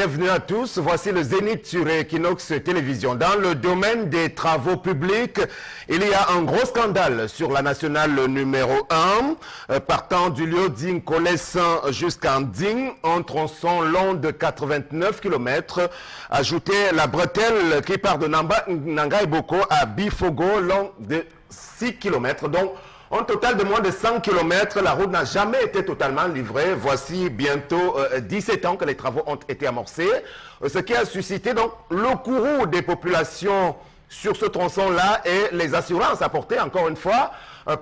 bienvenue à tous. Voici le Zénith sur Equinox Télévision. Dans le domaine des travaux publics, il y a un gros scandale sur la nationale numéro 1. Partant du lieu d'Inkolessin jusqu'à Nding, un tronçon long de 89 km. Ajoutez la bretelle qui part de Nangai Boko à Bifogo, long de 6 km. Donc, en total de moins de 100 km, la route n'a jamais été totalement livrée. Voici bientôt 17 ans que les travaux ont été amorcés, ce qui a suscité donc le courroux des populations sur ce tronçon-là et les assurances apportées encore une fois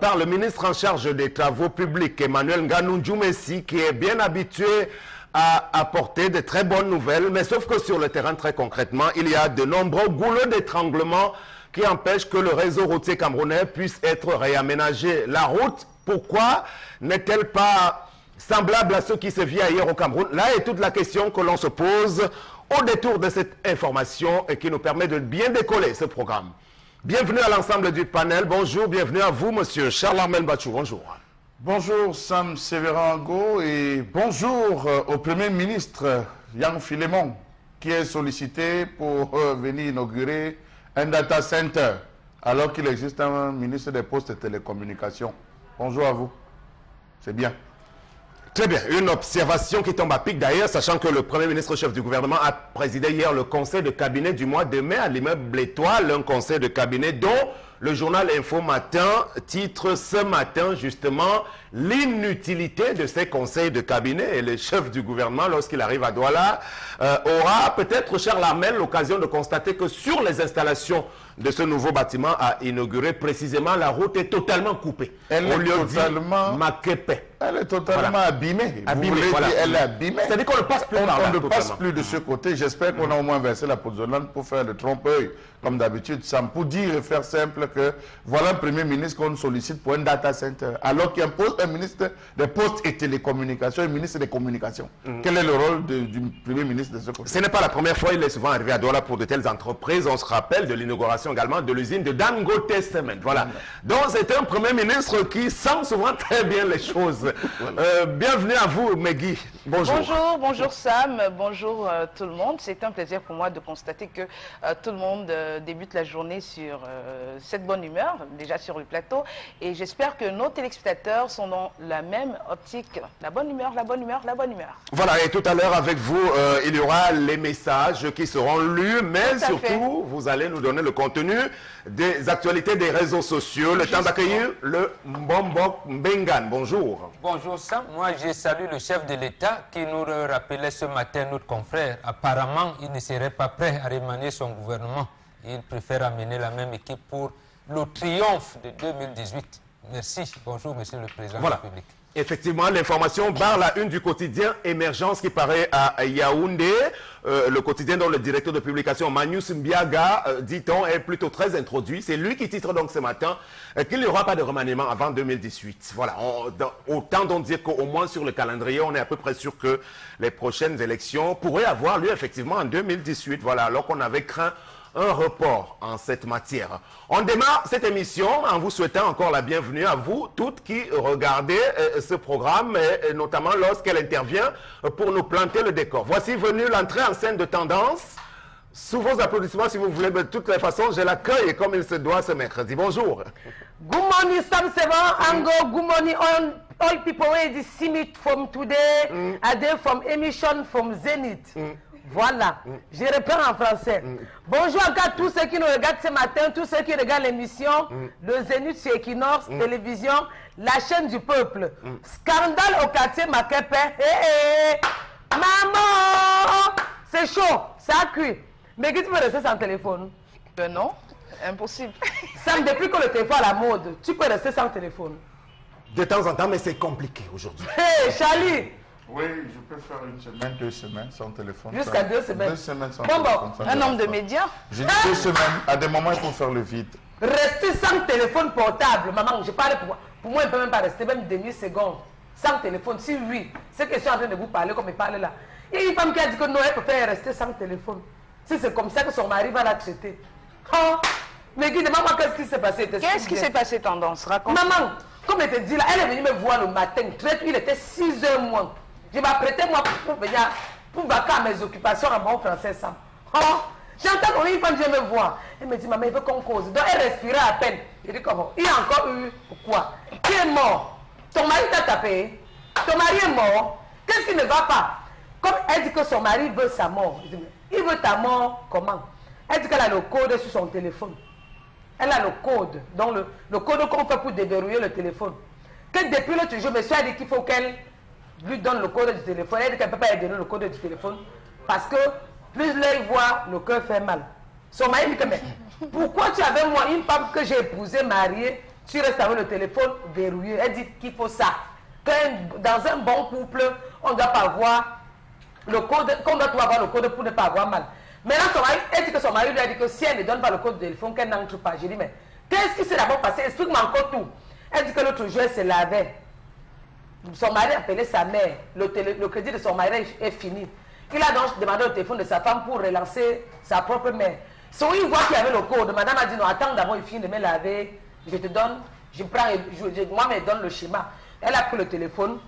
par le ministre en charge des travaux publics, Emmanuel Nganou-Djoumessi, qui est bien habitué à apporter de très bonnes nouvelles, mais sauf que sur le terrain, très concrètement, il y a de nombreux goulots d'étranglement qui empêche que le réseau routier camerounais puisse être réaménagé. La route, pourquoi n'est-elle pas semblable à ce qui se vit ailleurs au Cameroun? Là est toute la question que l'on se pose au détour de cette information et qui nous permet de bien décoller ce programme. Bienvenue à l'ensemble du panel. Bonjour, bienvenue à vous, monsieur Charles-Armel Bachou. Bonjour. Bonjour, Sam Sévérango, et bonjour au Premier ministre, Yang Philémon, qui est sollicité pour venir inaugurer un data center, alors qu'il existe un ministre des Postes et Télécommunications. Bonjour à vous. C'est bien. Très bien. Une observation qui tombe à pic d'ailleurs, sachant que le Premier ministre chef du gouvernement a présidé hier le conseil de cabinet du mois de mai à l'immeuble L'Étoile, un conseil de cabinet dont le journal Info Matin titre ce matin justement l'inutilité de ces conseils de cabinet. Et le chef du gouvernement, lorsqu'il arrive à Douala, aura peut-être, Charles Armel, l'occasion de constater que sur les installations de ce nouveau bâtiment à inaugurer, précisément, la route est totalement coupée. Elle est totalement abîmée. Voilà. Elle est abîmée. C'est-à-dire qu'on ne passe plus par là. On ne passe plus de ce côté. J'espère qu'on a au moins versé la pozolane pour faire le trompe-œil, comme d'habitude, Sam, pour dire et faire simple que voilà un Premier ministre qu'on sollicite pour un data center, alors qu'il impose un ministre des Postes et Télécommunications, un ministre des Communications. Quel est le rôle du Premier ministre de ce côté? Ce n'est pas la première fois, il est souvent arrivé à Douala pour de telles entreprises. On se rappelle de l'inauguration également de l'usine de Dangote Cement. Voilà. Donc c'est un Premier ministre qui sent souvent très bien les choses. Bienvenue à vous, Megui. Bonjour. Bonjour, bonjour Sam, bonjour tout le monde. C'est un plaisir pour moi de constater que tout le monde débute la journée sur cette bonne humeur, déjà sur le plateau. Et j'espère que nos téléspectateurs sont dans la même optique. La bonne humeur, la bonne humeur, la bonne humeur. Voilà, et tout à l'heure avec vous, il y aura les messages qui seront lus, mais surtout, vous allez nous donner le contenu des actualités des réseaux sociaux. Le temps d'accueillir le Mbombo Mbengan. Bonjour. Bonjour Sam, moi je salue le chef de l'État qui nous rappelait ce matin, notre confrère. Apparemment, il ne serait pas prêt à remanier son gouvernement. Il préfère amener la même équipe pour le triomphe de 2018. Merci. Bonjour Monsieur le Président de la République. Effectivement, l'information barre la une du quotidien Émergence qui paraît à Yaoundé. Le quotidien dont le directeur de publication Manius Mbiaga, dit-on, est plutôt très introduit. C'est lui qui titre donc ce matin qu'il n'y aura pas de remaniement avant 2018. Voilà, autant donc dire qu'au moins sur le calendrier, on est à peu près sûr que les prochaines élections pourraient avoir lieu effectivement en 2018. Voilà, alors qu'on avait craint un report en cette matière. On démarre cette émission en vous souhaitant encore la bienvenue à vous toutes qui regardez ce programme, et notamment lorsqu'elle intervient pour nous planter le décor. Voici venue l'entrée en scène de Tendance. Sous vos applaudissements, si vous voulez, de toutes les façons, je l'accueille comme il se doit ce mercredi. Bonjour. Good morning, Sam Sevan, Ango. Good morning, all people who see me from today, a day from emission from Zenith. Voilà, je reprends en français. Bonjour à tous ceux qui nous regardent ce matin, tous ceux qui regardent l'émission de Zénith sur Equinox Télévision, la chaîne du peuple. Scandale au quartier Makepe. Maman, c'est chaud, ça a cuit. Mais qui tu peux rester sans téléphone? Non, impossible. Sam, depuis que le téléphone est à la mode, tu peux rester sans téléphone. De temps en temps, mais c'est compliqué aujourd'hui. Hé, Charlie! Oui, je peux faire une semaine, 2 semaines sans téléphone. Jusqu'à 2 semaines. 2 semaines sans téléphone. Un homme de médias. J'ai dit 2 semaines. À des moments, il faut faire le vide. Rester sans téléphone portable. Maman, je parle pour moi. Pour moi, il ne peut même pas rester, même demi-seconde. Sans téléphone. Si oui, c'est que je suis en train de vous parler comme il parle là. Il y a une femme qui a dit que non, elle peut faire rester sans téléphone. Si c'est comme ça que son mari va la traiter. Oh, mais dis-moi, qu'est-ce qui s'est passé? Qu'est-ce qui s'est passé, Tendance? Raconte. Maman, comme elle te dit là, elle est venue me voir le matin. Il était 6 h moins. Je m'apprêtais moi pour venir pour vaquer à mes occupations en bon français, Sam. Oh, j'entends qu'on une femme vient me voir. Elle me dit, maman, il veut qu'on cause. Donc, elle respirait à peine. Je dis, comment? Il y a encore eu quoi? Qui est mort? Ton mari t'a tapé? Ton mari est mort? Qu'est-ce qui ne va pas? Comme elle dit que son mari veut sa mort. Je dis, il veut ta mort, comment? Elle dit qu'elle a le code sur son téléphone. Elle a le code. Donc, le code qu'on fait pour déverrouiller le téléphone. Que depuis l'autre jour, monsieur a dit qu'il faut qu'elle lui donne le code du téléphone. Elle dit qu'elle ne peut pas lui donner le code du téléphone. Parce que plus l'œil voit, le cœur fait mal. Son mari dit que, mais pourquoi tu avais moi une femme que j'ai épousée, mariée, tu restes avec le téléphone verrouillé? Elle dit qu'il faut ça. Que dans un bon couple, on ne doit pas avoir le code, qu'on doit avoir le code pour ne pas avoir mal. Maintenant, son mari, elle dit que son mari lui a dit que si elle ne donne pas le code du téléphone, qu'elle n'entre pas. J'ai dit, mais qu'est-ce qui s'est d'abord passé? Explique-moi encore tout. Elle dit que l'autre jour, elle se lavait. Son mari a appelé sa mère. Le crédit de son mari est fini. Il a donc demandé au téléphone de sa femme pour relancer sa propre mère. So, il voit qu'il y avait le code. Madame a dit, non, attends d'abord, il finit de me laver. Je te donne, je prends, moi, je donne le schéma. Elle a pris le téléphone,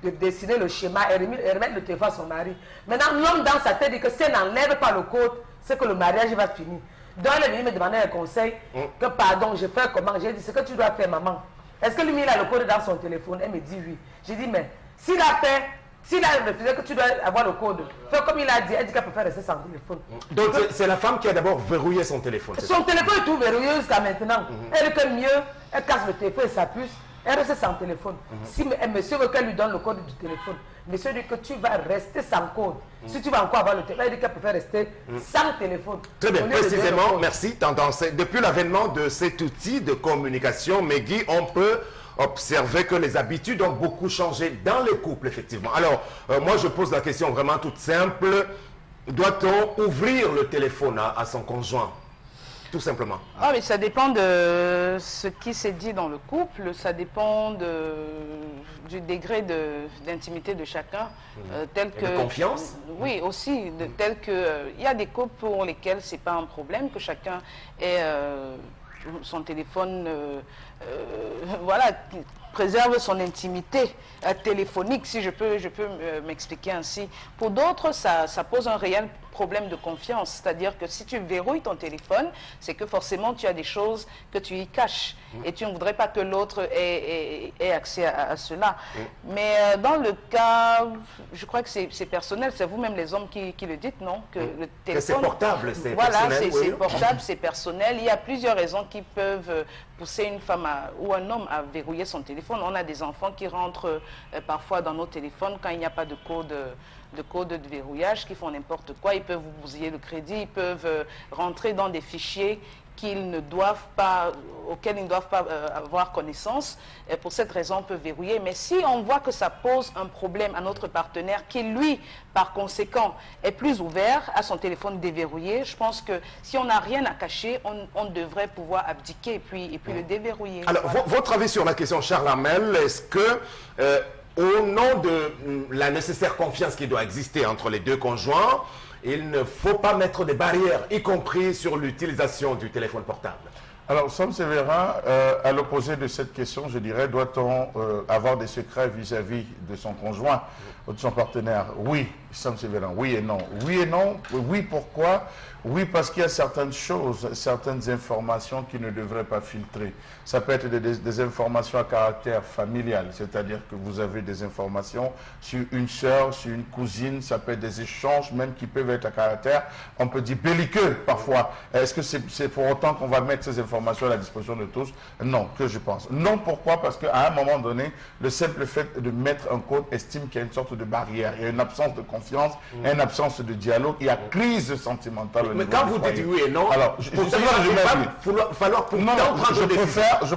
de dessiner le schéma et remettre le téléphone à son mari. Maintenant, l'homme dans sa tête dit que si elle n'enlève pas le code, c'est que le mariage va finir. Donc, elle est venue me demander un conseil, que pardon, je fais comment? J'ai dit, ce que tu dois faire, maman. Est-ce que lui, il a le code dans son téléphone? Elle me dit oui. J'ai dit, mais s'il a refusé que tu dois avoir le code, fais comme il a dit, elle dit qu'elle préfère rester sans téléphone. Donc, c'est la femme qui a d'abord verrouillé son téléphone. Son téléphone est tout verrouillé jusqu'à maintenant. Elle dit que mieux, elle casse le téléphone et sa puce. Elle reste sans téléphone. Si monsieur veut qu'elle lui donne le code du téléphone, monsieur dit que tu vas rester sans code. Si tu vas encore avoir le téléphone, elle dit qu'elle préfère rester sans téléphone. Très bien, précisément, merci. Tendance. Depuis l'avènement de cet outil de communication, Meggy, on peut observer que les habitudes ont beaucoup changé dans les couples, effectivement. Alors, moi, je pose la question vraiment toute simple. Doit-on ouvrir le téléphone à son conjoint? Tout simplement. Ah, mais ça dépend de ce qui s'est dit dans le couple, ça dépend du degré d'intimité de chacun. Tel que, de confiance? Oui, aussi. Tel que, il y a des couples pour lesquels ce n'est pas un problème, que chacun ait son téléphone, voilà, préserve son intimité téléphonique, si je peux m'expliquer ainsi. Pour d'autres, ça pose un réel problème de confiance. C'est-à-dire que si tu verrouilles ton téléphone, c'est que forcément tu as des choses que tu y caches. Et tu ne voudrais pas que l'autre ait accès à cela. Mais dans le cas, je crois que c'est personnel, c'est vous-même les hommes qui le dites, non? Que le téléphone, c'est portable, c'est voilà, personnel. Voilà, c'est portable, c'est personnel. Il y a plusieurs raisons qui peuvent pousser une femme ou un homme à verrouiller son téléphone. On a des enfants qui rentrent parfois dans nos téléphones quand il n'y a pas de code de verrouillage, qui font n'importe quoi. Ils peuvent vous bousiller le crédit, ils peuvent rentrer dans des fichiers auxquels ils ne doivent pas avoir connaissance. Et pour cette raison, on peut verrouiller. Mais si on voit que ça pose un problème à notre partenaire, qui lui, par conséquent, est plus ouvert à son téléphone déverrouillé, je pense que si on n'a rien à cacher, on devrait pouvoir abdiquer et puis le déverrouiller. Alors, voilà. Votre avis sur la question, Charles Hamel, est-ce que au nom de la nécessaire confiance qui doit exister entre les deux conjoints, il ne faut pas mettre des barrières, y compris sur l'utilisation du téléphone portable? Alors, Sam Sévérin, à l'opposé de cette question, je dirais, doit-on avoir des secrets vis-à-vis de son conjoint ou de son partenaire? Oui, Sam Sévérin, oui et non. Oui et non, oui, pourquoi? Oui, parce qu'il y a certaines choses, certaines informations qui ne devraient pas filtrer. Ça peut être des informations à caractère familial, c'est-à-dire que vous avez des informations sur une sœur, sur une cousine, ça peut être des échanges même qui peuvent être à caractère, on peut dire belliqueux parfois. Est-ce que c'est pour autant qu'on va mettre ces informations à la disposition de tous? Non, que je pense. Non, pourquoi? Parce qu'à un moment donné, le simple fait de mettre un code estime qu'il y a une sorte de barrière, il y a une absence de confiance, une absence de dialogue, il y a crise sentimentale. Mais quand vous dites oui et non, alors, il va falloir pour prendre des décisions. Je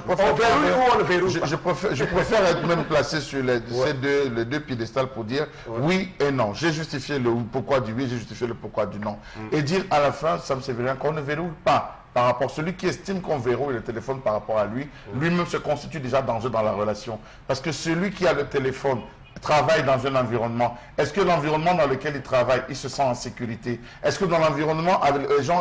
préfère être même placé sur les deux piédestals pour dire oui et non. J'ai justifié le pourquoi du oui, j'ai justifié le pourquoi du non. Et dire à la fin, ça me servirait qu'on ne verrouille pas par rapport à celui qui estime qu'on verrouille le téléphone par rapport à lui, lui-même se constitue déjà danger dans la relation. Parce que celui qui a le téléphone travaille dans un environnement. Est-ce que l'environnement dans lequel il travaille, il se sent en sécurité? Est-ce que dans l'environnement, avec les gens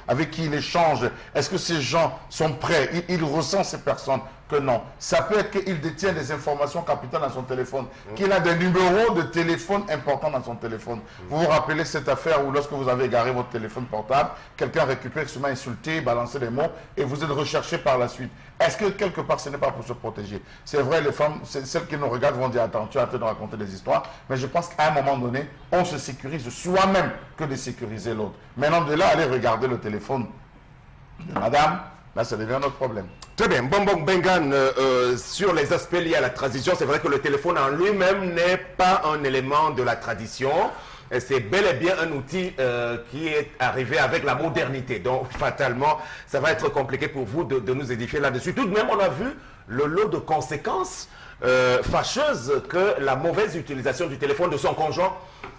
avec qui il échange, est-ce que ces gens sont prêts? Il ressent ces personnes que non. Ça peut être qu'il détient des informations capitales dans son téléphone, qu'il a des numéros de téléphone importants dans son téléphone. Vous vous rappelez cette affaire où lorsque vous avez garé votre téléphone portable, quelqu'un récupère, se met à insulter, balancer des mots et vous êtes recherché par la suite. Est-ce que quelque part ce n'est pas pour se protéger? C'est vrai, les femmes, celles qui nous regardent vont dire attends, tu es en train de raconter des histoires, mais je pense qu'à un moment donné, on se sécurise soi-même que de sécuriser l'autre. Maintenant de là, aller regarder le téléphone de madame, là ça devient notre problème. Très bien. Bonbon Bengan, sur les aspects liés à la tradition, c'est vrai que le téléphone en lui-même n'est pas un élément de la tradition. C'est bel et bien un outil qui est arrivé avec la modernité. Donc, fatalement, ça va être compliqué pour vous de nous édifier là-dessus. Tout de même, on a vu le lot de conséquences fâcheuses que la mauvaise utilisation du téléphone de son conjoint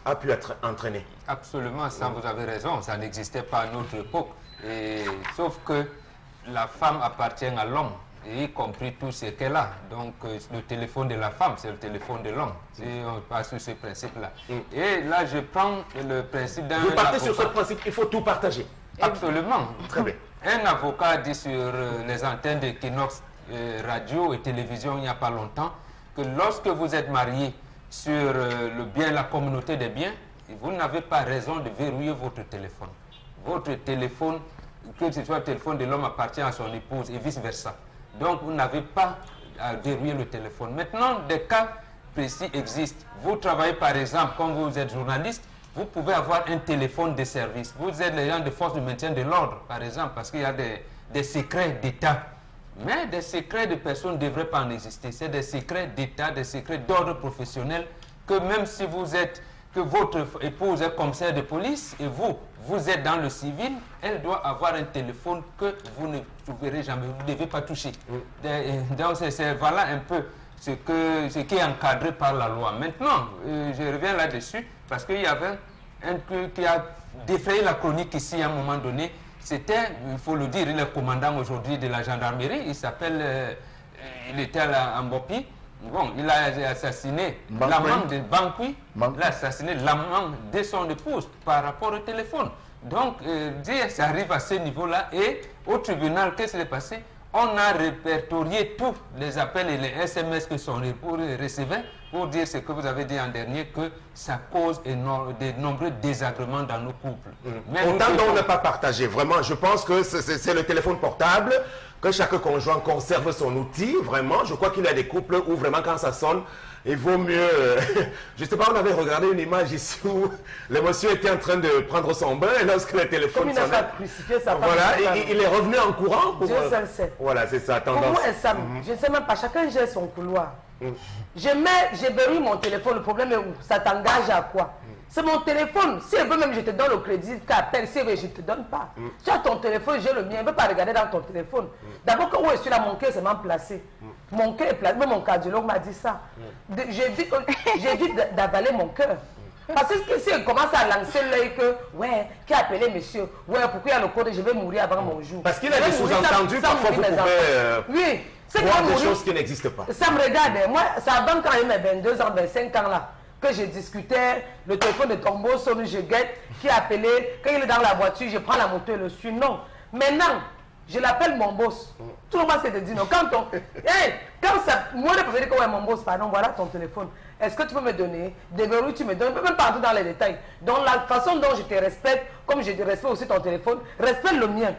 a pu être entraînée. Absolument, ça, vous avez raison. Ça n'existait pas à notre époque. Sauf que la femme appartient à l'homme, y compris tout ce qu'elle a. Donc, le téléphone de la femme, c'est le téléphone de l'homme. Si on passe sur ce principe-là. Et là, je prends le principe d'un... Vous partez sur ce principe, il faut tout partager. Absolument. Très bien. Un avocat dit sur les antennes de Kinox radio et télévision il n'y a pas longtemps que lorsque vous êtes marié sur le bien, la communauté des biens, vous n'avez pas raison de verrouiller votre téléphone. Votre téléphone, que ce soit le téléphone de l'homme, appartient à son épouse et vice-versa. Donc, vous n'avez pas à verrouiller le téléphone. Maintenant, des cas précis existent. Vous travaillez, par exemple, comme vous êtes journaliste, vous pouvez avoir un téléphone de service. Vous êtes les gens de force de maintien de l'ordre, par exemple, parce qu'il y a des secrets d'État. Mais des secrets de personnes ne devraient pas en exister. C'est des secrets d'État, des secrets d'ordre professionnel, que même si vous êtes, que votre épouse est commissaire de police et vous êtes dans le civil, elle doit avoir un téléphone que vous ne trouverez jamais, vous ne devez pas toucher. Donc c'est voilà un peu ce qui est encadré par la loi. Maintenant, je reviens là-dessus, parce qu'il y avait un qui a défrayé la chronique ici à un moment donné. C'était, il faut le dire, il est commandant aujourd'hui de la gendarmerie, il s'appelle, il était à Mbopi. Bon, il a assassiné l'amant de Bankui, il a assassiné l'amant de son épouse par rapport au téléphone. Donc, ça arrive à ce niveau-là et au tribunal, qu'est-ce qui s'est passé? On a répertorié tous les appels et les SMS que son époux recevait pour dire ce que vous avez dit en dernier, que ça cause de nombreux désagréments dans nos couples. Autant dont on n'a pas partagé. Vraiment, je pense que c'est le téléphone portable, que chaque conjoint conserve son outil. Vraiment, je crois qu'il y a des couples où vraiment quand ça sonne, il vaut mieux... je ne sais pas, on avait regardé une image ici où le monsieur était en train de prendre son bain et lorsque le téléphone sonnait... Voilà, il est revenu en courant pour... Dieu seul sait. Voilà, c'est ça, tendance. Pour moi, Sam, je ne sais même pas, chacun gère son couloir. J'ai verrouillé mon téléphone, le problème est où? Ça t'engage à quoi? C'est mon téléphone. Si elle veut même, je te donne le crédit, t'appelles, si elle veut, je ne te donne pas. Tu as ton téléphone, j'ai le mien, elle ne veut pas regarder dans ton téléphone. D'abord, quand je suis là, mon cœur s'est mal placé. Mon cœur est placé, même mon cardiologue m'a dit ça. J'ai dit d'avaler mon cœur. Parce que si elle commence à lancer l'œil que, ouais, qui a appelé monsieur, ouais, pourquoi il y a le code, je vais mourir avant mon jour. Parce qu'il a des sous-entendus, parfois vous pouvez oui, voir des choses qui n'existent pas. Ça me regarde, moi, ça avant quand j'ai mes 22 ans, 25 ans là, que je discutais, le téléphone de tombeau sonne, je guette, qui a appelé, quand il est dans la voiture, je prends la moto et le suis. Non. Maintenant, je l'appelle mon boss. Tout le monde s'est dit non. Quand on... Hey, quand ça... Moi, je peux dire que ouais, mon boss, pardon, voilà ton téléphone. Est-ce que tu peux me donner des verrouilles, tu me donnes, je ne peux même pas entrer dans les détails. Donc la façon dont je te respecte, comme je te respecte aussi ton téléphone, respecte le mien.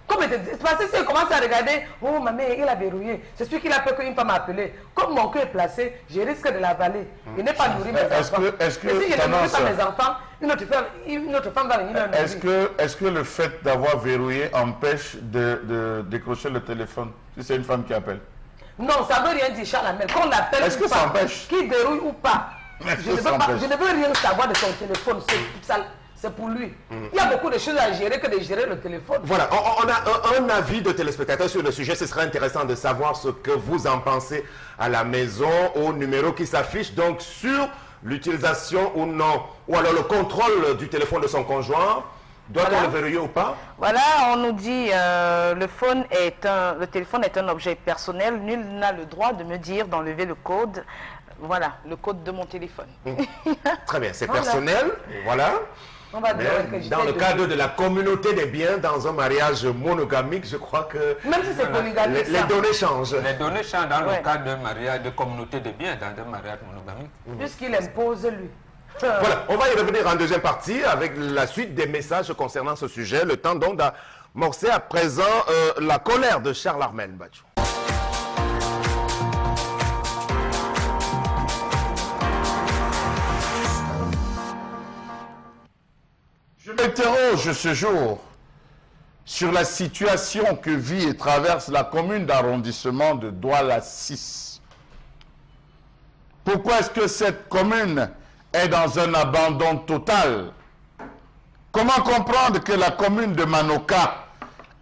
Comme je te dis, parce que si elle commence à regarder, oh ma mère, il a verrouillé. C'est sûr qu'il a peur qu'une femme m'appelle. Comme mon cœur est placé, je risque de l'avaler. Il n'est pas nourri mes enfants. Est-ce que, et si je ne nourris pas mes enfants, une autre femme va venir me nourrir. Est-ce que le fait d'avoir verrouillé empêche de décrocher le téléphone si c'est une femme qui appelle? Non, ça ne veut rien dire, Charles Amel. Qu'on l'appelle ou pas, qu'il verrouille ou pas. Je ne veux rien savoir de son téléphone. C'est pour lui. Il y a beaucoup de choses à gérer que de gérer le téléphone. Voilà, on a un avis de téléspectateurs sur le sujet. Ce serait intéressant de savoir ce que vous en pensez à la maison, au numéro qui s'affiche. Donc, sur l'utilisation ou non, ou alors le contrôle du téléphone de son conjoint. Doit-on le verrouiller ou pas? Voilà, on nous dit le téléphone est un objet personnel. Nul n'a le droit de me dire d'enlever le code. Voilà, le code de mon téléphone. Très bien, c'est personnel. Voilà. On va dire que dans le cadre de la communauté des biens, dans un mariage monogamique, je crois que même si c'est polygamique, les données changent. Les données changent dans le cadre d'un mariage de communauté des biens, dans un mariage monogamique. Puisqu'il impose lui. Voilà, on va y revenir en deuxième partie avec la suite des messages concernant ce sujet. Le temps donc d'amorcer à présent la colère de Charles Armel Bachou. Je m'interroge ce jour sur la situation que vit et traverse la commune d'arrondissement de Douala 6. Pourquoi est-ce que cette commune est dans un abandon total? Comment comprendre que la commune de Manoka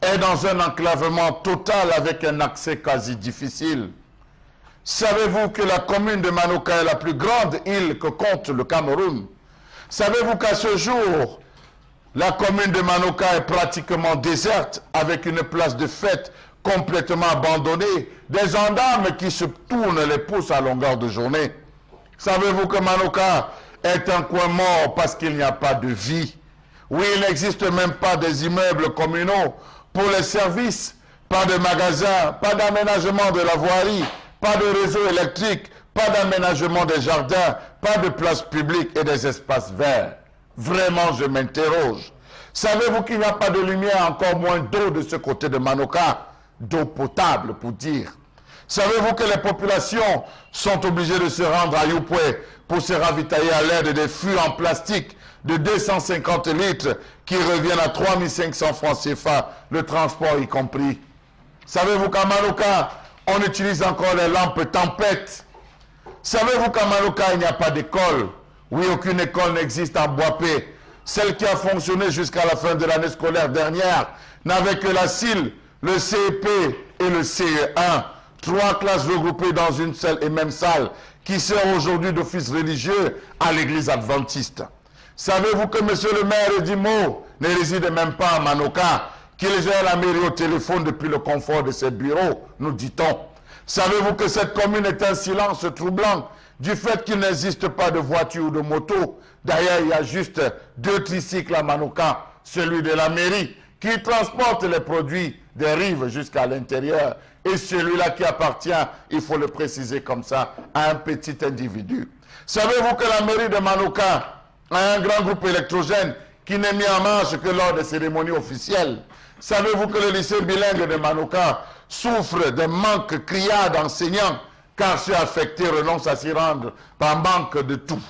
est dans un enclavement total avec un accès quasi difficile? Savez-vous que la commune de Manoka est la plus grande île que compte le Cameroun? Savez-vous qu'à ce jour, la commune de Manoka est pratiquement déserte avec une place de fête complètement abandonnée, des gendarmes qui se tournent les pouces à longueur de journée? Savez-vous que Manoka est un coin mort parce qu'il n'y a pas de vie? Oui, il n'existe même pas des immeubles communaux pour les services, pas de magasins, pas d'aménagement de la voirie, pas de réseau électrique, pas d'aménagement des jardins, pas de places publiques et des espaces verts. Vraiment, je m'interroge. Savez-vous qu'il n'y a pas de lumière, encore moins d'eau de ce côté de Manoka? D'eau potable, pour dire. Savez-vous que les populations sont obligées de se rendre à Youpoué pour se ravitailler à l'aide des fûts en plastique de 250 litres qui reviennent à 3500 francs CFA, le transport y compris? Savez-vous qu'à Manoka, on utilise encore les lampes tempête? Savez-vous qu'à Manoka, il n'y a pas d'école? Oui, aucune école n'existe à Boapé. Celle qui a fonctionné jusqu'à la fin de l'année scolaire dernière n'avait que la CIL, le CEP et le CE1. 3 classes regroupées dans une seule et même salle qui sert aujourd'hui d'office religieux à l'église adventiste. Savez-vous que monsieur le maire Edimo ne réside même pas à Manoka, qu'il gère la mairie au téléphone depuis le confort de ses bureaux, nous dit-on? Savez-vous que cette commune est un silence troublant du fait qu'il n'existe pas de voiture ou de moto? D'ailleurs, il y a juste 2 tricycles à Manoka, celui de la mairie qui transporte les produits des rives jusqu'à l'intérieur et celui-là qui appartient, il faut le préciser comme ça, à un petit individu. Savez-vous que la mairie de Manoka a un grand groupe électrogène qui n'est mis en marche que lors des cérémonies officielles? Savez-vous que le lycée bilingue de Manoka souffre d'un manque criard d'enseignants car ceux affectés renoncent à s'y rendre par manque de tout?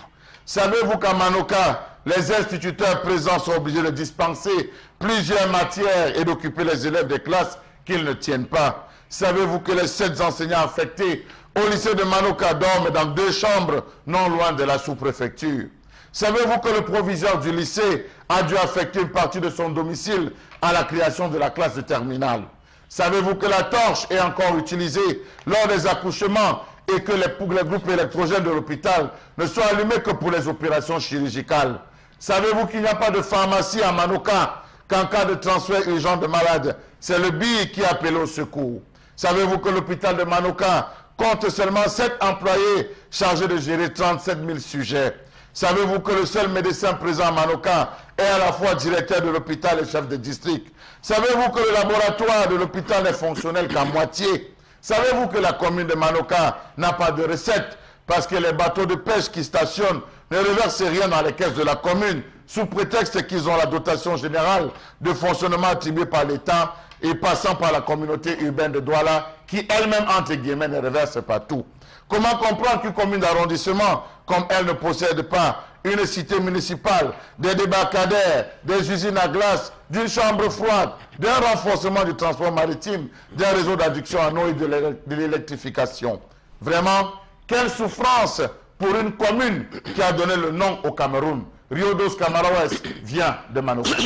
Savez-vous qu'à Manoka, les instituteurs présents sont obligés de dispenser plusieurs matières et d'occuper les élèves des classes qu'ils ne tiennent pas? Savez-vous que les 7 enseignants affectés au lycée de Manoka dorment dans 2 chambres non loin de la sous-préfecture? Savez-vous que le proviseur du lycée a dû affecter une partie de son domicile à la création de la classe de terminale? Savez-vous que la torche est encore utilisée lors des accouchements et que les groupes électrogènes de l'hôpital ne sont allumés que pour les opérations chirurgicales? Savez-vous qu'il n'y a pas de pharmacie à Manoka, qu'en cas de transfert urgent de malades, c'est le BI qui appelle au secours? Savez-vous que l'hôpital de Manoka compte seulement 7 employés chargés de gérer 37 000 sujets? Savez-vous que le seul médecin présent à Manoka est à la fois directeur de l'hôpital et chef de district? Savez-vous que le laboratoire de l'hôpital n'est fonctionnel qu'à moitié? Savez-vous que la commune de Manoka n'a pas de recettes parce que les bateaux de pêche qui stationnent ne reversent rien dans les caisses de la commune sous prétexte qu'ils ont la dotation générale de fonctionnement attribuée par l'État et passant par la communauté urbaine de Douala qui elle-même, entre guillemets, ne reverse pas tout? Comment comprendre qu'une commune d'arrondissement comme elle ne possède pas une cité municipale, des débarcadères, des usines à glace, d'une chambre froide, d'un renforcement du transport maritime, d'un réseau d'adduction en eau et de l'électrification? Vraiment, quelle souffrance pour une commune qui a donné le nom au Cameroun. Rio dos Camaroès vient de Manoka.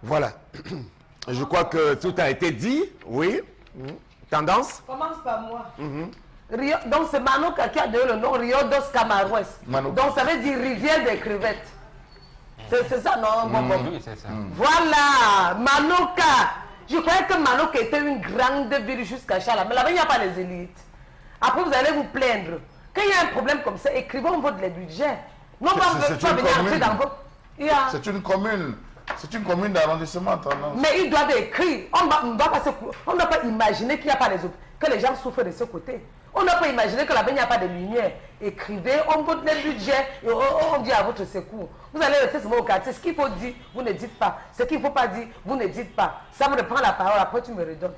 Voilà. Je crois que tout a été dit, oui. Tendance? Commence par moi. Rio, donc c'est Manoka qui a donné le nom Rio dos Camaroès. Donc ça veut dire rivière des crevettes. C'est ça, non? Oui, c'est ça. Voilà, Manoka. Je croyais que Manoka était une grande ville jusqu'à Chala. Mais là-bas, il n'y a pas les élites. Après, vous allez vous plaindre. Quand il y a un problème comme ça, écrivez, on vote les budgets. Non, pas venir entrer dans vos... C'est une commune. C'est une commune d'arrondissement. Mais ils doivent écrire. On ne doit pas imaginer qu'il n'y a pas que les gens souffrent de ce côté. On ne peut pas imaginer que là-bas, il n'y a pas de lumière. Écrivez, on vote les budgets et on dit à votre secours. Vous allez rester seulement au quartier. Ce qu'il faut dire, vous ne dites pas. Ce qu'il ne faut pas dire, vous ne dites pas. Ça me prend la parole, après tu me redonnes.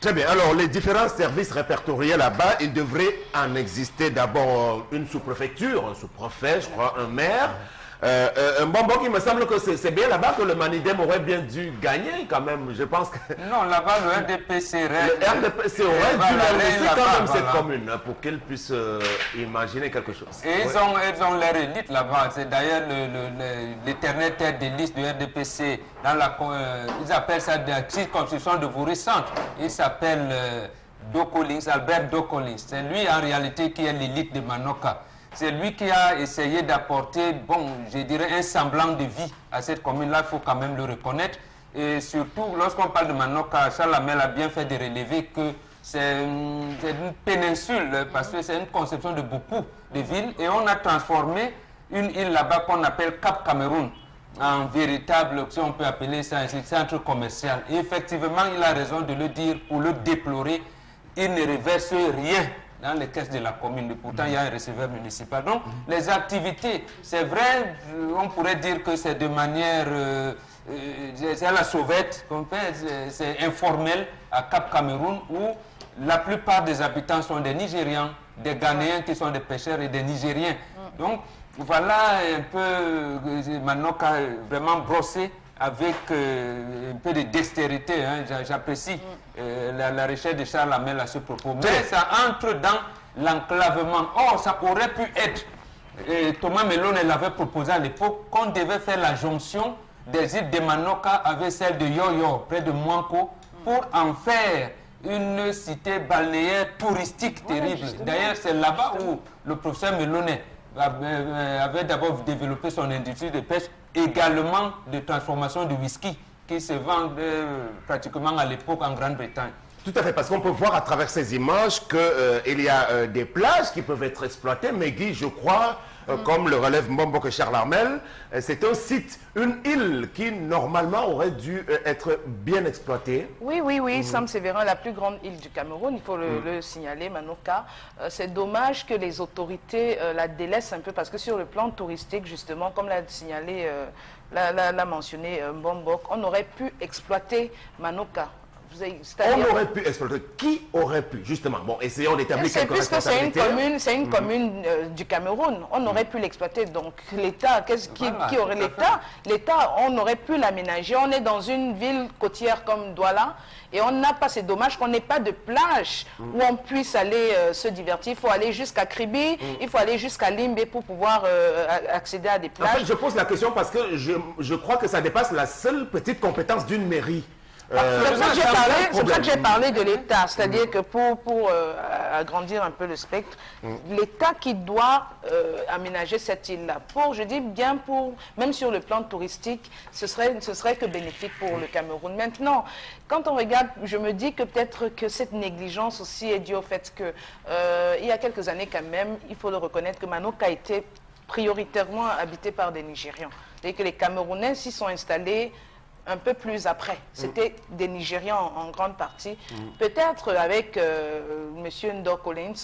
Très bien. Alors, les différents services répertoriés là-bas, il devrait en exister d'abord une sous-préfecture, un sous-préfet, je crois, un maire. Un bonbon qui me semble que c'est bien là-bas que le Manidem aurait bien dû gagner quand même, je pense que... Non, là-bas, le RDPC aurait dû laisser quand même cette commune pour qu'elle puisse imaginer quelque chose. Et ils ont leur élite là-bas. C'est d'ailleurs l'éternelle tête de liste du RDPC. Ils appellent ça la circonscription de Voury-Centre. Il s'appelle Albert Dokolins. C'est lui en réalité qui est l'élite de Manoka. C'est lui qui a essayé d'apporter, bon, je dirais, un semblant de vie à cette commune-là, il faut quand même le reconnaître. Et surtout, lorsqu'on parle de Manoka, Charles Hamel a bien fait de relever que c'est une péninsule, parce que c'est une conception de beaucoup de villes. Et on a transformé une île là-bas qu'on appelle Cap Cameroun en véritable, si on peut appeler ça un centre commercial. Et effectivement, il a raison de le dire, pour le déplorer, il ne reverse rien dans les caisses de la commune. Et pourtant, il y a un receveur municipal. Donc, les activités, c'est vrai, on pourrait dire que c'est de manière... c'est à la sauvette qu'on fait, c'est informel à Cap Cameroun, où la plupart des habitants sont des Nigérians, des Ghanéens qui sont des pêcheurs et des Nigériens. Donc, voilà un peu Manoka vraiment brossé avec un peu de dextérité, hein. J'apprécie la recherche de Charles Hamel à ce propos. Mais ça entre dans l'enclavement. Or, ça aurait pu être, Thomas Melon l'avait proposé à l'époque, qu'on devait faire la jonction des îles de Manoka avec celle de Yoyo, près de Mouanko, pour en faire une cité balnéaire touristique terrible. D'ailleurs, c'est là-bas où le professeur Melonet avait d'abord développé son industrie de pêche, également de transformation de whisky qui se vend pratiquement à l'époque en Grande-Bretagne. Tout à fait, parce qu'on peut voir à travers ces images qu'il y a des plages qui peuvent être exploitées, mais Guy, je crois, comme le relève Mbombo Charles Hamel, c'est un site, une île qui normalement aurait dû être bien exploitée. Oui, Sam Sévérin, la plus grande île du Cameroun, il faut le signaler, Manoka. C'est dommage que les autorités la délaissent un peu, parce que sur le plan touristique, justement, comme l'a signalé, l'a mentionné Mbombok, on aurait pu exploiter Manoka. On aurait pu exploiter. Qui aurait pu, justement? Bon, essayons d'établir quelques responsabilités. C'est une commune du Cameroun. On aurait pu l'exploiter. Donc, l'État, qui aurait l'État? L'État, on aurait pu l'aménager. On est dans une ville côtière comme Douala et on n'a pas, c'est dommage qu'on n'ait pas de plage où on puisse aller se divertir. Il faut aller jusqu'à Kribi, il faut aller jusqu'à Limbe pour pouvoir accéder à des plages. En fait, je pose la question parce que je crois que ça dépasse la seule petite compétence d'une mairie. C'est pour ça que j'ai parlé de l'État, c'est-à-dire que pour agrandir un peu le spectre, l'État qui doit aménager cette île-là, je dis bien pour, même sur le plan touristique, ce serait que bénéfique pour le Cameroun. Maintenant, quand on regarde, je me dis que peut-être que cette négligence aussi est due au fait que il y a quelques années quand même, il faut le reconnaître que Manoka a été prioritairement habité par des Nigérians. C'est-à-dire que les Camerounais s'y sont installés un peu plus après. C'était des Nigérians en grande partie. Peut-être avec M. Ndo Collins,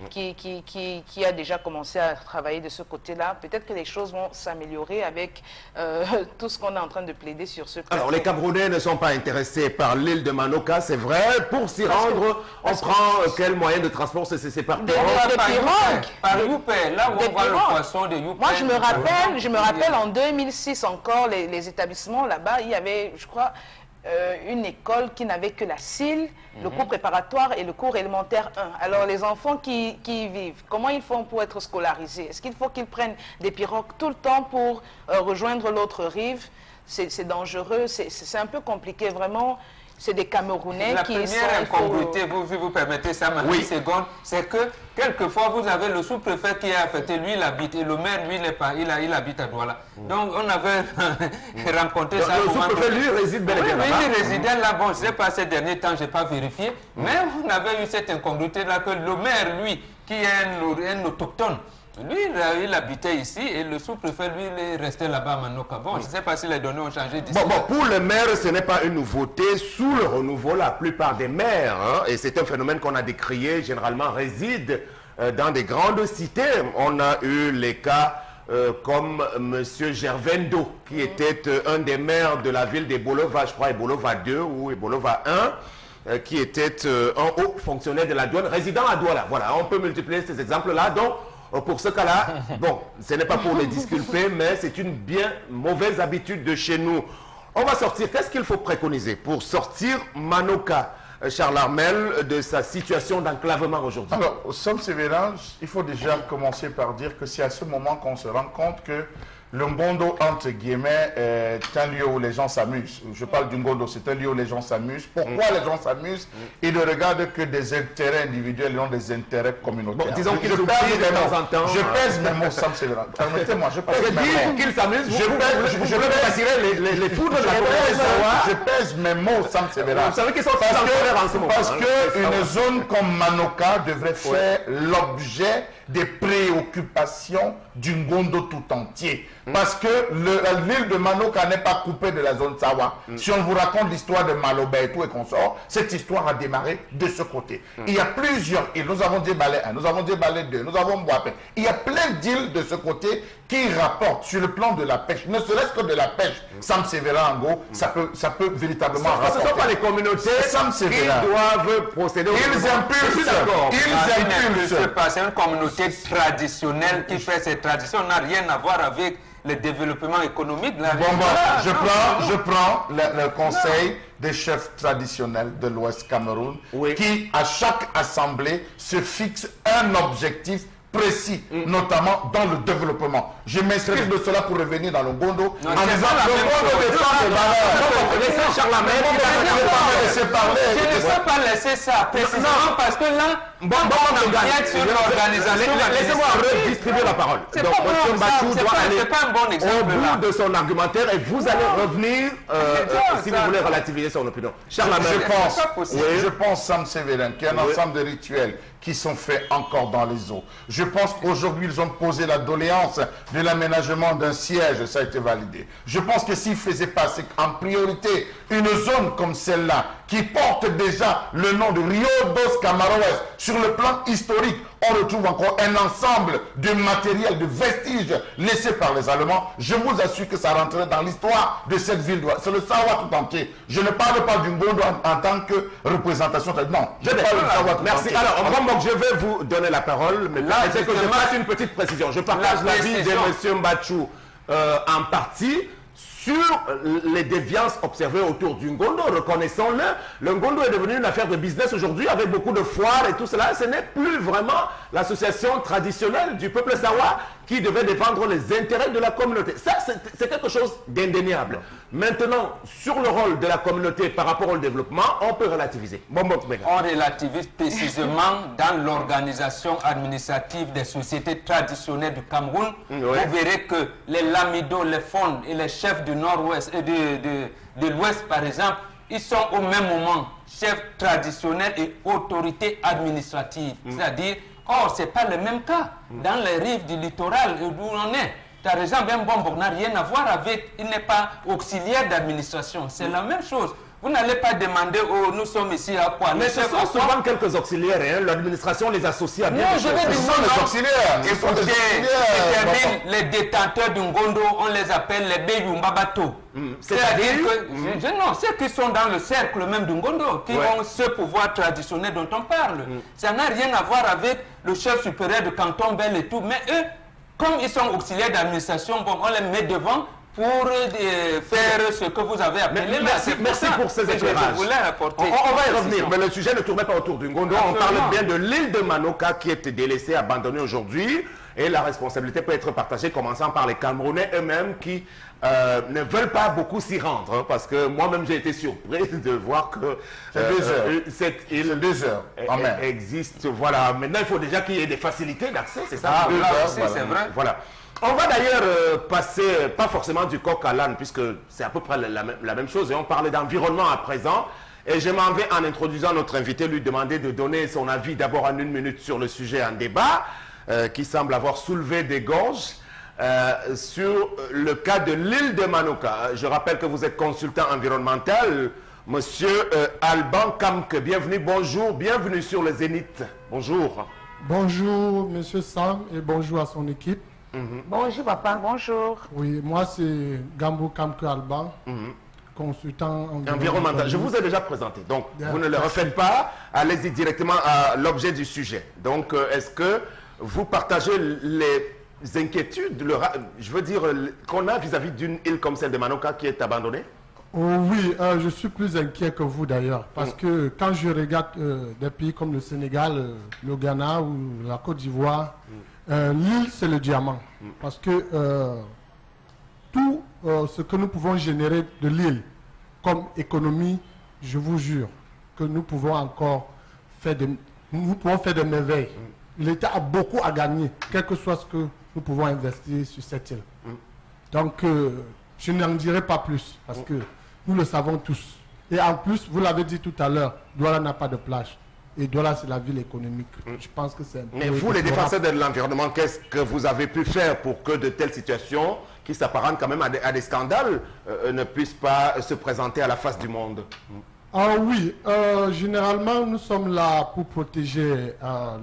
qui a déjà commencé à travailler de ce côté-là, peut-être que les choses vont s'améliorer avec tout ce qu'on est en train de plaider sur ce plateau. Alors, les Camerounais ne sont pas intéressés par l'île de Manoka, c'est vrai. Pour s'y rendre, on prend quel moyen de transport? C'est par des pirogues. Par Youpé, là où on voit le poisson de Youpé. Moi, je me rappelle en 2006 encore, les établissements là-bas, il y avait, je crois, une école qui n'avait que la CIL, le cours préparatoire et le cours élémentaire 1. Alors, les enfants qui y vivent, comment ils font pour être scolarisés? Est-ce qu'il faut qu'ils prennent des pirogues tout le temps pour rejoindre l'autre rive? C'est dangereux, c'est un peu compliqué, vraiment. C'est des Camerounais qui sont... La première incongruité, si vous permettez ça, ma seconde, c'est que quelquefois, vous avez le sous-préfet qui est affecté, lui, il habite, et le maire, lui, il habite à Douala. Donc, on avait rencontré ça. Le sous-préfet, lui, réside bel et bien là-bas. Oui, il résidait là. Bon, je ne sais pas, ces derniers temps, je n'ai pas vérifié. Mais on avait eu cette incongruité-là que le maire, lui, qui est un autochtone, Lui, il habitait ici et le sous-préfet, lui, il est resté là-bas à Manoka. Bon, je ne sais pas si les données ont changé d'ici. Bon, pour le maire, ce n'est pas une nouveauté. Sous le renouveau, la plupart des maires, et c'est un phénomène qu'on a décrié, généralement résident dans des grandes cités. On a eu les cas comme M. Gervendo, qui était un des maires de la ville d'Ebolova, je crois, Ebolova 2 ou Ebolova 1, qui était un haut fonctionnaire de la douane, résident à Douala. Voilà, on peut multiplier ces exemples-là. Donc, pour ce cas-là, bon, ce n'est pas pour les disculper, mais c'est une bien mauvaise habitude de chez nous. On va sortir. Qu'est-ce qu'il faut préconiser pour sortir Manoka, Charles Armel, de sa situation d'enclavement aujourd'hui? Alors, Sam Sévérin, il faut déjà commencer par dire que c'est à ce moment qu'on se rend compte que le Ngondo, entre guillemets, est un lieu où les gens s'amusent. Je parle du Ngondo, c'est un lieu où les gens s'amusent. Pourquoi les gens s'amusent? Ils ne regardent que des intérêts individuels et non des intérêts communautaires. Bon, disons qu'ils oublient de temps en temps. Je pèse mes mots, Sam Sévérin. Permettez-moi, je pèse mes mots. Qu'ils s'amusent, Je veux attirer les foudres de la communauté. Je pèse mes mots, Sam Sévérin. Vous savez qu'ils sont tous en colère en ce moment. Parce qu'une zone comme Manoka devrait faire l'objet des préoccupations du Ngondo tout entier. Parce que l'île de Manoka n'est pas coupée de la zone Sawa. Si on vous raconte l'histoire de Malobé et tout et consorts, cette histoire a démarré de ce côté. Il y a plusieurs îles. Nous avons Diebalé 1, nous avons Diebalé 2, nous avons Boapé. Il y a plein d'îles de ce côté qui rapportent sur le plan de la pêche, ne serait-ce que de la pêche. Sam Sévérin, en gros, ça peut véritablement rapporter. Ce ne sont pas les communautés qui doivent procéder. Ils impulsent. Ils impulsent. C'est une communauté traditionnelle qui fait ses traditions. n'a rien à voir avec le développement économique de la région. Je prends le conseil des chefs traditionnels de l'Ouest Cameroun qui, à chaque assemblée, se fixent un objectif précis, notamment dans le développement. Je m'excuse de cela pour revenir dans le Ngondo en disant le Ngondo défend des valeurs. Je ne sais pas laisser ça, précisément parce que là, laissez-moi redistribuer la parole. C'est pas un bon exemple. Au bout de son argumentaire et vous allez revenir si vous voulez relativiser son opinion. Je pense, Sam Sévérin, qu'il y a un ensemble de rituels qui sont faits encore dans les eaux. Je pense qu'aujourd'hui, ils ont posé la doléance de l'aménagement d'un siège, ça a été validé. Je pense que s'ils faisaient passer en priorité une zone comme celle-là, qui porte déjà le nom de Rio dos Camaroes, sur le plan historique, on retrouve encore un ensemble de matériel, de vestiges laissés par les Allemands. Je vous assure que ça rentrerait dans l'histoire de cette ville. C'est le Sawa tout entier. Je ne parle pas du Ngondo en tant que représentation. Non, je parle du Sawa tout merci. entier. Alors, je vais vous donner la parole, mais là, c'est que je fasse une petite précision. Je partage l'avis de M. Mbachou en partie sur les déviances observées autour du Ngondo. Reconnaissons-le, le Ngondo est devenu une affaire de business aujourd'hui avec beaucoup de foires et tout cela. Ce n'est plus vraiment l'association traditionnelle du peuple Sawa qui devait défendre les intérêts de la communauté. Ça, c'est quelque chose d'indéniable. Maintenant, sur le rôle de la communauté par rapport au développement, on peut relativiser. On relativise précisément dans l'organisation administrative des sociétés traditionnelles du Cameroun. Vous verrez que les lamidos, les fonds et les chefs du nord-ouest et de l'ouest, par exemple, ils sont au même moment chefs traditionnels et autorités administratives. C'est-à-dire, or, ce n'est pas le même cas dans les rives du littoral d'où on est. Par exemple, un Bombok n'a rien à voir avec, il n'est pas auxiliaire d'administration. C'est la même chose. Vous n'allez pas demander, oh, nous sommes ici à quoi? Mais ce sont souvent quelques auxiliaires, hein. L'administration les associe à bien des choses. Ce sont des auxiliaires. Écoutez, les détenteurs du Ngondo, on les appelle les Beyumbabato. C'est-à-dire que, non, ceux qui sont dans le cercle même du Ngondo, qui ont ce pouvoir traditionnel dont on parle. Ça n'a rien à voir avec le chef supérieur de canton Bel et tout, mais eux, comme ils sont auxiliaires d'administration, bon, on les met devant pour faire ce que vous avez appelé. Merci pour ces éclairages. On va y revenir, mais le sujet ne tournait pas autour du Ngondo. On parle bien de l'île de Manoka qui est délaissée, abandonnée aujourd'hui. Et la responsabilité peut être partagée, commençant par les Camerounais eux-mêmes qui ne veulent pas beaucoup s'y rendre. Hein, parce que moi-même, j'ai été surpris de voir que cette île existe. Voilà. Maintenant, il faut déjà qu'il y ait des facilités d'accès, c'est ça? C'est vrai. Voilà. On va d'ailleurs passer, pas forcément du coq à l'âne, puisque c'est à peu près la même chose. Et on parlait d'environnement à présent. Et je m'en vais, en introduisant notre invité, lui demander de donner son avis d'abord en 1 minute sur le sujet en débat. qui semble avoir soulevé des gorges sur le cas de l'île de Manoka. Je rappelle que vous êtes consultant environnemental, monsieur Alban Kamke. Bienvenue, bonjour, bienvenue sur le Zénith. Bonjour. Bonjour, monsieur Sam, et bonjour à son équipe. Bonjour, papa. Bonjour. Oui, moi, c'est Gambo Kamke Alban, consultant environnemental. Je vous ai déjà présenté, donc vous ne le refaites pas. Allez-y directement à l'objet du sujet. Donc, est-ce que vous partagez les inquiétudes, je veux dire, qu'on a vis-à-vis d'une île comme celle de Manoka qui est abandonnée? Oh, oui, je suis plus inquiet que vous d'ailleurs, parce que quand je regarde des pays comme le Sénégal, le Ghana ou la Côte d'Ivoire, l'île c'est le diamant, parce que tout ce que nous pouvons générer de l'île comme économie, je vous jure que nous pouvons encore faire des merveilles. L'État a beaucoup à gagner, quel que soit ce que nous pouvons investir sur cette île. Donc, je n'en dirai pas plus, parce que nous le savons tous. Et en plus, vous l'avez dit tout à l'heure, Douala n'a pas de plage. Et Douala, c'est la ville économique. Je pense que c'est... Mais vous, les défenseurs de l'environnement, qu'est-ce que vous avez pu faire pour que de telles situations, qui s'apparentent quand même à des scandales, ne puissent pas se présenter à la face du monde? Ah oui, généralement, nous sommes là pour protéger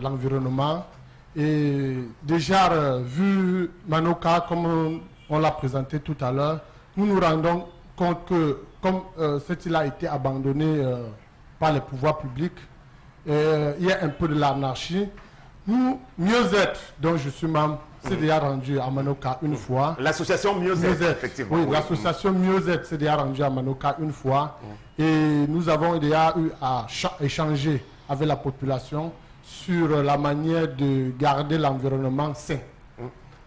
l'environnement. Et déjà, vu Manoka, comme on l'a présenté tout à l'heure, nous nous rendons compte que, comme cette île a été abandonnée par les pouvoirs publics, il y a un peu de l'anarchie. Nous, Mieux-être, dont je suis membre, s'est déjà rendu à Manoka une fois. L'association Mieux-être, effectivement. Oui, l'association Mieux-être s'est déjà rendue à Manoka une fois. Et nous avons déjà eu à échanger avec la population sur la manière de garder l'environnement sain.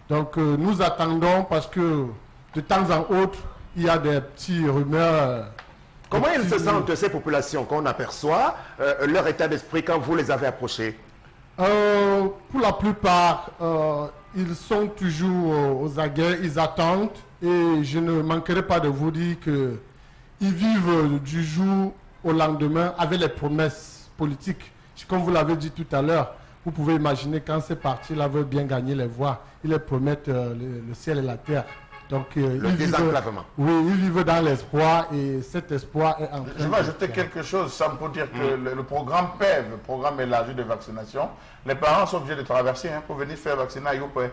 Donc nous attendons, parce que de temps en autre, il y a des petits rumeurs. Comment ils se sentent, ces populations, qu'on aperçoit, leur état d'esprit quand vous les avez approchés? Pour la plupart, ils sont toujours aux aguets, ils attendent. Et je ne manquerai pas de vous dire qu'ils vivent du jour au lendemain avec les promesses politiques. Comme vous l'avez dit tout à l'heure, vous pouvez imaginer quand ces partis-là veulent bien gagner les voix, ils les promettent le ciel et la terre. Donc, le désenclavement. Oui, ils vivent dans l'espoir, et cet espoir est en train Je vais ajouter quelque chose, Sam, pour dire que le programme PEV, le programme élargi de vaccination, les parents sont obligés de traverser pour venir faire vacciner à Yopé.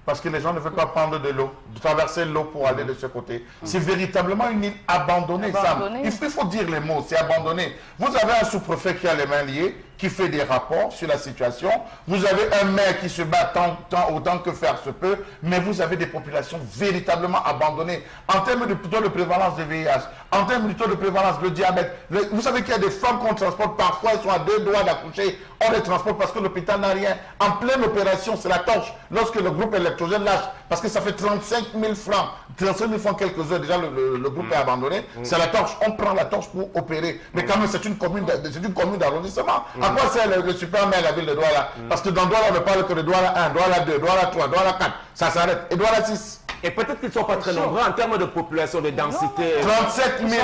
Parce que les gens ne veulent pas prendre de l'eau, de traverser l'eau pour aller de ce côté. C'est véritablement une île abandonnée, Sam. Il faut dire les mots, c'est abandonné. Vous avez un sous-préfet qui a les mains liées, qui fait des rapports sur la situation. Vous avez un maire qui se bat autant que faire se peut, mais vous avez des populations véritablement abandonnées. En termes de taux de prévalence de VIH, en termes de taux de prévalence de diabète, vous savez qu'il y a des femmes qu'on transporte, parfois elles sont à 2 doigts d'accoucher, on les transporte parce que l'hôpital n'a rien. En pleine opération, c'est la torche. Lorsque le groupe électrogène lâche, parce que ça fait 35 000 francs, 35 000 francs quelques heures, déjà le groupe est abandonné, c'est la torche. On prend la torche pour opérer. Mais quand même, c'est une commune d'arrondissement. À quoi sert le super maire de la ville de Douala? Parce que dans Douala, on ne parle que de Douala 1, Douala 2, Douala 3, Douala 4. Ça s'arrête. Et Douala 6. Et peut-être qu'ils ne sont pas très nombreux en termes de population, de densité. 37 000.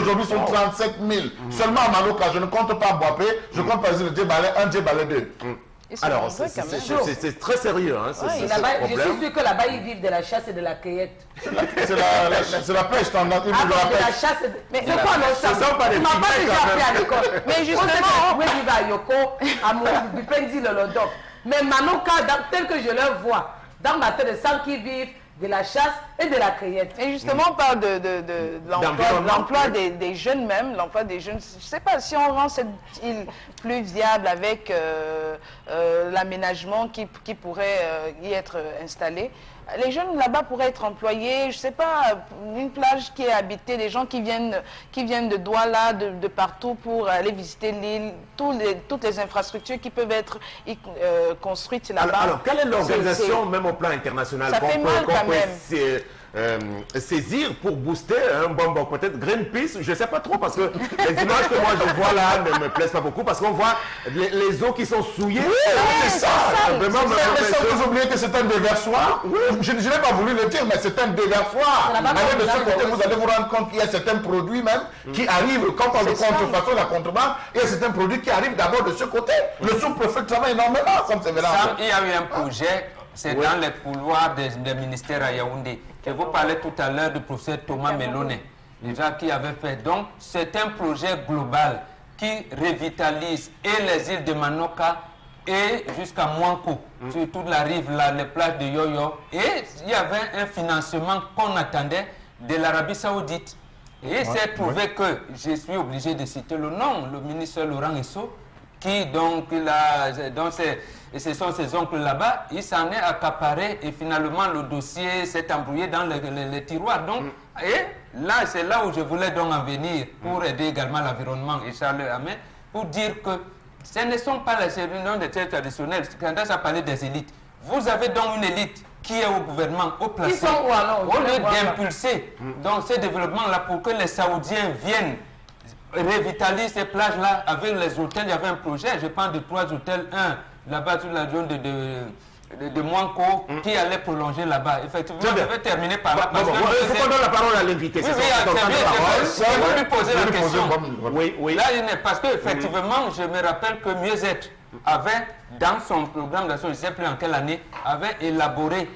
Aujourd'hui, sont 37 000. Seulement à Manoka, je ne compte pas Boapé, je compte par exemple le Djebale 1, Djebale 2. Alors, c'est très sérieux, hein, je suis sûr que là-bas, ils vivent de la chasse et de la cueillette. C'est la pêche, t'en as de la chasse. Mais c'est quoi non, ça? Tu m'as pas déjà appris à l'école. Mais justement, moi, je vivais à Yoko, à mon Bipendi, le Lodok. Mais Manoka, tel que je le vois, dans ma tête, de sang qui vivent de la chasse et de la cueillette. Et justement, on parle de l'emploi des jeunes même, l'emploi des jeunes. Je ne sais pas si on rend cette île plus viable avec l'aménagement qui pourrait y être installé. Les jeunes là-bas pourraient être employés, je ne sais pas, une plage qui est habitée, les gens qui viennent de Douala, de partout pour aller visiter l'île, toutes les infrastructures qui peuvent être construites là-bas. Alors, quelle est l'organisation, même au plan international, ça fait mal quand même. saisir pour booster un bonbon. Peut-être Greenpeace, je ne sais pas trop, parce que les images que moi je vois là ne me plaisent pas beaucoup, parce qu'on voit les eaux qui sont souillées. Oui, c'est ça. Vraiment, vous oubliez que c'est un déversoir. Je n'ai pas voulu le dire, mais c'est un déversoir. Allez de ce côté, vous allez vous rendre compte qu'il y a certains produits même qui arrivent, quand on parle de contrefaçon, la contrebande, il y a certains produits qui arrivent d'abord de ce côté. Le sous-préfet travaille énormément, il y a eu un projet, c'est dans les couloirs des ministères à Yaoundé. Je vous parlais tout à l'heure du professeur Thomas Melone, déjà qui avait fait. Donc, c'est un projet global qui revitalise et les îles de Manoka et jusqu'à Mouankou, sur toute la rive, là, les plages de Yoyo. Et il y avait un financement qu'on attendait de l'Arabie Saoudite. Et c'est trouvé que, je suis obligé de citer le nom, le ministre Laurent Esso, qui donc, ce sont ses oncles là-bas, il s'en est accaparé et finalement le dossier s'est embrouillé dans les tiroirs. Donc, et là, c'est là où je voulais donc en venir pour aider également l'environnement et Charles Hamel, pour dire que ce ne sont pas les réunions des terres traditionnelles, quand on a parlé des élites. Vous avez donc une élite qui est au gouvernement, au placé, Ils sont où alors? au lieu d'impulser donc ce développement-là pour que les Saoudiens viennent revitaliser ces plages-là avec les hôtels. Il y avait un projet, je parle de 3 hôtels, un là-bas sur la zone de Mouanko qui allait prolonger là-bas. Effectivement, je vais terminer par là. Il faut qu'on donne la parole à l'invité. Oui, c'est bien, je vais lui poser la question. Oui. Là, parce qu'effectivement, je me rappelle que Mieux-être avait, dans son programme d'action, je ne sais plus en quelle année, avait élaboré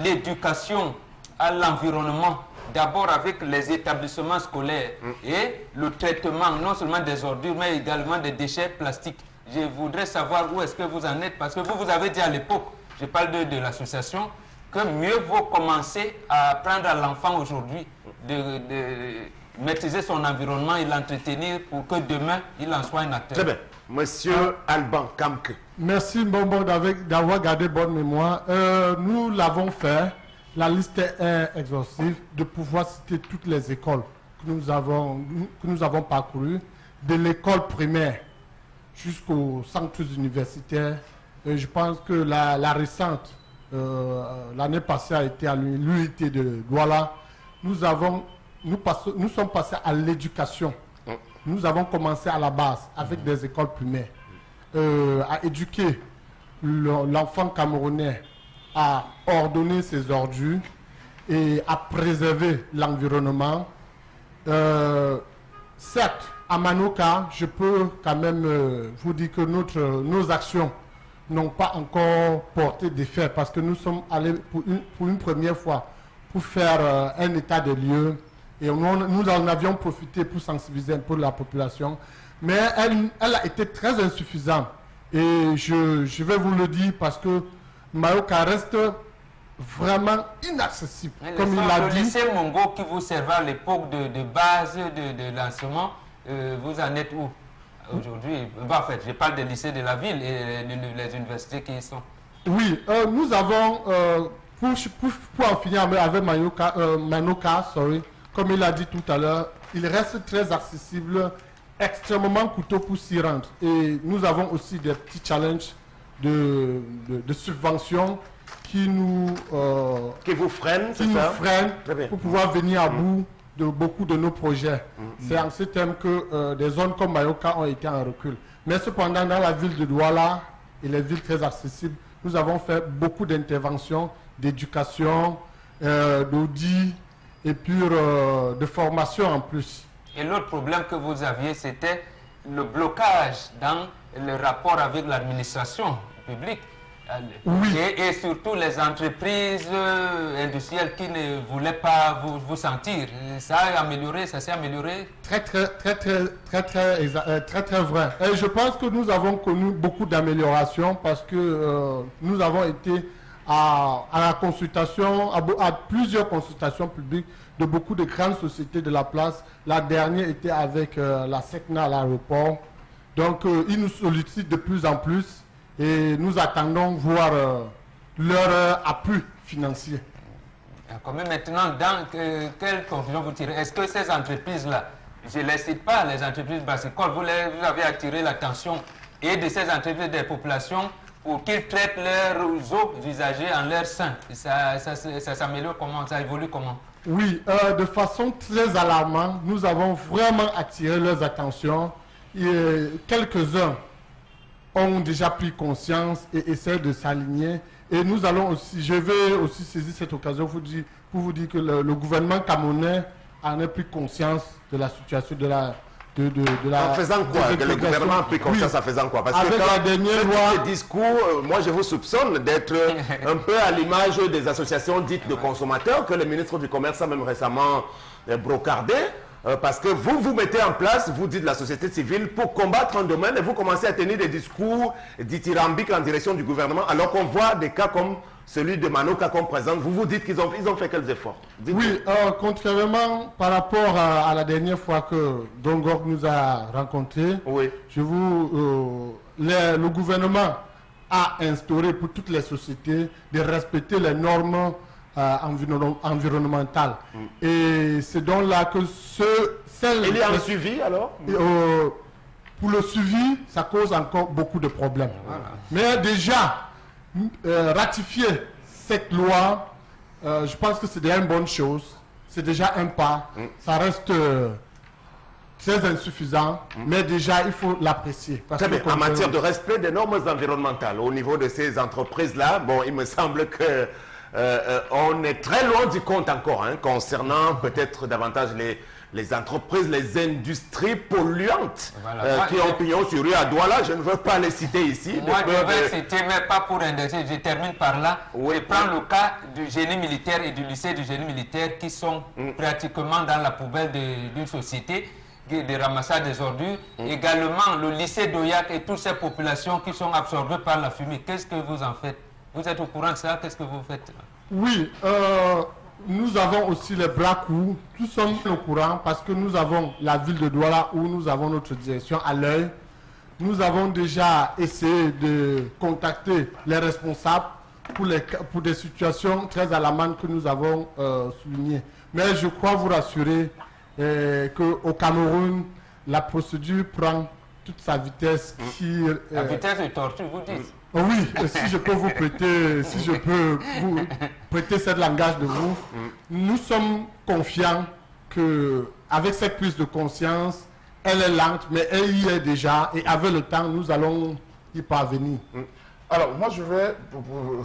l'éducation à l'environnement, d'abord avec les établissements scolaires et le traitement non seulement des ordures, mais également des déchets plastiques. Je voudrais savoir où est-ce que vous en êtes, parce que vous avez dit à l'époque, je parle de l'association, que mieux vaut commencer à apprendre à l'enfant aujourd'hui de maîtriser son environnement et l'entretenir pour que demain, il en soit un acteur. Très bien. Monsieur Alban Kamke. Merci Bonbon d'avoir gardé bonne mémoire. Nous l'avons fait. La liste est exhaustive, de pouvoir citer toutes les écoles que nous avons parcourues, de l'école primaire jusqu'aux centres universitaires. Je pense que la récente, l'année passée, a été à l'unité de Douala. Nous sommes passés à l'éducation. Nous avons commencé à la base avec des écoles primaires, à éduquer l'enfant camerounais, à ordonner ses ordures et à préserver l'environnement. Certes, à Manoka, je peux quand même vous dire que nos actions n'ont pas encore porté d'effet parce que nous sommes allés pour une première fois pour faire un état des lieux et nous en avions profité pour sensibiliser un peu la population, mais elle a été très insuffisante et je vais vous le dire parce que Manoka reste vraiment inaccessible. Mais comme il l'a dit. Le lycée Mongo qui vous servait à l'époque de base de lancement, vous en êtes où aujourd'hui? En fait, je parle des lycées de la ville et les universités qui y sont. Oui, nous avons, pour en finir avec Manoka, comme il l'a dit tout à l'heure, il reste très accessible, extrêmement coûteux pour s'y rendre. Et nous avons aussi des petits challenges de subventions qui nous freinent pour pouvoir venir à bout de beaucoup de nos projets. C'est en ce thème que des zones comme Mayoka ont été en recul. Mais cependant, dans la ville de Douala et les villes très accessibles, nous avons fait beaucoup d'interventions, d'éducation, d'audit et puis de formation en plus. Et l'autre problème que vous aviez, c'était le blocage dans le rapport avec l'administration publique. Oui. Et surtout les entreprises industrielles qui ne voulaient pas vous sentir. Ça a amélioré, ça s'est amélioré. Très vrai. Et je pense que nous avons connu beaucoup d'améliorations parce que nous avons été à la consultation, à plusieurs consultations publiques de beaucoup de grandes sociétés de la place. La dernière était avec la SECNA à l'aéroport. Donc, ils nous sollicitent de plus en plus. Et nous attendons voir leur appui financier. Comme maintenant, quelle conclusion vous tirez? Est-ce que ces entreprises-là, je ne les cite pas, les entreprises bassicoles, vous avez attiré l'attention et de ces entreprises des populations pour qu'ils traitent leurs eaux usagées en leur sein. Ça s'améliore comment? Ça évolue comment? Oui, de façon très alarmante, nous avons vraiment attiré leur attention. Quelques-uns ont déjà pris conscience et essaient de s'aligner. Et nous allons aussi, je vais aussi saisir cette occasion pour vous dire que le gouvernement camerounais en a pris conscience de la situation de la... En faisant quoi? Le gouvernement a pris conscience en faisant quoi? Parce avec que quand la dernière loi... les discours, moi je vous soupçonne d'être un peu à l'image des associations dites de consommateurs que le ministre du Commerce a même récemment brocardé. Parce que vous mettez en place, vous dites la société civile, pour combattre un domaine et vous commencez à tenir des discours dithyrambiques en direction du gouvernement, alors qu'on voit des cas comme celui de Manoka qu'on présente. Vous vous dites qu'ils ont fait quels efforts? Oui, contrairement par rapport à la dernière fois que Dongok nous a rencontrés, oui. Le gouvernement a instauré pour toutes les sociétés de respecter les normes environnementales. Et c'est donc là que il y a un suivi alors? Pour le suivi, ça cause encore beaucoup de problèmes. Voilà. Mais déjà, ratifier cette loi, je pense que c'est déjà une bonne chose. C'est déjà un pas. Ça reste très insuffisant, mais déjà, il faut l'apprécier. Très bien. En matière de respect des normes environnementales, au niveau de ces entreprises-là, bon, il me semble que on est très loin du compte encore, hein, concernant peut-être davantage les entreprises, les industries polluantes qui ont pignon sur rue à Douala. Je ne veux pas les citer ici. Moi, je vais citer, mais pas pour indexer. Je termine par là. Oui, je prends le cas du génie militaire et du lycée du génie militaire qui sont pratiquement dans la poubelle d'une société de ramassage des ordures. Également, le lycée d'Oyak et toutes ces populations qui sont absorbées par la fumée. Qu'est-ce que vous en faites? Vous êtes au courant de ça? Qu'est-ce que vous faites? Oui, nous avons aussi les bras courts. Tous sommes au courant parce que nous avons la ville de Douala où nous avons notre direction à l'œil. Nous avons déjà essayé de contacter les responsables pour des situations très alarmantes que nous avons soulignées. Mais je crois vous rassurer qu'au Cameroun, la procédure prend toute sa vitesse. La vitesse de tortue, vous dites? Oui, si je peux vous prêter, ce langage de vous, nous sommes confiants qu'avec cette prise de conscience, elle est lente, mais elle y est déjà, et avec le temps, nous allons y parvenir. Alors, moi, je vais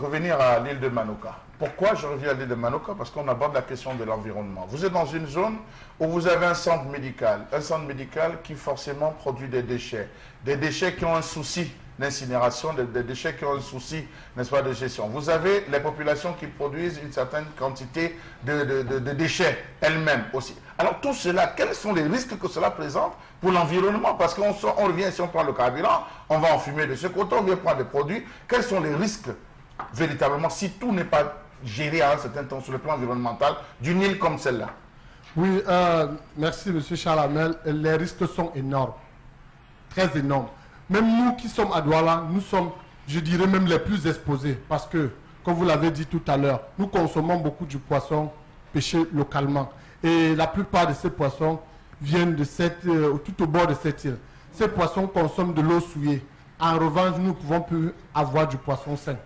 revenir à l'île de Manoka. Pourquoi je reviens à l'île de Manoka? Parce qu'on aborde la question de l'environnement. Vous êtes dans une zone où vous avez un centre médical qui forcément produit des déchets qui ont un souci d'incinération, des déchets qui ont un souci, n'est-ce pas, de gestion. Vous avez les populations qui produisent une certaine quantité de déchets elles-mêmes aussi. Alors tout cela, quels sont les risques que cela présente pour l'environnement? Parce qu'on revient, si on prend le carburant, on va en fumer de ce côté, on vient prendre des produits. Quels sont les risques véritablement si tout n'est pas géré à un certain temps sur le plan environnemental d'une île comme celle-là? Oui, merci M. Chalamel. Les risques sont énormes, très énormes. Même nous qui sommes à Douala, nous sommes, je dirais même les plus exposés. Parce que, comme vous l'avez dit tout à l'heure, nous consommons beaucoup du poisson pêché localement. Et la plupart de ces poissons viennent de tout au bord de cette île. Ces poissons consomment de l'eau souillée. En revanche, nous ne pouvons plus avoir du poisson sain.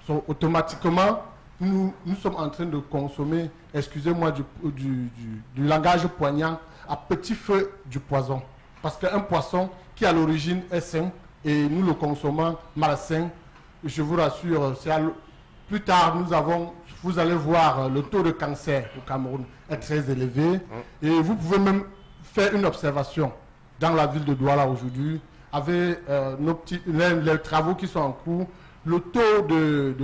Donc, automatiquement, nous sommes en train de consommer, excusez-moi du langage poignant, à petit feu du poison. Parce qu'un poisson qui à l'origine est sain et nous le consommons malsain, je vous rassure, plus tard vous allez voir le taux de cancer au Cameroun est très élevé et vous pouvez même faire une observation dans la ville de Douala aujourd'hui avec les travaux qui sont en cours. Le taux de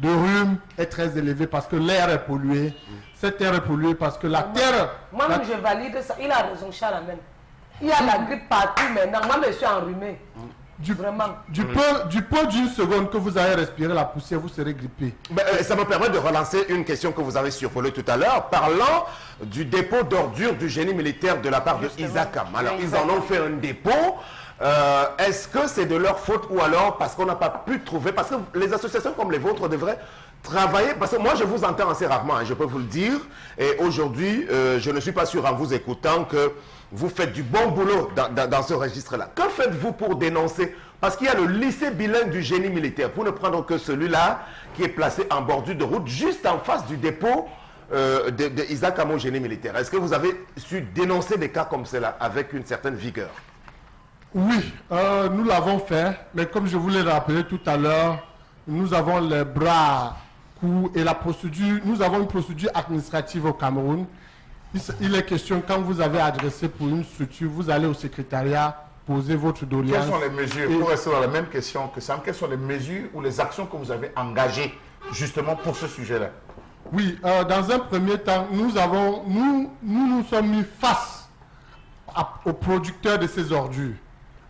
rhume est très élevé parce que l'air est pollué. Cette air est polluée parce que la terre... Moi-même, je valide ça. Il a raison, Charles. Il y a la grippe partout maintenant. Moi, je suis enrhumé. Vraiment. Du peu d'une seconde que vous allez respirer la poussière, vous serez grippé. Ça me permet de relancer une question que vous avez survolée tout à l'heure, parlant du dépôt d'ordures du génie militaire de la part de Isakam. Alors, ils en ont fait un dépôt. Est-ce que c'est de leur faute ou alors parce qu'on n'a pas pu trouver... Parce que les associations comme les vôtres devraient travailler... Parce que moi, je vous entends assez rarement, hein, je peux vous le dire. Et aujourd'hui, je ne suis pas sûr en vous écoutant que vous faites du bon boulot dans ce registre-là. Que faites-vous pour dénoncer? Parce qu'il y a le lycée bilingue du génie militaire, pour ne prendre que celui-là qui est placé en bordure de route, juste en face du dépôt de Isaac Amo génie militaire. Est-ce que vous avez su dénoncer des cas comme cela avec une certaine vigueur? Oui, nous l'avons fait, mais comme je vous l'ai rappelé tout à l'heure, nous avons les bras courts et la procédure, nous avons une procédure administrative au Cameroun. Il est question, quand vous avez adressé pour une structure, vous allez au secrétariat, poser votre doléance. Quelles sont les mesures, pour rester dans la même question que Sam, quelles sont les mesures ou les actions que vous avez engagées justement pour ce sujet-là? Oui, dans un premier temps, nous sommes mis face aux producteurs de ces ordures,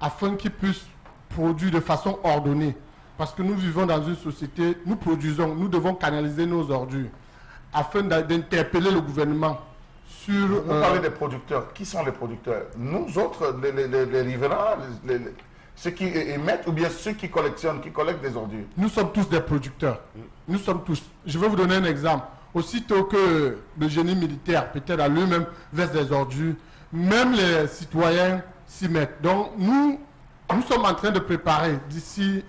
afin qu'ils puissent produire de façon ordonnée. Parce que nous vivons dans une société, nous produisons, nous devons canaliser nos ordures, afin d'interpeller le gouvernement sur... Vous parlez des producteurs. Qui sont les producteurs? Nous autres, les riverains, ceux qui émettent ou bien ceux qui collectionnent, qui collectent des ordures? Nous sommes tous des producteurs. Nous sommes tous. Je vais vous donner un exemple. Aussitôt que le génie militaire, peut-être à lui-même, verse des ordures, même les citoyens s'y mettent. Donc, nous sommes en train de préparer, d'ici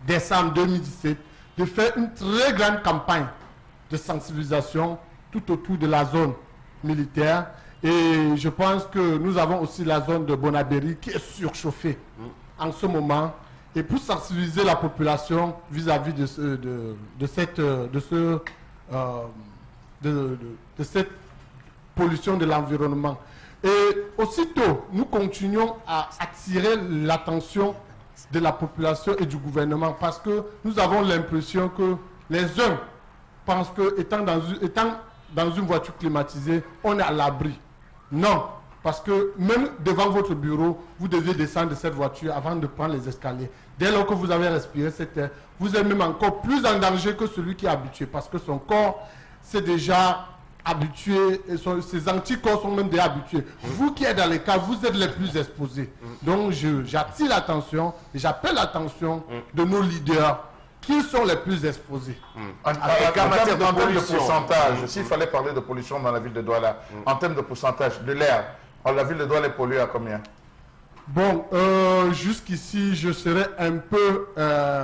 décembre 2017, de faire une très grande campagne de sensibilisation tout autour de la zone militaire. Et je pense que nous avons aussi la zone de Bonabéry qui est surchauffée en ce moment. Et pour sensibiliser la population vis-à-vis de cette pollution de l'environnement. Et aussitôt, nous continuons à attirer l'attention de la population et du gouvernement parce que nous avons l'impression que les uns pensent que étant dans une voiture climatisée, on est à l'abri. Non, parce que même devant votre bureau, vous devez descendre de cette voiture avant de prendre les escaliers. Dès lors que vous avez respiré cette air, vous êtes même encore plus en danger que celui qui est habitué parce que son corps s'est déjà habitués, et ces anticorps sont même déjà habitués. Vous qui êtes dans les cas, vous êtes les plus exposés. Donc j'attire l'attention et j'appelle l'attention de nos leaders qui sont les plus exposés. En termes de pourcentage, s'il fallait parler de pollution dans la ville de Douala, en termes de pourcentage de l'air, la ville de Douala est polluée à combien? Bon, jusqu'ici, je serais un peu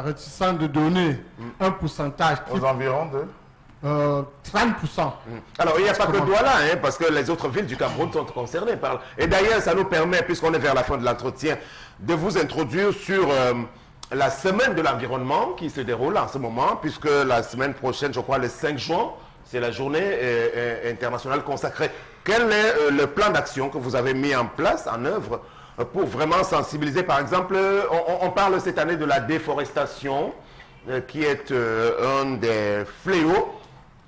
réticent de donner un pourcentage. Aux environs de 30%. Alors, il n'y a pas que Douala, hein, parce que les autres villes du Cameroun sont concernées par... Et d'ailleurs, ça nous permet, puisqu'on est vers la fin de l'entretien, de vous introduire sur la semaine de l'environnement qui se déroule en ce moment, puisque la semaine prochaine, je crois, le 5 juin, c'est la journée internationale consacrée. Quel est le plan d'action que vous avez mis en place, en œuvre, pour vraiment sensibiliser? Par exemple, on parle cette année de la déforestation, qui est un des fléaux,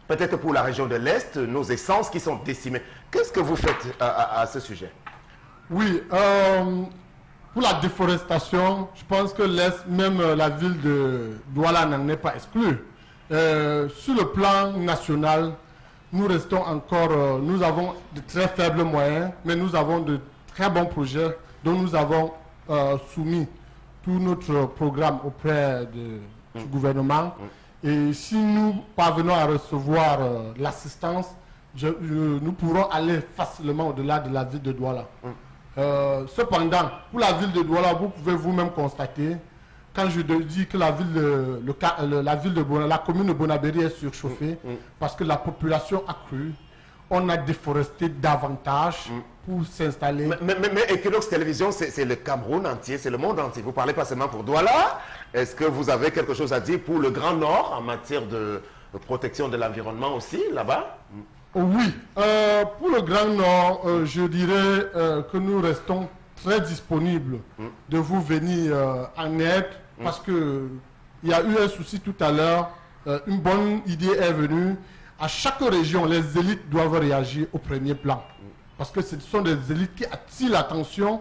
peut-être pour la région de l'Est, nos essences qui sont décimées. Qu'est-ce que vous faites à ce sujet? Oui, pour la déforestation, je pense que l'Est, même la ville de Douala n'en est pas exclue. Sur le plan national, nous restons encore, nous avons de très faibles moyens, mais nous avons de très bons projets dont nous avons soumis tout notre programme auprès du gouvernement. Et si nous parvenons à recevoir l'assistance, nous pourrons aller facilement au-delà de la ville de Douala. Cependant, pour la ville de Douala, vous pouvez vous-même constater, quand je dis que la commune de Bonabéry est surchauffée, parce que la population a cru, on a déforesté davantage pour s'installer. Mais Equinox Télévision, c'est le Cameroun entier, c'est le monde entier. Vous ne parlez pas seulement pour Douala. Est-ce que vous avez quelque chose à dire pour le Grand Nord en matière de protection de l'environnement aussi, là-bas? Oui. Pour le Grand Nord, je dirais que nous restons très disponibles de vous venir en aide parce qu'il y a eu un souci tout à l'heure. Une bonne idée est venue. À chaque région, les élites doivent réagir au premier plan. Parce que ce sont des élites qui attirent l'attention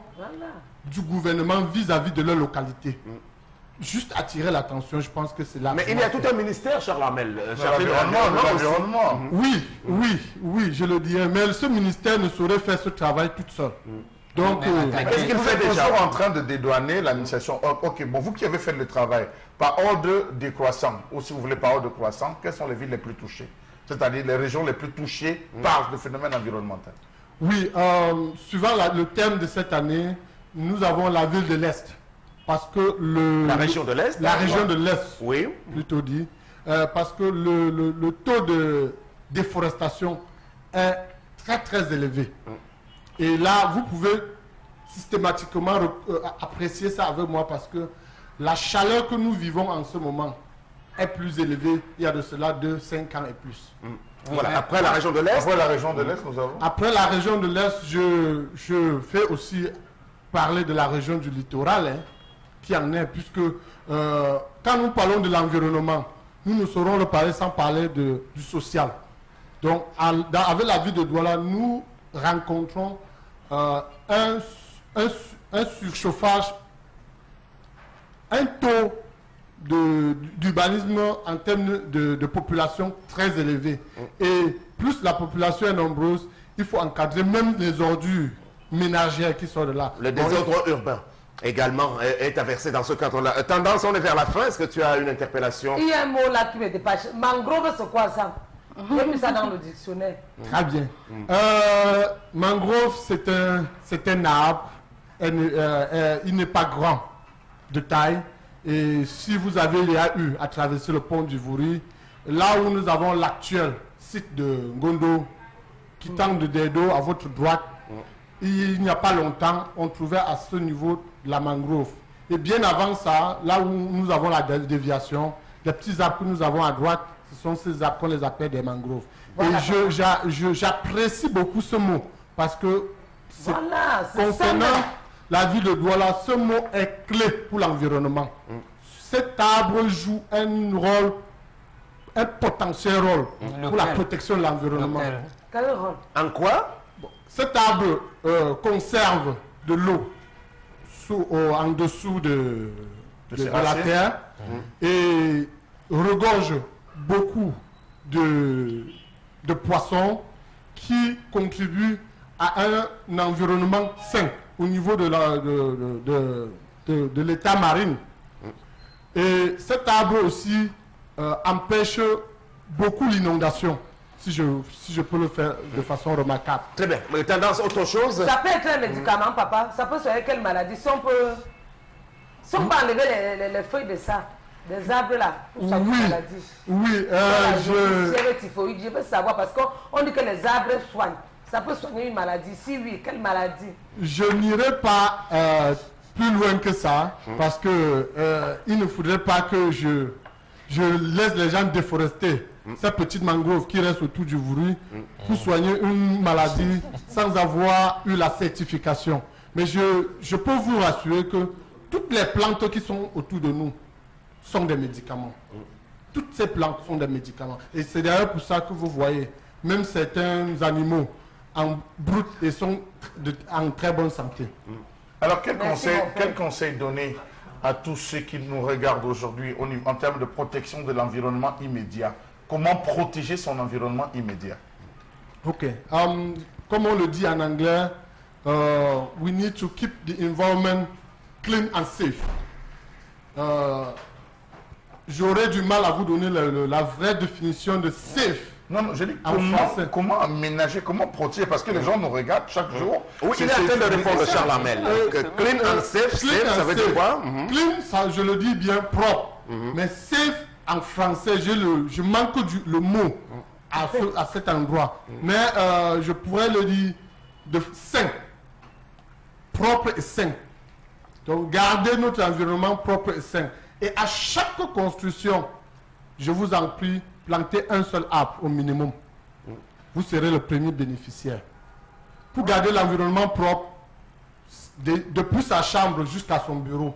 du gouvernement vis-à-vis de leur localité. Juste attirer l'attention, je pense que c'est là. Mais il y a tout un ministère, Charles Hamel. L'environnement. Oui, je le dirais. Mais ce ministère ne saurait faire ce travail tout seul. Donc, est-ce qu'il fait toujours en train de dédouaner l'administration? Ok, bon, vous qui avez fait le travail, par ordre décroissant, ou si vous voulez par ordre croissant, quelles sont les villes les plus touchées? C'est-à-dire les régions les plus touchées par le phénomène environnemental? Oui, suivant le thème de cette année, nous avons la ville de l'Est. Parce que la région de l'Est. La région de l'Est, oui, plutôt dit. Parce que le taux de déforestation est très très élevé. Et là, vous pouvez systématiquement apprécier ça avec moi parce que la chaleur que nous vivons en ce moment est plus élevée il y a de cela 5 ans et plus. Voilà. Après la région de l'Est. Après la région de l'Est, nous avons. Après la région de l'Est, je fais aussi parler de la région du littoral, hein, qui en est, puisque quand nous parlons de l'environnement, nous ne saurons le parler sans parler du social. Donc, avec la ville de Douala, nous rencontrons un surchauffage, un taux d'urbanisme en termes de population très élevé. Et plus la population est nombreuse, il faut encadrer même les ordures ménagères qui sont de là. Le désordre urbain également est inversé dans ce cadre-là. Tendance, on est vers la fin. Est-ce que tu as une interpellation? Il y a un mot là qui me dépasse. Mangrove, c'est quoi ça? J'ai mis ça dans le dictionnaire. Très bien. Mangrove, c'est un arbre. Il n'est pas grand de taille. Et si vous avez eu à traverser le pont du Vouri, là où nous avons l'actuel site de Ngondo, qui tend de Dedo à votre droite, il n'y a pas longtemps, on trouvait à ce niveau de la mangrove. Et bien avant ça, là où nous avons la déviation, les petits arbres que nous avons à droite, ce sont ces arbres qu'on les appelle des mangroves. Voilà. Et j'apprécie beaucoup ce mot, parce que concernant la ville de Douala, ce mot est clé pour l'environnement. Cet arbre joue un potentiel rôle pour la protection de l'environnement. Quel rôle? En quoi? Cet arbre conserve de l'eau en dessous de la terre et regorge beaucoup de poissons qui contribuent à un environnement sain au niveau de l'état marine. Et cet arbre aussi empêche beaucoup l'inondation, si je peux le faire de façon remarquable. Très bien. Mais tendance, autre chose? Ça peut être un médicament, papa. Ça peut soigner quelle maladie? Si on peut enlever les feuilles de ça, des arbres là, pour soigner une maladie. Oui, je veux savoir, parce qu'on dit que les arbres soignent. Ça peut soigner une maladie. Si oui, quelle maladie? Je n'irai pas plus loin que ça, parce que il ne faudrait pas que je laisse les gens déforester ces petites mangroves qui restent autour du Vouri pour soigner une maladie sans avoir eu la certification. Mais je peux vous rassurer que toutes les plantes qui sont autour de nous sont des médicaments. Toutes ces plantes sont des médicaments. Et c'est d'ailleurs pour ça que vous voyez, même certains animaux en brut et sont en très bonne santé. Alors, quel conseil donner à tous ceux qui nous regardent aujourd'hui en termes de protection de l'environnement immédiat? Comment protéger son environnement immédiat? Ok. Comme on le dit en anglais, we need to keep the environment clean and safe. J'aurais du mal à vous donner la vraie définition de safe. Non, je dis comment aménager, comment protéger, parce que les gens nous regardent chaque jour. Oui, il est en train de répondre, Charles Hamel. Clean and safe, ça veut dire quoi? Clean, ça, je le dis bien, propre. Mais safe, en français, je manque le mot à cet endroit. Mais je pourrais le dire de sain. Propre et sain. Donc, garder notre environnement propre et sain. Et à chaque construction, je vous en prie, plantez un seul arbre au minimum. Vous serez le premier bénéficiaire. Pour garder l'environnement propre, depuis sa chambre jusqu'à son bureau,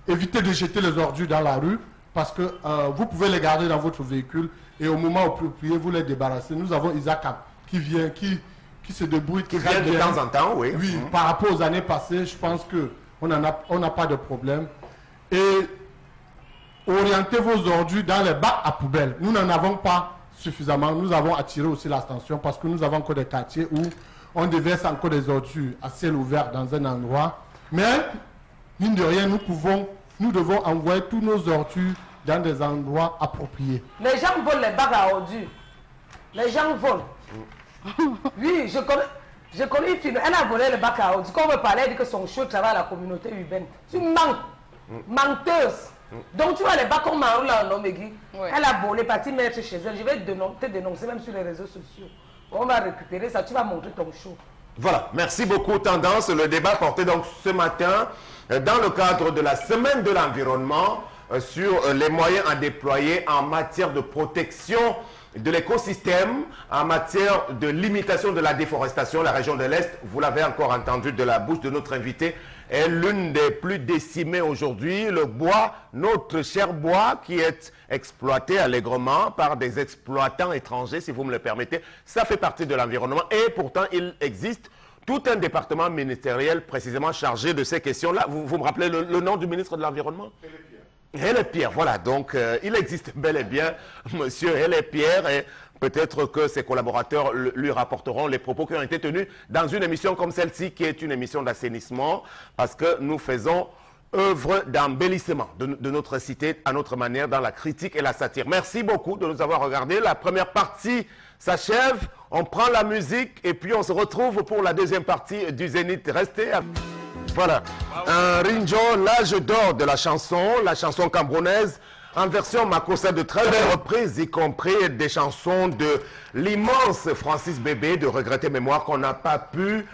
évitez de jeter les ordures dans la rue parce que vous pouvez les garder dans votre véhicule et au moment approprié, vous les débarrassez. Nous avons Isaac qui vient, qui se débrouille. Qui vient de temps en temps, oui. Oui, par rapport aux années passées, je pense qu'on n'a pas de problème. Et orientez vos ordures dans les bacs à poubelle. Nous n'en avons pas suffisamment. Nous avons attiré aussi l'attention parce que nous avons encore des quartiers où on déverse encore des ordures à ciel ouvert dans un endroit. Mais, mine de rien, nous devons envoyer tous nos ordures dans des endroits appropriés. Les gens volent les bacs à ordures. Les gens volent. Oui, je connais. J'ai connu une fille, elle a volé le bac à eau. Quand on me parlait, elle dit que son show travaille à la communauté urbaine. Tu mens. Menteuse. Donc tu vois les bacs qu'on m'enroule là en Omegui. Elle a volé, parti mettre chez elle. Je vais te dénoncer même sur les réseaux sociaux. On va récupérer ça, tu vas montrer ton show. Voilà, merci beaucoup Tendance. Le débat portait donc ce matin dans le cadre de la semaine de l'environnement sur les moyens à déployer en matière de protection de l'écosystème, en matière de limitation de la déforestation. La région de l'Est, vous l'avez encore entendu de la bouche de notre invité, est l'une des plus décimées aujourd'hui. Le bois, notre cher bois, qui est exploité allègrement par des exploitants étrangers, si vous me le permettez, ça fait partie de l'environnement. Et pourtant, il existe tout un département ministériel précisément chargé de ces questions-là. Vous me rappelez le nom du ministre de l'Environnement? Hélène Pierre, voilà, donc il existe bel et bien monsieur Hélène Pierre, et peut-être que ses collaborateurs lui rapporteront les propos qui ont été tenus dans une émission comme celle-ci, qui est une émission d'assainissement, parce que nous faisons œuvre d'embellissement de notre cité à notre manière, dans la critique et la satire. Merci beaucoup de nous avoir regardés. La première partie s'achève, on prend la musique et puis on se retrouve pour la deuxième partie du Zénith. Restez avec... Voilà, un Rinjo, l'âge d'or de la chanson camerounaise, en version Makossa de très belles reprises, y compris des chansons de l'immense Francis Bébé, de regretter mémoire, qu'on n'a pas pu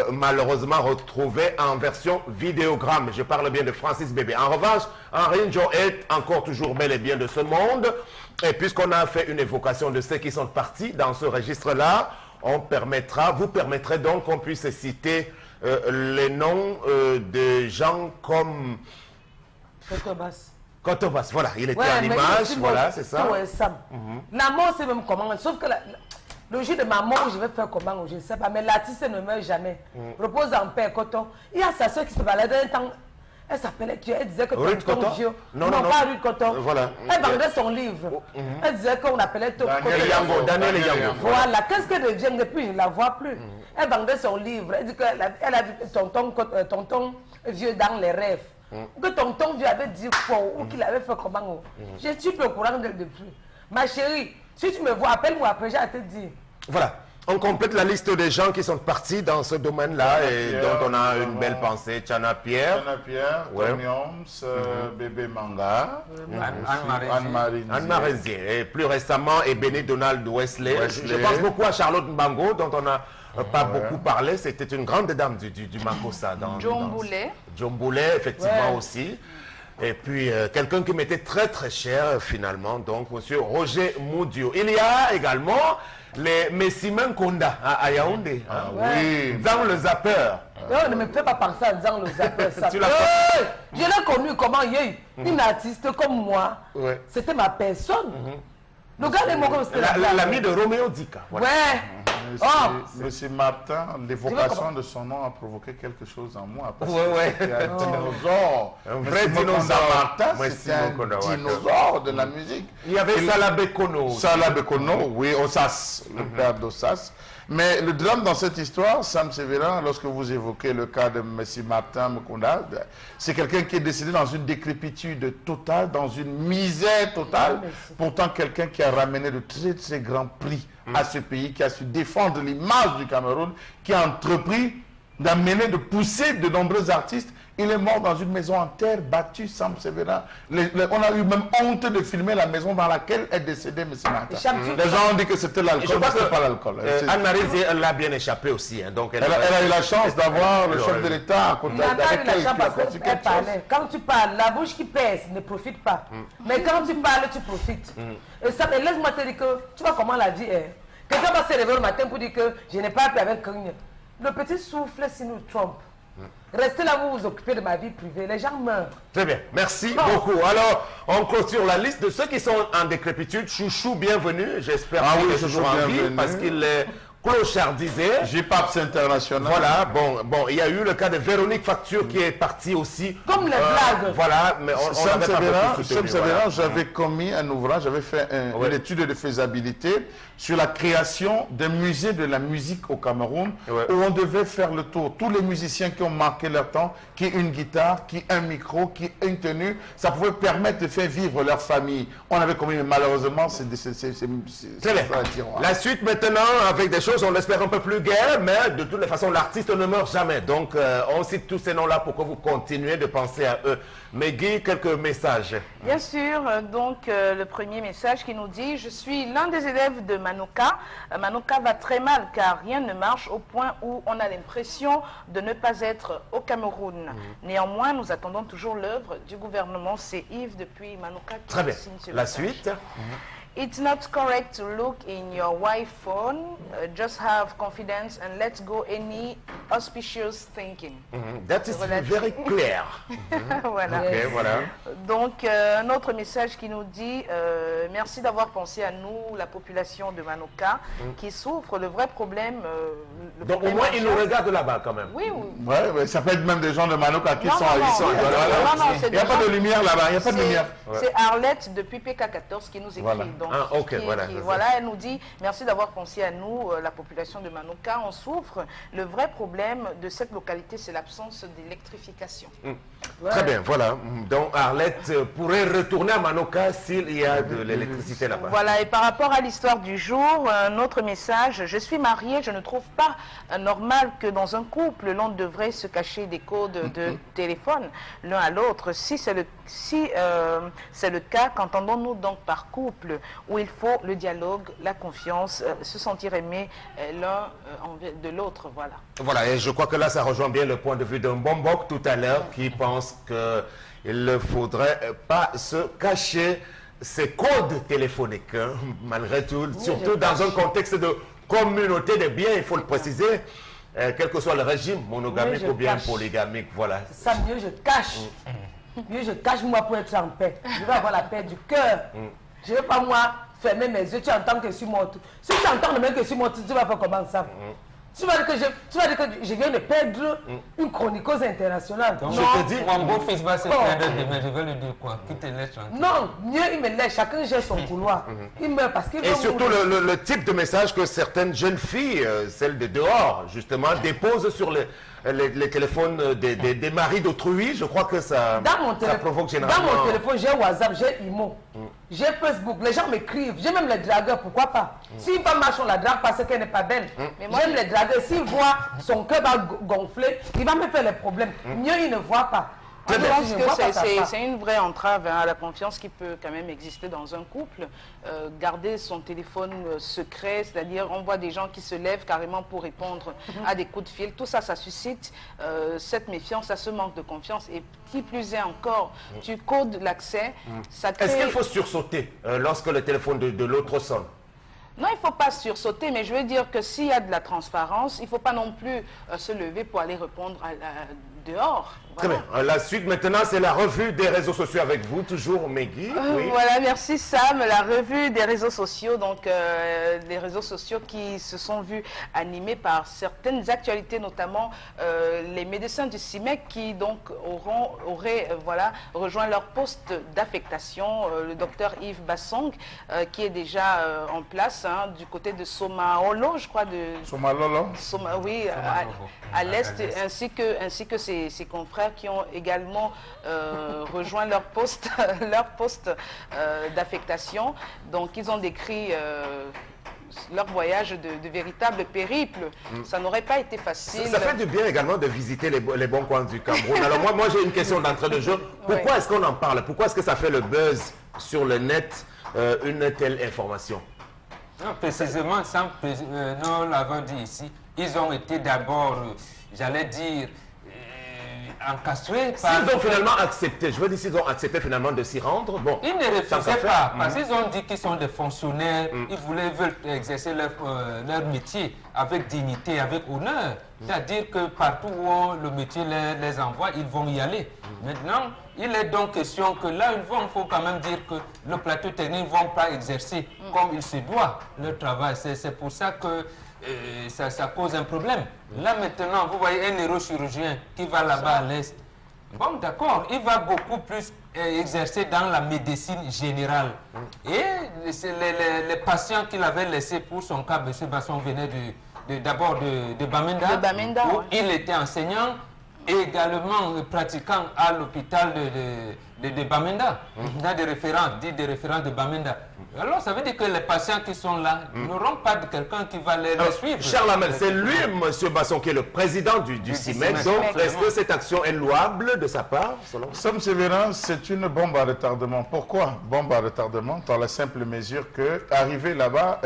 malheureusement retrouver en version vidéogramme. Je parle bien de Francis Bébé. En revanche, un Rinjo est encore toujours bel et bien de ce monde. Et puisqu'on a fait une évocation de ceux qui sont partis dans ce registre-là, vous permettrez donc qu'on puisse citer les noms de gens comme Cotobas, voilà, il était à l'image, voilà, c'est ça. La mort, c'est même comment, sauf que le jour de ma mort, je vais faire comment, je ne sais pas, mais l'artiste ne meurt jamais. Repose en paix, Coton. Il y a sa soeur qui se baladait un temps. Elle s'appelait, elle disait que Tonton vieux. Non, pas Ruth Coton. Voilà. Elle vendait son livre. Elle disait qu'on appelait Daniel Yango. Voilà, qu'est-ce qu'elle devient depuis? Je ne la vois plus. Elle vendait son livre. Elle dit qu'elle a vu tonton vieux dans les rêves. Que tonton vieux avait dit quoi ou qu'il avait fait comment. Je suis plus au courant d'elle depuis. Ma chérie, si tu me vois, appelle-moi après, j'ai à te dire. Voilà. On complète la liste des gens qui sont partis dans ce domaine-là et dont on a une belle pensée. Tchana Pierre, Tony Holmes, Bébé Manga, Anne-Marie Zier. Et plus récemment, Ebene Donald Wesley. Je pense beaucoup à Charlotte Mbango, dont on n'a pas beaucoup parlé. C'était une grande dame du Makossa. John Boulet. John Boulet, effectivement, aussi. Et puis, quelqu'un qui m'était très très cher, finalement, donc, monsieur Roger Moudio. Il y a également les Messimen Konda à Yaoundé. Oui. Dans le zapper. Non, ne me fais pas penser à dans le zapper. Tu l'as je l'ai connu comment une artiste comme moi. C'était ma personne. Le gars est mort comme c'était l'ami de Roméo Dika. Voilà. Monsieur Martin, l'évocation de son nom a provoqué quelque chose en moi. Parce que c'était un dinosaure. Un vrai dinosaure. C'était un dinosaure de la musique. Il y avait Salah Bekono. Salah Bekono, oui, Ossas, le père d'Ossas. Mais le drame dans cette histoire, Sam Sévérin, lorsque vous évoquez le cas de M. Martin Mukunda, c'est quelqu'un qui est décédé dans une décrépitude totale, dans une misère totale. Pourtant, quelqu'un qui a ramené de très très grands prix à ce pays, qui a su défendre l'image du Cameroun, qui a entrepris d'amener, de pousser de nombreux artistes. Il est mort dans une maison en terre battue, Sam Sévérin. On a eu même honte de filmer la maison dans laquelle est décédé M. Martin. Les gens ont dit que c'était l'alcool, mais ce n'est pas l'alcool. Anne-Marie, elle l'a bien échappé aussi. Hein, donc elle a eu la chance d'avoir le chef de l'État à côté d'elle. Quand tu parles, la bouche qui pèse ne profite pas. Mais quand tu parles, tu profites. Et ça, laisse-moi te dire que tu vois comment la vie est. Quelqu'un va se réveiller le matin pour dire que je n'ai pas appris avec Kanye. Le petit souffle, s'il nous trompe. Restez là, vous vous occupez de ma vie privée. Les gens meurent. Très bien. Merci beaucoup. Alors, on clôture la liste de ceux qui sont en décrépitude. Chouchou, bienvenue. J'espère qu'il est toujours en vie parce qu'il est clochardisé. J-Paps International. Voilà. Bon, il y a eu le cas de Véronique Facture qui est partie aussi. Comme les blagues. Voilà. Mais on n'avait pas beaucoup soutenu. J'avais commis un ouvrage, j'avais fait une étude de faisabilité sur la création d'un musée de la musique au Cameroun, où on devait faire le tour. Tous les musiciens qui ont marqué leur temps, qui ont une guitare, qui ont un micro, qui ont une tenue, ça pouvait permettre de faire vivre leur famille. On avait commis, mais malheureusement, c'est très bien. La suite maintenant, avec des choses chose, on l'espère un peu plus gai, mais de toutes les façons, l'artiste ne meurt jamais. Donc, on cite tous ces noms-là pour que vous continuez de penser à eux. Mais Guy, quelques messages. Bien sûr, donc le premier message qui nous dit « Je suis l'un des élèves de Manoka. Manoka va très mal car rien ne marche au point où on a l'impression de ne pas être au Cameroun. Néanmoins, nous attendons toujours l'œuvre du gouvernement. » C'est Yves depuis Manoka. Très bien. La suite. It's not correct to look in your wife phone. Just have confidence and let's go any auspicious thinking. That is very clear. Voilà. Ok, voilà. Donc, un autre message qui nous dit merci d'avoir pensé à nous, la population de Manoka, qui souffre. Le vrai problème. Donc, au moins, ils nous regardent là-bas quand même. Oui, oui. Ouais, mais ça peut être même des gens de Manoka qui Non, sont non, non. ici. Non, non, Il n'y a pas de lumière là-bas, il n'y a pas de lumière. C'est Arlette depuis PK14 qui nous écrit. Voilà. Donc, Ah, ok, voilà. voilà, elle nous dit merci d'avoir pensé à nous, la population de Manoka. On souffre. Le vrai problème de cette localité, c'est l'absence d'électrification. Très bien, voilà. Donc, Arlette pourrait retourner à Manoka s'il y a de l'électricité là-bas. Voilà, et par rapport à l'histoire du jour, un autre message. Je suis mariée, je ne trouve pas normal que dans un couple, l'on devrait se cacher des codes de téléphone l'un à l'autre. Si c'est le cas, qu'entendons-nous donc par couple où il faut le dialogue, la confiance, se sentir aimé l'un de l'autre, voilà. Voilà, et je crois que là, ça rejoint bien le point de vue d'un Bombok tout à l'heure qui pense qu'il ne faudrait pas se cacher ses codes téléphoniques, hein, malgré tout, surtout dans un contexte de communauté de biens, il faut le préciser, quel que soit le régime, monogamique ou bien polygamique, voilà. Ça, mieux je cache. Mieux je cache moi pour être en paix. Je veux avoir la paix du cœur. Je ne veux pas moi fermer mes yeux, tu entends que je suis morte. Si tu entends le mec que je suis morte, tu vas faire comment ça? Tu vas dire que je viens de perdre une chroniqueuse internationale. Donc, non. je te dis, mon beau-fils va se perdre demain, je vais lui dire quoi? Qui te laisse tranquille. Non, mieux il me laisse, chacun gère son couloir. Il meurt parce qu'il veut Et surtout le type de message que certaines jeunes filles, celles de dehors, justement, déposent sur les téléphones des maris d'autrui, je crois que ça provoque généralement... Dans mon téléphone, j'ai WhatsApp, j'ai Imo, j'ai Facebook, les gens m'écrivent, j'ai même les dragueurs, pourquoi pas? Si une femme marche, on la drague parce qu'elle n'est pas belle. Mais moi, j'aime les dragueurs, s'il voit son cœur va gonfler, il va me faire les problèmes. Mieux, il ne voit pas. Je pense que c'est une vraie entrave à la confiance qui peut quand même exister dans un couple. Garder son téléphone secret, c'est-à-dire on voit des gens qui se lèvent carrément pour répondre à des coups de fil. Tout ça, ça suscite cette méfiance, ce manque de confiance. Et qui plus est encore, tu codes l'accès. Est-ce qu'il faut sursauter lorsque le téléphone de l'autre sonne? Non, il ne faut pas sursauter, mais je veux dire que s'il y a de la transparence, il ne faut pas non plus se lever pour aller répondre dehors. Très bien. La suite maintenant, c'est la revue des réseaux sociaux avec vous, toujours Meggy. Oui. Voilà, merci Sam. La revue des réseaux sociaux, donc les réseaux sociaux qui se sont vus animés par certaines actualités, notamment les médecins du CIMEC qui donc auraient rejoint leur poste d'affectation. Le docteur Yves Bassong qui est déjà en place du côté de Somaolo, je crois. Somalolo. Oui, à l'est, ainsi que ses confrères qui ont également rejoint leur poste d'affectation. Donc, ils ont décrit leur voyage de véritable périple. Ça n'aurait pas été facile. Ça fait du bien également de visiter les bons coins du Cameroun. Alors moi j'ai une question d'entrée de jeu. Pourquoi est-ce qu'on en parle? Pourquoi est-ce que ça fait le buzz sur le net, une telle information? Non, précisément, nous l'avons dit ici, ils ont été d'abord, j'allais dire, encastrés par... S'ils ont finalement accepté, je veux dire s'ils ont accepté finalement de s'y rendre, bon... Ils ne refusaient pas, parce qu'ils ont dit qu'ils sont des fonctionnaires, ils veulent exercer leur métier avec dignité, avec honneur. C'est-à-dire que partout où le métier les envoie, ils vont y aller. Maintenant, il est donc question que là, il faut quand même dire que le plateau technique ne vont pas exercer comme il se doit leur travail. C'est pour ça que ça pose un problème. Là maintenant, vous voyez un neurochirurgien qui va là-bas à l'Est. Bon, d'accord, il va beaucoup plus exercer dans la médecine générale. Et les patients qu'il avait laissés pour son cas, M. Basson venait d'abord de Bamenda, où il était enseignant. également pratiquant à l'hôpital de Bamenda. Il y a des référents, dit des référents de Bamenda. Alors, ça veut dire que les patients qui sont là n'auront pas de quelqu'un qui va les suivre. Charles Hamel, c'est lui, M. Basson, qui est le président du CIMEC. Donc, est-ce que cette action est louable de sa part, selon vous? Sam Sévérin, c'est une bombe à retardement. Pourquoi bombe à retardement? Dans la simple mesure que, arrivé là-bas,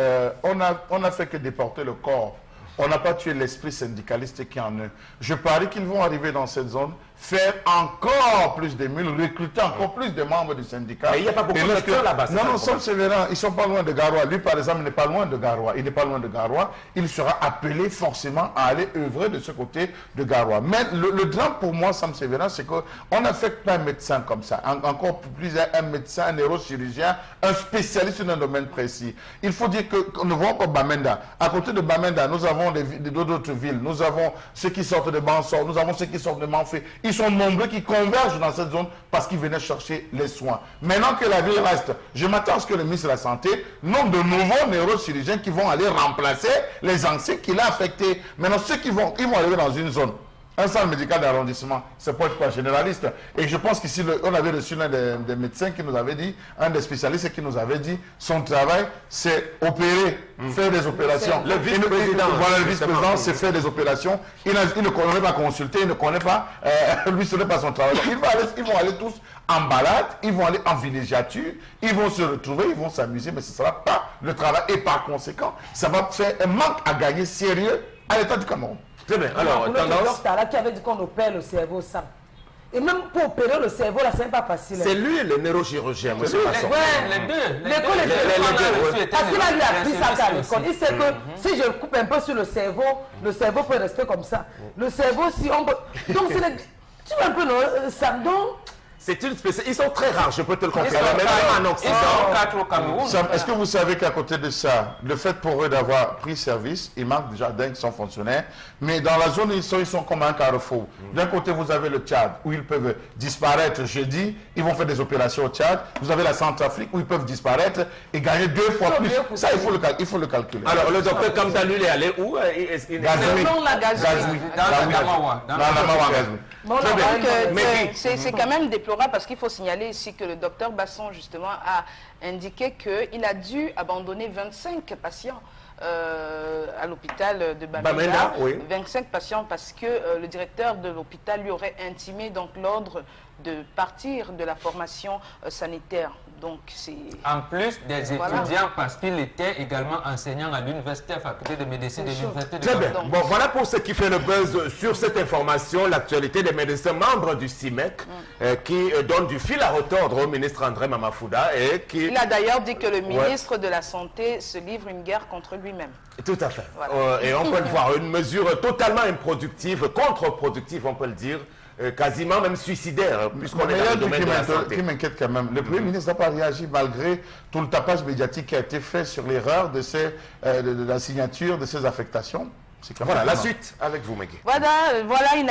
on a fait que déporter le corps. On n'a pas tué l'esprit syndicaliste qui est en eux. Je parie qu'ils vont arriver dans cette zone, faire encore plus de mules, recruter encore plus de membres du syndicat. Mais il n'y a pas beaucoup d'acteurs là-bas. Non, Sam Sévérin, ils ne sont pas loin de Garoua. Lui, par exemple, n'est pas loin de Garoua. Il n'est pas loin de Garoua. Il sera appelé forcément à aller œuvrer de ce côté de Garoua. Mais le drame pour moi, Sam Sévérin, c'est qu'on a fait plein de médecins comme ça. Encore plus un médecin, un neurochirurgien, un spécialiste dans un domaine précis. Il faut dire que nous voyons comme Bamenda. À côté de Bamenda, nous avons d'autres villes. Nous avons ceux qui sortent de Bansor, nous avons ceux qui sortent de Manfé. Ils sont nombreux qui convergent dans cette zone parce qu'ils venaient chercher les soins. Maintenant que la ville reste, je m'attends à ce que le ministre de la Santé nomme de nouveaux neurochirurgiens qui vont aller remplacer les anciens qu'il a affectés. Maintenant, ceux qui vont arriver dans une zone. Un centre médical d'arrondissement, c'est pas être généraliste. Et je pense qu'ici, on avait reçu l'un des médecins qui nous avait dit, un des spécialistes qui nous avait dit, son travail, c'est opérer, faire des opérations. Le vice-président. Voilà, le vice-président, c'est faire des opérations. Il ne connaît pas consulter, il ne connaît pas, lui, ce n'est pas son travail. Ils vont aller tous en balade, ils vont aller en villégiature, ils vont se retrouver, ils vont s'amuser, mais ce ne sera pas le travail. Et par conséquent, ça va faire un manque à gagner sérieux à l'État du Cameroun. Très bien. Alors, tendance. Qui avait dit qu'on opère le cerveau sans. Et même pour opérer le cerveau, là, c'est pas facile. C'est lui le neurochirurgien, M. Basson. Les deux. Parce qu'il a lui appris ça à l'école. Il sait que si je coupe un peu sur le cerveau peut rester comme ça. Le cerveau, si on peut... Donc, c'est le... Tu vois un peu, non, ça donc... C'est une spéciale. Ils sont très rares, je peux te le confirmer. Même en Occident. Est-ce que vous savez qu'à côté de ça, le fait pour eux d'avoir pris service, il manque déjà d'un qui sont fonctionnaires, mais dans la zone où ils sont comme un carrefour. D'un côté, vous avez le Tchad, où ils peuvent disparaître jeudi, ils vont faire des opérations au Tchad. Vous avez la Centrafrique, où ils peuvent disparaître et gagner 2 fois plus. Ça, il faut le calculer. Alors, le docteur Kamtalu, il est allé où? Gazoui. Dans la Mawa, c'est quand même déplorable parce qu'il faut signaler ici que le docteur Basson justement a indiqué qu'il a dû abandonner 25 patients à l'hôpital de Bamenda. Oui. 25 patients parce que le directeur de l'hôpital lui aurait intimé donc l'ordre de partir de la formation sanitaire. Donc c'est... En plus des étudiants, parce qu'il était également enseignant à l'université, à faculté de médecine de l'université de Très bien. Bamenda. Bon, voilà pour ce qui fait le buzz sur cette information, l'actualité des médecins membres du CIMEC qui donne du fil à retordre au ministre André Mamafouda et qui... Il a d'ailleurs dit que le ministre de la Santé se livre une guerre contre lui-même. Tout à fait. Voilà. Et on peut le voir, une mesure totalement improductive, contre-productive, on peut le dire, quasiment même suicidaire, puisqu'on est dans le domaine de la santé. Qui m'inquiète quand même. Le Premier ministre n'a pas réagi malgré tout le tapage médiatique qui a été fait sur l'erreur de la signature de ces affectations. Voilà, la suite avec vous, Megui. Voilà une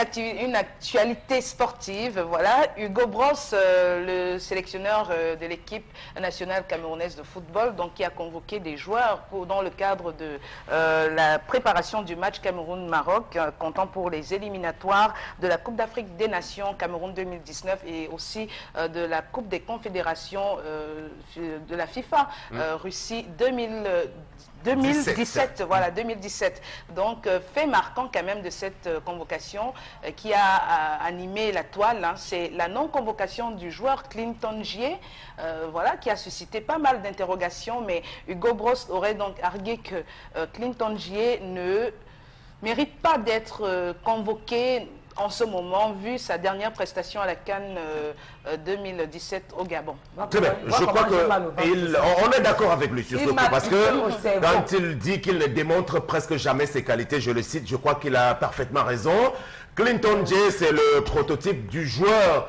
actualité sportive. Voilà, Hugo Bross, le sélectionneur de l'équipe nationale camerounaise de football, donc qui a convoqué des joueurs dans le cadre de la préparation du match Cameroun-Maroc, comptant pour les éliminatoires de la Coupe d'Afrique des Nations Cameroun 2019 et aussi de la Coupe des Confédérations de la FIFA Russie 2017, voilà, 2017. Donc, fait marquant quand même de cette convocation qui a animé la toile, hein, c'est la non-convocation du joueur Clinton Gier, voilà, qui a suscité pas mal d'interrogations, mais Hugo Bross aurait donc argué que Clinton Gier ne mérite pas d'être convoqué en ce moment, vu sa dernière prestation à la CAN 2017 au Gabon. Très bien, je crois qu'on est d'accord avec lui sur ce point, parce que quand il dit qu'il ne démontre presque jamais ses qualités, je le cite, je crois qu'il a parfaitement raison. Clinton Gier, c'est le prototype du joueur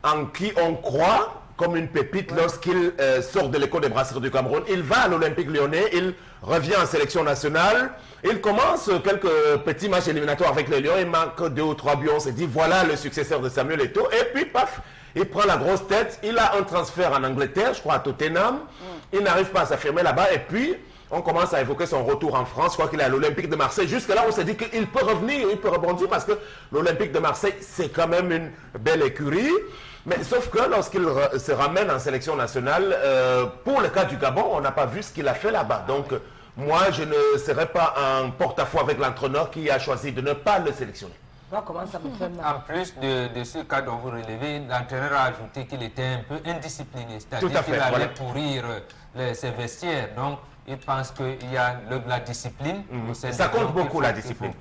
en qui on croit comme une pépite lorsqu'il sort de l'école des brasseurs du Cameroun. Il va à l'Olympique Lyonnais, il revient en sélection nationale, il commence quelques petits matchs éliminatoires avec les Lions, il marque 2 ou 3 buts, on s'est dit voilà le successeur de Samuel Eto'o, et puis paf, il prend la grosse tête, il a un transfert en Angleterre, je crois à Tottenham, il n'arrive pas à s'affirmer là-bas, et puis on commence à évoquer son retour en France. Je crois qu'il est à l'Olympique de Marseille. Jusque-là, on s'est dit qu'il peut revenir, il peut rebondir parce que l'Olympique de Marseille, c'est quand même une belle écurie. Mais sauf que lorsqu'il se ramène en sélection nationale, pour le cas du Gabon, on n'a pas vu ce qu'il a fait là-bas. Donc, moi, je ne serai pas en porte-à-faux avec l'entraîneur qui a choisi de ne pas le sélectionner. Comment ça me fait mal. En plus de ce cas dont vous relevez, l'entraîneur a ajouté qu'il était un peu indiscipliné, c'est-à-dire qu'il allait pourrir ses vestiaires. Donc, il pense qu'il y a la discipline. Ça compte beaucoup, la discipline.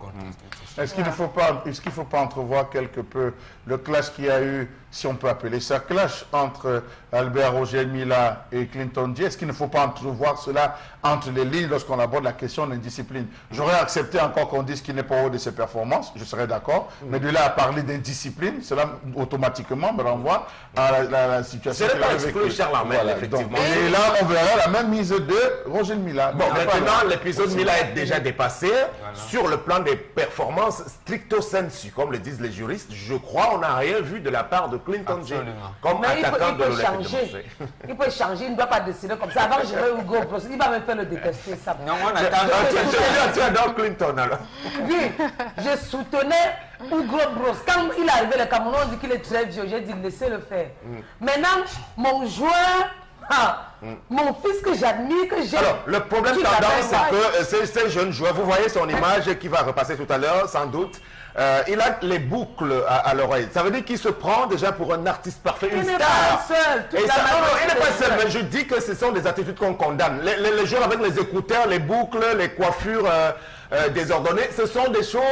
Est-ce qu'il ne faut pas entrevoir quelque peu le clash qu'il y a eu, si on peut appeler ça clash, entre Albert Roger Mila et Clinton Dié? Est-ce qu'il ne faut pas entrevoir cela entre les lignes lorsqu'on aborde la question d'indiscipline? J'aurais accepté encore qu'on dise qu'il n'est pas au haut de ses performances, je serais d'accord, mais de là à parler d'indiscipline, cela automatiquement me renvoie à la situation. C'est pas exclu Charles Armel, effectivement. Et là, on verra la même mise de Roger Mila. Bon, maintenant, l'épisode Mila est déjà dépassé. Sur le plan des performances stricto sensu, comme le disent les juristes, je crois on n'a rien vu de la part de Clinton Dié comme attaquant de l'Olympique de Marseille. Il peut changer, il ne doit pas décider comme ça. Avant, je vais Hugo Bros, il va me faire le détester, ça. Non, on attend. Tu adores Clinton, alors. Oui, je soutenais Hugo Bros. Quand il est arrivé, le Cameroun, on dit qu'il est très vieux. J'ai dit, laissez-le faire. Maintenant, mon joueur... mon fils que j'admire, que j'aime. Alors, le problème tendance, c'est que ces jeunes joueurs, vous voyez son image qui va repasser tout à l'heure, sans doute. Il a les boucles à l'oreille. Ça veut dire qu'il se prend déjà pour un artiste parfait, une star. Il n'est pas seul. Il n'est pas seul, mais je dis que ce sont des attitudes qu'on condamne. Les joueurs avec les écouteurs, les boucles, les coiffures désordonnées, ce sont des choses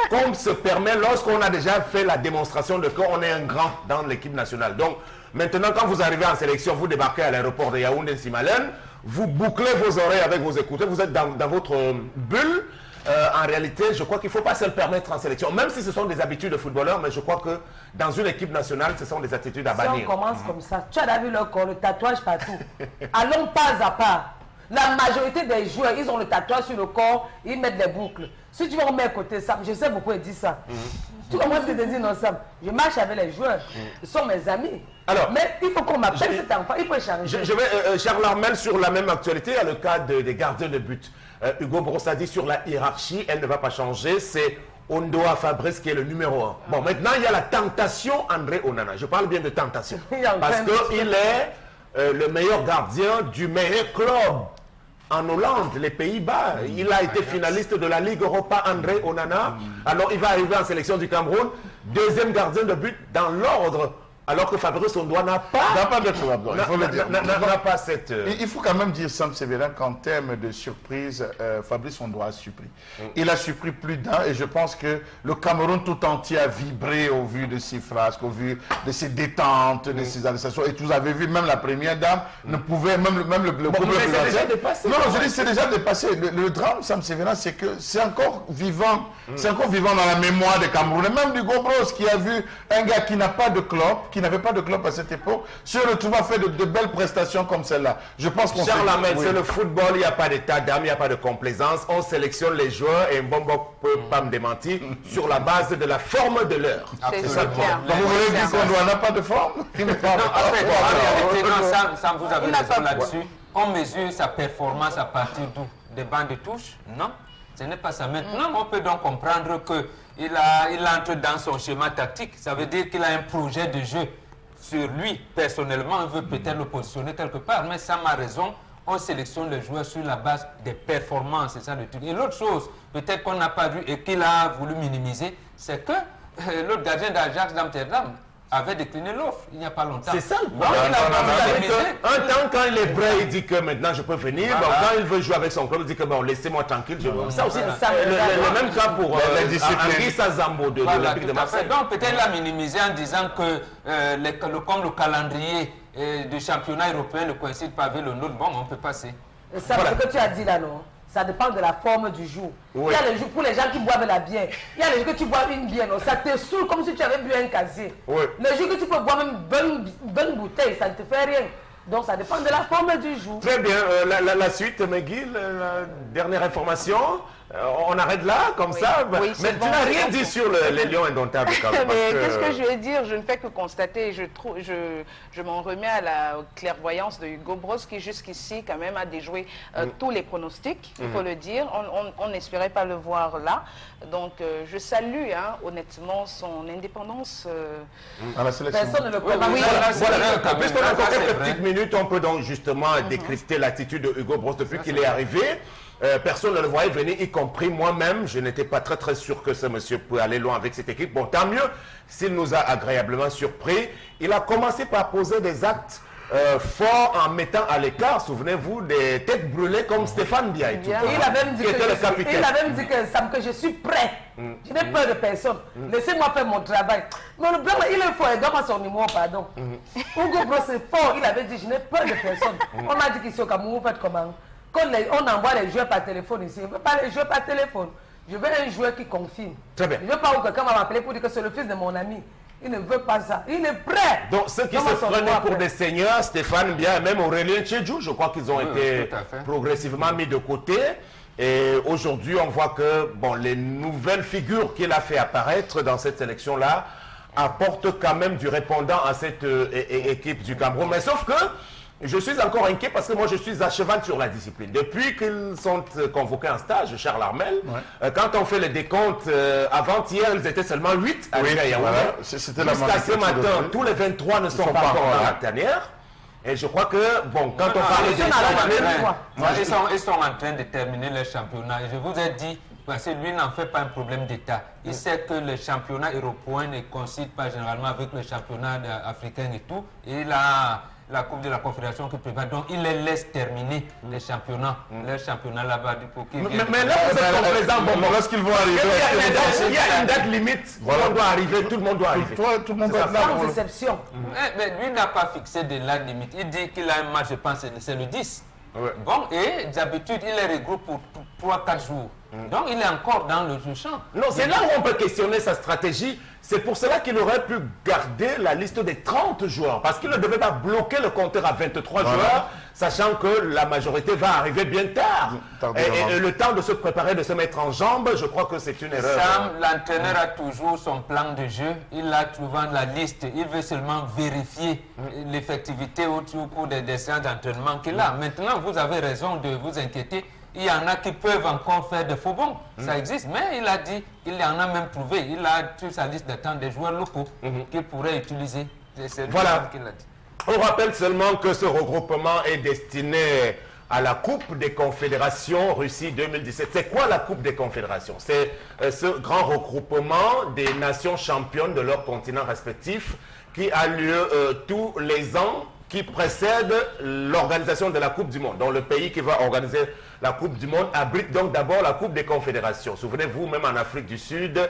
qu'on se permet lorsqu'on a déjà fait la démonstration de qu'on est un grand dans l'équipe nationale. Donc, maintenant, quand vous arrivez en sélection, vous débarquez à l'aéroport de Yaoundé-Simalène, vous bouclez vos oreilles avec vos écouteurs, vous êtes dans votre bulle. En réalité, je crois qu'il ne faut pas se le permettre en sélection, même si ce sont des habitudes de footballeurs, mais je crois que dans une équipe nationale, ce sont des attitudes à bannir. Si on commence comme ça, tu as vu leur corps, le tatouage partout. Allons pas à pas. La majorité des joueurs, ils ont le tatouage sur le corps, ils mettent des boucles. Si tu vas remettre à côté Sam, je sais pourquoi il dit ça. Tu commences à te dire non Sam, je marche avec les joueurs, ils sont mes amis. Alors, mais il faut qu'on m'appelle cet enfant, il peut changer. Je vais, Charles Armel, sur la même actualité, à le cas des gardiens de but. Hugo Bros a dit sur la hiérarchie, elle ne va pas changer, c'est Ondoa Fabrice qui est le numéro 1. Bon, maintenant, il y a la tentation André Onana. Je parle bien de tentation. Parce qu'il est le meilleur gardien du meilleur club en Hollande, les Pays-Bas. Il a été finaliste de la Ligue Europa, André Onana. Alors, il va arriver en sélection du Cameroun. Deuxième gardien de but dans l'ordre. Alors que Fabrice Ondoa n'a pas de club. Il faut le dire. N'a pas cette... Il faut quand même dire, Sam Sévérin, qu'en termes de surprise, Fabrice Ondoa a surpris. Il a surpris plus d'un et je pense que le Cameroun tout entier a vibré au vu de ses frasques, au vu de ses détentes, de ses arrestations. Et vous avez vu, même la première dame ne pouvait, même le couple c'est déjà dépassé. Non, je dis c'est déjà dépassé. Le drame, Sam Sévérin, c'est que c'est encore vivant. C'est encore vivant dans la mémoire des Camerounais. Même du Gobros qui a vu un gars qui n'a pas de club, qui n'avait pas de club à cette époque, se retrouve à faire de belles prestations comme celle-là. Je pense qu'on Charles Armel, c'est le football, il n'y a pas d'état d'âme, il n'y a pas de complaisance. On sélectionne les joueurs et Mbombo ne peut pas me démentir sur la base de la forme de l'heure. C'est ça. Donc vous voulez dire qu'on n'a pas de forme? En réalité, Sam, vous avez raison là-dessus. On mesure sa performance à partir d'où? Des bancs de touche? Non, ce n'est pas ça. Maintenant, on peut donc comprendre qu'il entre dans son schéma tactique. Ça veut dire qu'il a un projet de jeu sur lui. Personnellement, il veut peut-être le positionner quelque part. Mais Sam a raison. On sélectionne les joueurs sur la base des performances. C'est ça le truc. Et l'autre chose, peut-être qu'on n'a pas vu et qu'il a voulu minimiser, c'est que l'autre gardien d'Ajax d'Amsterdam avait décliné l'offre il n'y a pas longtemps. C'est ça. Un temps, quand il est prêt, il dit que maintenant je peux venir. Voilà. Bon, quand il veut jouer avec son club, il dit que bon, laissez-moi tranquille. Ça aussi, le même cas pour Henri Sazambo de l'Olympique de Marseille. Donc peut-être l'a minimisé en disant que comme le calendrier du championnat européen ne coïncide pas avec le nôtre, bon, on peut passer. Ça, ce que tu as dit là, non? Ça dépend de la forme du jour. Oui. Il y a les jours pour les gens qui boivent la bière. Il y a les jours que tu bois une bière, non? Ça te saoule comme si tu avais bu un casier. Oui. Les jours que tu peux boire même une bonne bouteille, ça ne te fait rien. Donc ça dépend de la forme du jour. Très bien. La suite, McGill, la dernière information. On arrête là, comme ça. Oui, mais tu n'as rien dit sur les lions indomptables quand même. Mais qu'est-ce que je vais dire? Je ne fais que constater. Je m'en remets à la clairvoyance de Hugo Bross qui jusqu'ici quand même a déjoué tous les pronostics, il faut le dire. On n'espérait pas le voir là. Donc je salue honnêtement son indépendance. À la sélection. Personne ne le connaît. Voilà, puisqu'on a encore quelques petites minutes, on peut donc justement décrypter l'attitude de Hugo Bross depuis qu'il est arrivé. Personne ne le voyait venir, y compris moi-même. Je n'étais pas très sûr que ce monsieur pouvait aller loin avec cette équipe. Bon, tant mieux s'il nous a agréablement surpris. Il a commencé par poser des actes forts en mettant à l'écart, souvenez-vous, des têtes brûlées comme Stéphane Biaï. Il a même dit que Sam, que je suis prêt. Je n'ai peur de personne. Laissez-moi faire mon travail. Mais le blanc, il est fort. Il donne son numéro, pardon. Hugo Bross est fort. Il avait dit, je n'ai peur de personne. On m'a dit qu'ici au Cameroun, vous faites comment? Quand on envoie les joueurs par téléphone ici, je ne veux pas les joueurs par téléphone. Je veux un joueur qui confirme. Très bien. Je ne veux pas que quelqu'un va m'appeler pour dire que c'est le fils de mon ami. Il ne veut pas ça. Il est prêt. Donc ceux qui se prenaient pour des seigneurs, Stéphane Biaï et même Aurélien Tchédjou, je crois qu'ils ont été progressivement mis de côté. Et aujourd'hui, on voit que les nouvelles figures qu'il a fait apparaître dans cette sélection-là apportent quand même du répondant à cette équipe du Cameroun. Mais sauf que je suis encore inquiet parce que moi je suis à cheval sur la discipline. Depuis qu'ils sont convoqués en stage, Charles Armel, quand on fait le décompte, avant-hier ils étaient seulement 8 à Yaoundé. Jusqu'à ce matin, tous les 23 ne sont pas encore à la tanière. Et je crois que, quand on parle de ils sont en train de terminer le championnat. Je vous ai dit, parce que lui n'en fait pas un problème d'État. Il sait que le championnat européen ne coïncide pas généralement avec le championnat africain et tout. Et il a la Coupe de la Confédération qui prévoit. Donc il les laisse terminer les championnats. Le championnat là-bas du poker. Mais là, vous êtes complaisant. Lorsqu'ils vont arriver, il y a une date limite. On doit arriver, tout le monde doit arriver. Tout le monde doit arriver. Sans exception. Mais lui n'a pas fixé de la limite. Il dit qu'il a un match, je pense, c'est le 10. Bon, et d'habitude, il les regroupe pour 3-4 jours. Donc, il est encore dans le champ. Non, c'est là où on peut questionner sa stratégie. C'est pour cela qu'il aurait pu garder la liste des 30 joueurs. Parce qu'il ne devait pas bloquer le compteur à 23 joueurs, sachant que la majorité va arriver bien tard. Et le temps de se préparer, de se mettre en jambes, je crois que c'est une erreur. Sam, l'entraîneur a toujours son plan de jeu. Il a souvent la liste. Il veut seulement vérifier l'effectivité au cours des séances d'entraînement qu'il a. Maintenant, vous avez raison de vous inquiéter. Il y en a qui peuvent encore faire des faux bons. Ça existe. Mais il a dit qu'il y en a même trouvé. Il a sur sa liste d'attente des joueurs locaux qu'il pourrait utiliser. Voilà. Qu'il a dit. On rappelle seulement que ce regroupement est destiné à la Coupe des Confédérations Russie 2017. C'est quoi la Coupe des Confédérations? C'est ce grand regroupement des nations championnes de leur continent respectif qui a lieu tous les ans, qui précède l'organisation de la Coupe du Monde. Donc le pays qui va organiser la Coupe du Monde abrite donc d'abord la Coupe des Confédérations. Souvenez-vous, même en Afrique du Sud,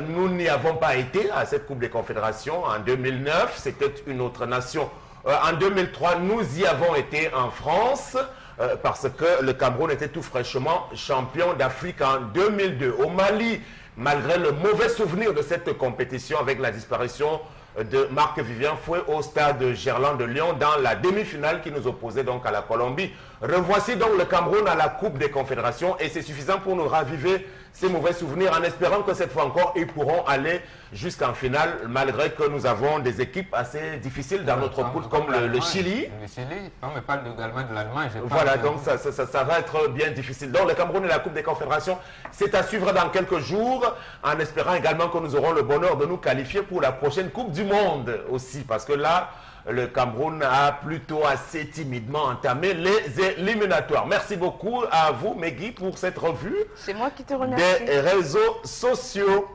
nous n'y avons pas été à cette Coupe des Confédérations. En 2009, c'était une autre nation. En 2003, nous y avons été en France parce que le Cameroun était tout fraîchement champion d'Afrique en 2002. Au Mali, malgré le mauvais souvenir de cette compétition avec la disparition de Marc-Vivien Fouet au stade Gerland de Lyon dans la demi-finale qui nous opposait donc à la Colombie. Revoici donc le Cameroun à la Coupe des Confédérations et c'est suffisant pour nous raviver ces mauvais souvenirs en espérant que cette fois encore ils pourront aller jusqu'en finale malgré que nous avons des équipes assez difficiles dans notre poule comme le Chili. Le Chili, on me parle également de l'Allemagne. Voilà, donc ça va être bien difficile. Donc le Cameroun et la Coupe des Confédérations, c'est à suivre dans quelques jours en espérant également que nous aurons le bonheur de nous qualifier pour la prochaine Coupe du Monde aussi parce que là, le Cameroun a plutôt assez timidement entamé les éliminatoires. Merci beaucoup à vous, Megui, pour cette revue. C'est moi qui te remercie. Des réseaux sociaux.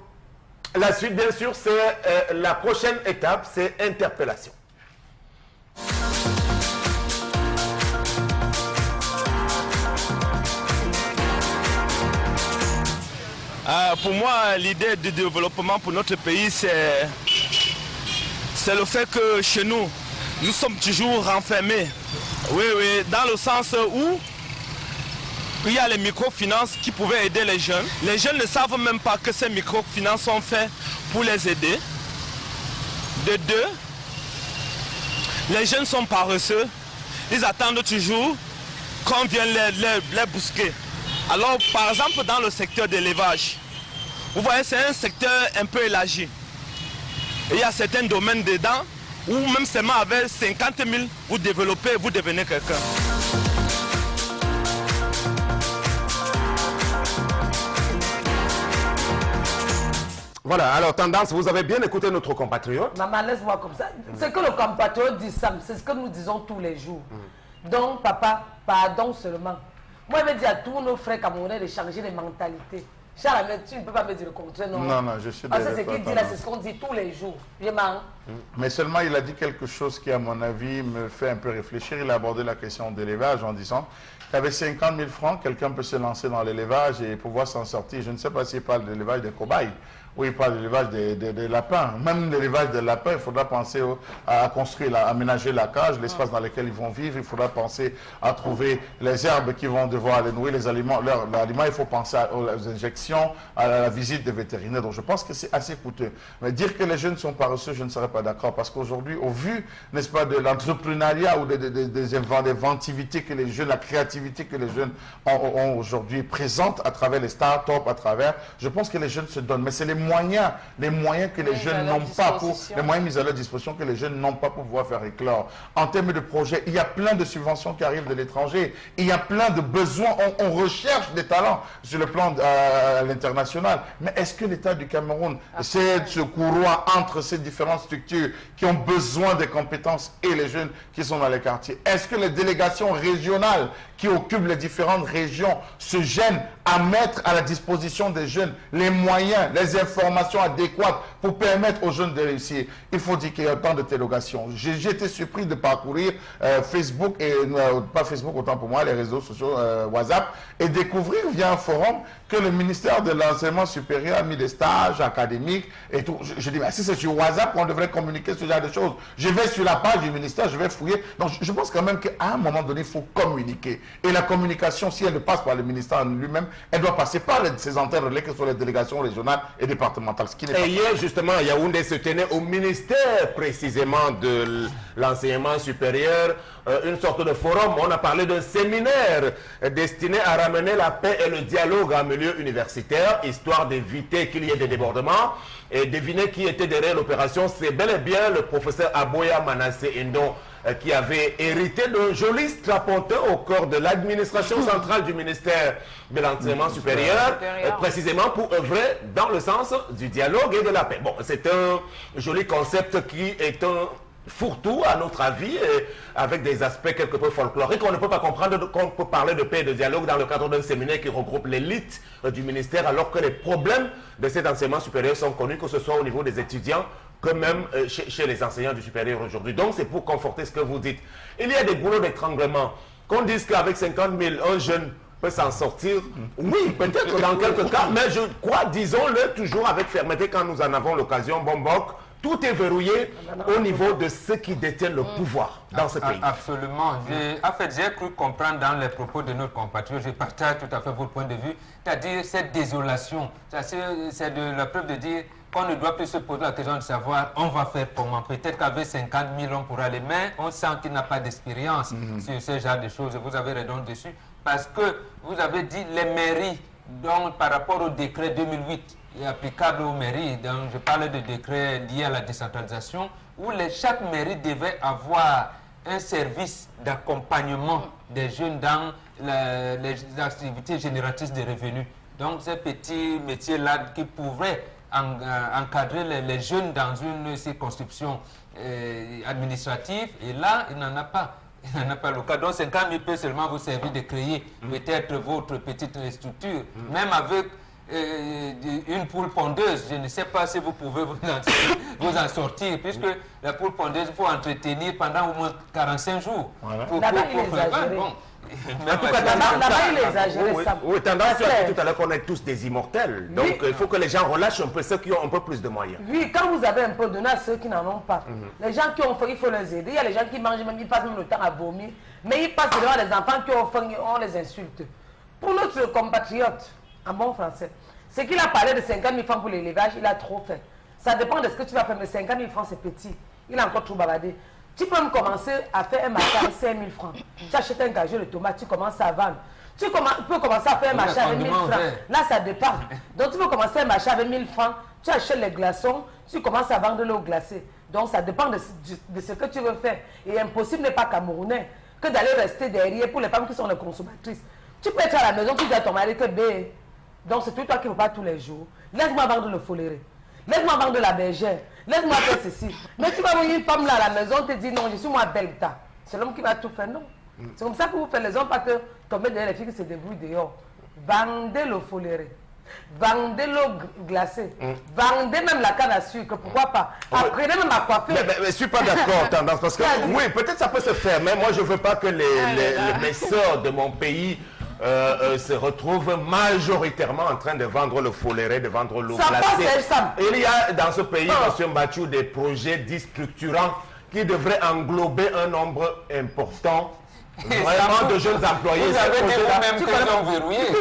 La suite, bien sûr, c'est la prochaine étape, c'est interpellation. Pour moi, l'idée de développement pour notre pays, c'est le fait que chez nous, nous sommes toujours renfermés. Oui, dans le sens où il y a les microfinances qui pouvaient aider les jeunes. Les jeunes ne savent même pas que ces microfinances sont faites pour les aider. De deux, les jeunes sont paresseux. Ils attendent toujours qu'on vienne les bousquer. Alors, par exemple, dans le secteur de l'élevage, vous voyez, c'est un secteur un peu élargi. Et il y a certains domaines dedans où même seulement avec 50 000, vous développez, vous devenez quelqu'un. Voilà, alors tendance, vous avez bien écouté notre compatriote. Maman, laisse-moi comme ça. Ce que le compatriote dit, Sam, c'est ce que nous disons tous les jours. Donc, papa, pardon seulement. Moi, je veux dire à tous nos frères camerounais de changer les mentalités. Charles, tu ne peux pas me dire le contraire, non? Non, je suis d'accord. C'est ce qu'il dit là, c'est ce qu'on dit tous les jours. Je mens. Mais seulement, il a dit quelque chose qui, à mon avis, me fait un peu réfléchir. Il a abordé la question d'élevage en disant qu'avec 50 000 francs, quelqu'un peut se lancer dans l'élevage et pouvoir s'en sortir. Je ne sais pas s'il parle de l'élevage des cobayes. Oui, il parle de l'élevage des lapins. Même l'élevage des lapins, il faudra penser à construire, à aménager la cage, l'espace dans lequel ils vont vivre. Il faudra penser à trouver les herbes qui vont devoir les nourrir, les aliments. L'aliment, il faut penser aux injections, à la visite des vétérinaires. Donc je pense que c'est assez coûteux. Mais dire que les jeunes sont paresseux, je ne serais pas d'accord. Parce qu'aujourd'hui, au vu, n'est-ce pas, de l'entrepreneuriat ou des inventivités que les jeunes, la créativité que les jeunes ont aujourd'hui présente à travers les start-up, à travers, je pense que les jeunes se donnent. Mais c'est les moyens que les jeunes n'ont pas les moyens mis à leur disposition que les jeunes n'ont pas pour pouvoir faire éclore. En termes de projets, il y a plein de subventions qui arrivent de l'étranger. Il y a plein de besoins. On recherche des talents sur le plan à l'international. Mais est-ce que l'État du Cameroun essaie de se courroie entre ces différentes structures qui ont besoin des compétences et les jeunes qui sont dans les quartiers? Est-ce que les délégations régionales qui occupent les différentes régions se gênent à mettre à la disposition des jeunes les moyens, les informations adéquates pour permettre aux jeunes de réussir? Il faut dire qu'il y a autant d'interrogations. J'ai été surpris de parcourir Facebook, et pas Facebook autant pour moi, les réseaux sociaux WhatsApp, et découvrir via un forum que le ministère de l'enseignement supérieur a mis des stages académiques et tout. Je dis, mais si c'est sur WhatsApp qu'on devrait communiquer ce genre de choses, je vais sur la page du ministère, je vais fouiller. Donc je pense quand même qu'à un moment donné, il faut communiquer. Et la communication, si elle ne passe par le ministère lui-même, elle doit passer par ces antennes relais que sont les délégations régionales et départementales. Ce qui n'est pas hier, justement, Yaoundé se tenait au ministère précisément de l'enseignement supérieur, une sorte de forum. On a parlé d'un séminaire destiné à ramener la paix et le dialogue en milieu universitaire, histoire d'éviter qu'il y ait des débordements. Et devinez qui était derrière l'opération. C'est bel et bien le professeur Aboya Manassé Indon, qui avait hérité d'un joli strapontin au corps de l'administration centrale du ministère de l'enseignement supérieur, précisément pour œuvrer dans le sens du dialogue et de la paix. Bon, c'est un joli concept qui est un fourre-tout, à notre avis, avec des aspects quelque peu folkloriques. On ne peut pas comprendre qu'on peut parler de paix et de dialogue dans le cadre d'un séminaire qui regroupe l'élite du ministère, alors que les problèmes de cet enseignement supérieur sont connus, que ce soit au niveau des étudiants, que même chez les enseignants du supérieur aujourd'hui. Donc c'est pour conforter ce que vous dites. Il y a des goulots d'étranglement. Qu'on dise qu'avec 50 000, un jeune peut s'en sortir. Oui, peut-être dans quelques cas, mais je crois, disons-le toujours avec fermeté quand nous en avons l'occasion, Bombok, tout est verrouillé au niveau de ceux qui détiennent le pouvoir dans ce pays. Absolument. En fait, j'ai cru comprendre dans les propos de notre compatriote, je partage tout à fait votre point de vue, c'est-à-dire cette désolation. C'est de la preuve de dire qu'on ne doit plus se poser la question de savoir on va faire comment. Peut-être qu'avec 50 000 on pourra aller, mais on sent qu'il n'a pas d'expérience sur ce genre de choses. Vous avez raison dessus, parce que vous avez dit les mairies, donc par rapport au décret 2008, applicable aux mairies, donc je parle de décrets liés à la décentralisation, où chaque mairie devait avoir un service d'accompagnement des jeunes dans les activités génératrices de revenus. Donc ces petits métiers-là qui pourraient encadrer les jeunes dans une circonscription administrative, et là, il n'en a pas. Il n'en a pas le cas. Donc 50 000 peut seulement vous servir de créer peut-être votre petite structure, même avec une poule pondeuse. Je ne sais pas si vous pouvez vous en sortir, puisque la poule pondeuse, il faut entretenir pendant au moins 45 jours. Voilà. Là-bas, il exagère. Bon. En tout cas, là-bas, il exagère. Oui, tendance à dire tout à l'heure qu'on est tous des immortels. Donc, il faut que les gens relâchent un peu ceux qui ont un peu plus de moyens. Oui, quand vous avez un peu donné à ceux qui n'en ont pas. Les gens qui ont faim, il faut les aider. Il y a les gens qui mangent, même ils passent même le temps à vomir. Mais ils passent devant les enfants qui ont faim, on les insulte. Pour notre compatriote, en bon français, c'est qu'il a parlé de 50 000 francs pour l'élevage, il a trop fait. Ça dépend de ce que tu vas faire, mais 50 000 francs, c'est petit. Il a encore trop bavardé. Tu peux même commencer à faire un marché avec 5 000 francs. Tu achètes un gageux de tomates, tu commences à vendre. Tu peux commencer à faire un marché avec 1 000 francs. Là, ça dépend. Donc, tu peux commencer un marché avec 1 000 francs. Tu achètes les glaçons, tu commences à vendre l'eau glacée. Donc, ça dépend de ce que tu veux faire. Et impossible n'est pas camerounais que d'aller rester derrière pour les femmes qui sont les consommatrices. Tu peux être à la maison, tu dis à ton mari que B. Donc, c'est toi qui ne veux pas tous les jours. Laisse-moi vendre le foléré. Laisse-moi vendre la bergère. Laisse-moi faire ceci. Mais tu vas voir une femme là à la maison, te dit non, je suis moi belta. C'est l'homme qui va tout faire, non. C'est comme ça que vous faites les hommes, pas que tomber derrière les filles qui se débrouillent dehors. Vendez le foléré. Vendez l'eau glacée. Vendez même la canne à sucre, pourquoi pas. Apprenez même à coiffer. Mais je ne suis pas d'accord, Tendance, parce que oui, peut-être ça peut se faire, mais moi je ne veux pas que mes sœurs de mon pays se retrouvent majoritairement en train de vendre le foléré, de vendre l'eau glacée. Il y a dans ce pays, M. Mbachou, des projets dits structurants qui devraient englober un nombre important vraiment de jeunes employés. Vous avez dit vous-même que sont verrouillés.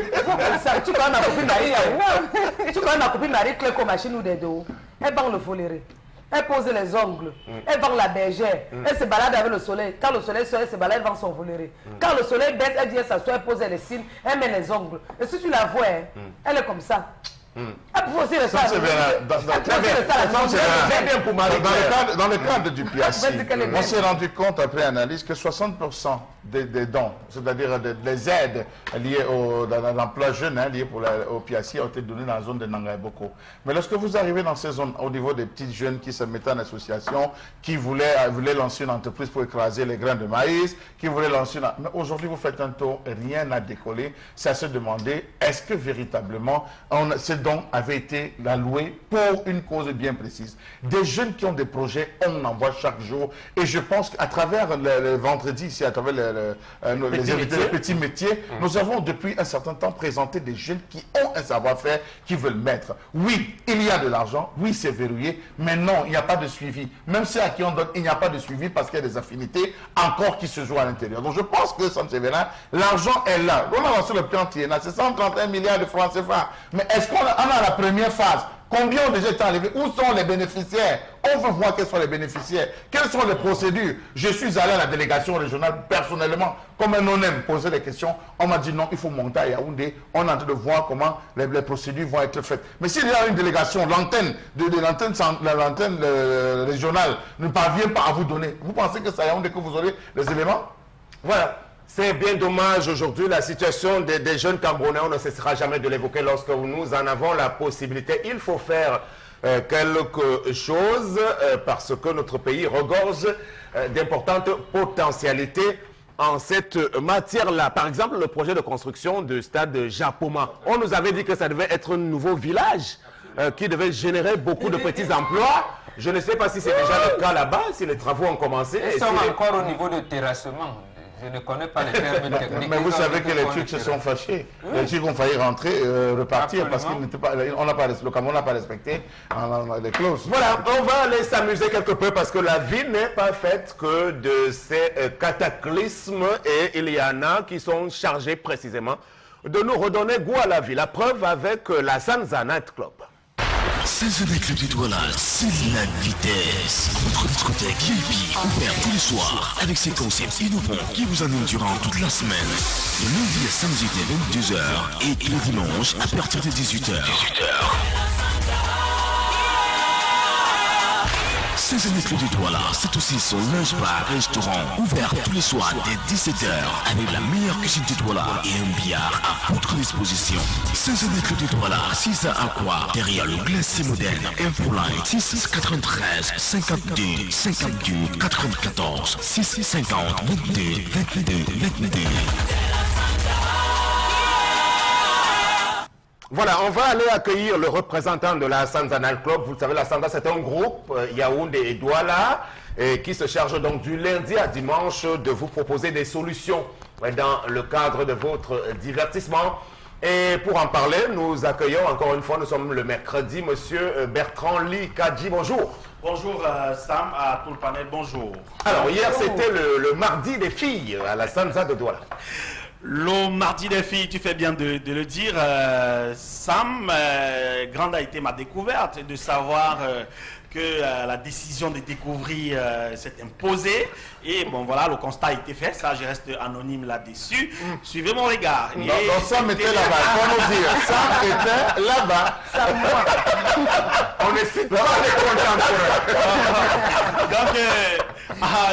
Tu connais ma copine Marie-Claire comme machine ou des dos. Elle vend le foléré. Elle pose les ongles. Elle vend la bergère. Elle se balade avec le soleil. Quand le soleil sort, elle se balade, elle vend son foléré. Quand le soleil baisse, elle dit elle s'assoit, elle pose les cils, elle met les ongles. Et si tu la vois, elle est comme ça. Elle peut aussi rester dans le cadre du PIACI, on s'est rendu compte après analyse que 60% des dons, c'est-à-dire des aides liées dans l'emploi jeune, liées au PIACI, ont été données dans la zone de Nangaïboko. Mais lorsque vous arrivez dans ces zones, au niveau des petites jeunes qui se mettaient en association, qui voulaient lancer une entreprise pour écraser les grains de maïs, qui voulaient lancer une... Mais aujourd'hui, vous faites un tour, rien n'a décollé. C'est à se demander, est-ce que véritablement, ces dons avaient été alloués pour une cause bien précise? Des jeunes qui ont des projets, on en voit chaque jour. Et je pense qu'à travers le vendredi, ici, à travers les petits métiers, nous avons depuis un certain temps présenté des jeunes qui ont un savoir-faire, qui veulent mettre. Oui, il y a de l'argent, oui, c'est verrouillé, mais non, il n'y a pas de suivi. Même ceux à qui on donne, il n'y a pas de suivi parce qu'il y a des affinités encore qui se jouent à l'intérieur. Donc je pense que, Sam Séverin, l'argent est là. On a lancé le plan Tiena, c'est 131 milliards de francs CFA. Mais est-ce qu'on a la première phase? Combien ont déjà été enlevés? Où sont les bénéficiaires? On veut voir quels sont les bénéficiaires. Quelles sont les procédures? Je suis allé à la délégation régionale personnellement, comme un non-aime, poser des questions. On m'a dit non, il faut monter à Yaoundé. On est en train de voir comment les procédures vont être faites. Mais s'il y a une délégation, l'antenne régionale ne parvient pas à vous donner, vous pensez que c'est à Yaoundé que vous aurez les éléments? Voilà. C'est bien dommage aujourd'hui, la situation des jeunes Camerounais, on ne cessera jamais de l'évoquer lorsque nous en avons la possibilité. Il faut faire quelque chose parce que notre pays regorge d'importantes potentialités en cette matière-là. Par exemple, le projet de construction du stade Japoma. On nous avait dit que ça devait être un nouveau village qui devait générer beaucoup de petits emplois. Je ne sais pas si c'est déjà le cas là-bas, si les travaux ont commencé. Ils sont encore au niveau de terrassement. Je ne connais pas les termes techniques. Mais vous savez que les Turcs se sont fâchés. Les Turcs ont failli rentrer, repartir parce qu'ils n'étaient pas, le Cameroun n'a pas respecté les clauses. Voilà, on va aller s'amuser quelque peu parce que la vie n'est pas faite que de ces cataclysmes et il y en a qui sont chargés précisément de nous redonner goût à la vie. La preuve avec la Sanza Night Club. Saisonnet Club du Douala, c'est la vitesse. Votre discothèque VIP ouvert tous les soirs avec ses concepts innovants qui vous animent durant toute la semaine. Le lundi à samedi dès 22h et le dimanche à partir de 18h. Saisonnet Club du Douala, c'est aussi son lunch bar restaurant ouvert tous les soirs dès 17h avec la meilleure cuisine du Douala et un billard à votre disposition. Saisonnet Club du Douala, 6 à Aqua, derrière le glacier moderne. Infoline 693 52 52 94 650 22 22 22. Voilà, on va aller accueillir le représentant de la Sanza Night Club. Vous le savez, la Sanza, c'est un groupe, Yaoundé et Douala, qui se charge donc du lundi à dimanche de vous proposer des solutions dans le cadre de votre divertissement. Et pour en parler, nous accueillons encore une fois, nous sommes le mercredi, monsieur Bertrand Lee Kadji, bonjour. Bonjour Sam, à tout le panel, bonjour. Alors hier, c'était le mardi des filles à la Sanza de Douala. Le mardi des filles, tu fais bien de le dire, Sam, grande a été ma découverte de savoir que la décision de découvrir s'est imposée. Et bon, voilà, le constat a été fait. Ça, je reste anonyme là-dessus. Suivez mon regard. Non, Sam était là-bas. Il faut nous dire. Sam était là-bas. On ne cite pas les contemporains. Donc,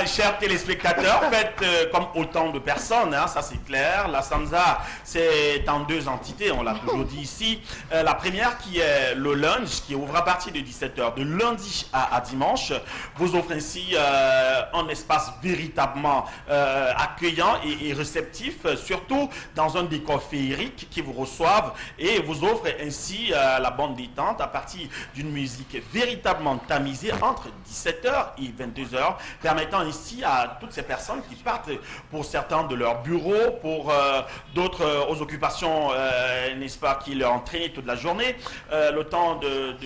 chers téléspectateurs, faites comme autant de personnes, hein, ça c'est clair. La Samza, c'est en 2 entités, on l'a toujours dit ici. La première qui est le lunch, qui ouvre à partir de 17h, de lundi à dimanche, vous offre ainsi un espace véritablement accueillant et réceptif, surtout dans un décor féerique qui vous reçoive et vous offre ainsi la bande détente à partir d'une musique véritablement tamisée entre 17h et 22h, permettant ainsi à toutes ces personnes qui partent pour certains de leur bureau, pour d'autres aux occupations, n'est-ce pas, qui leur entraînent toute la journée, le temps de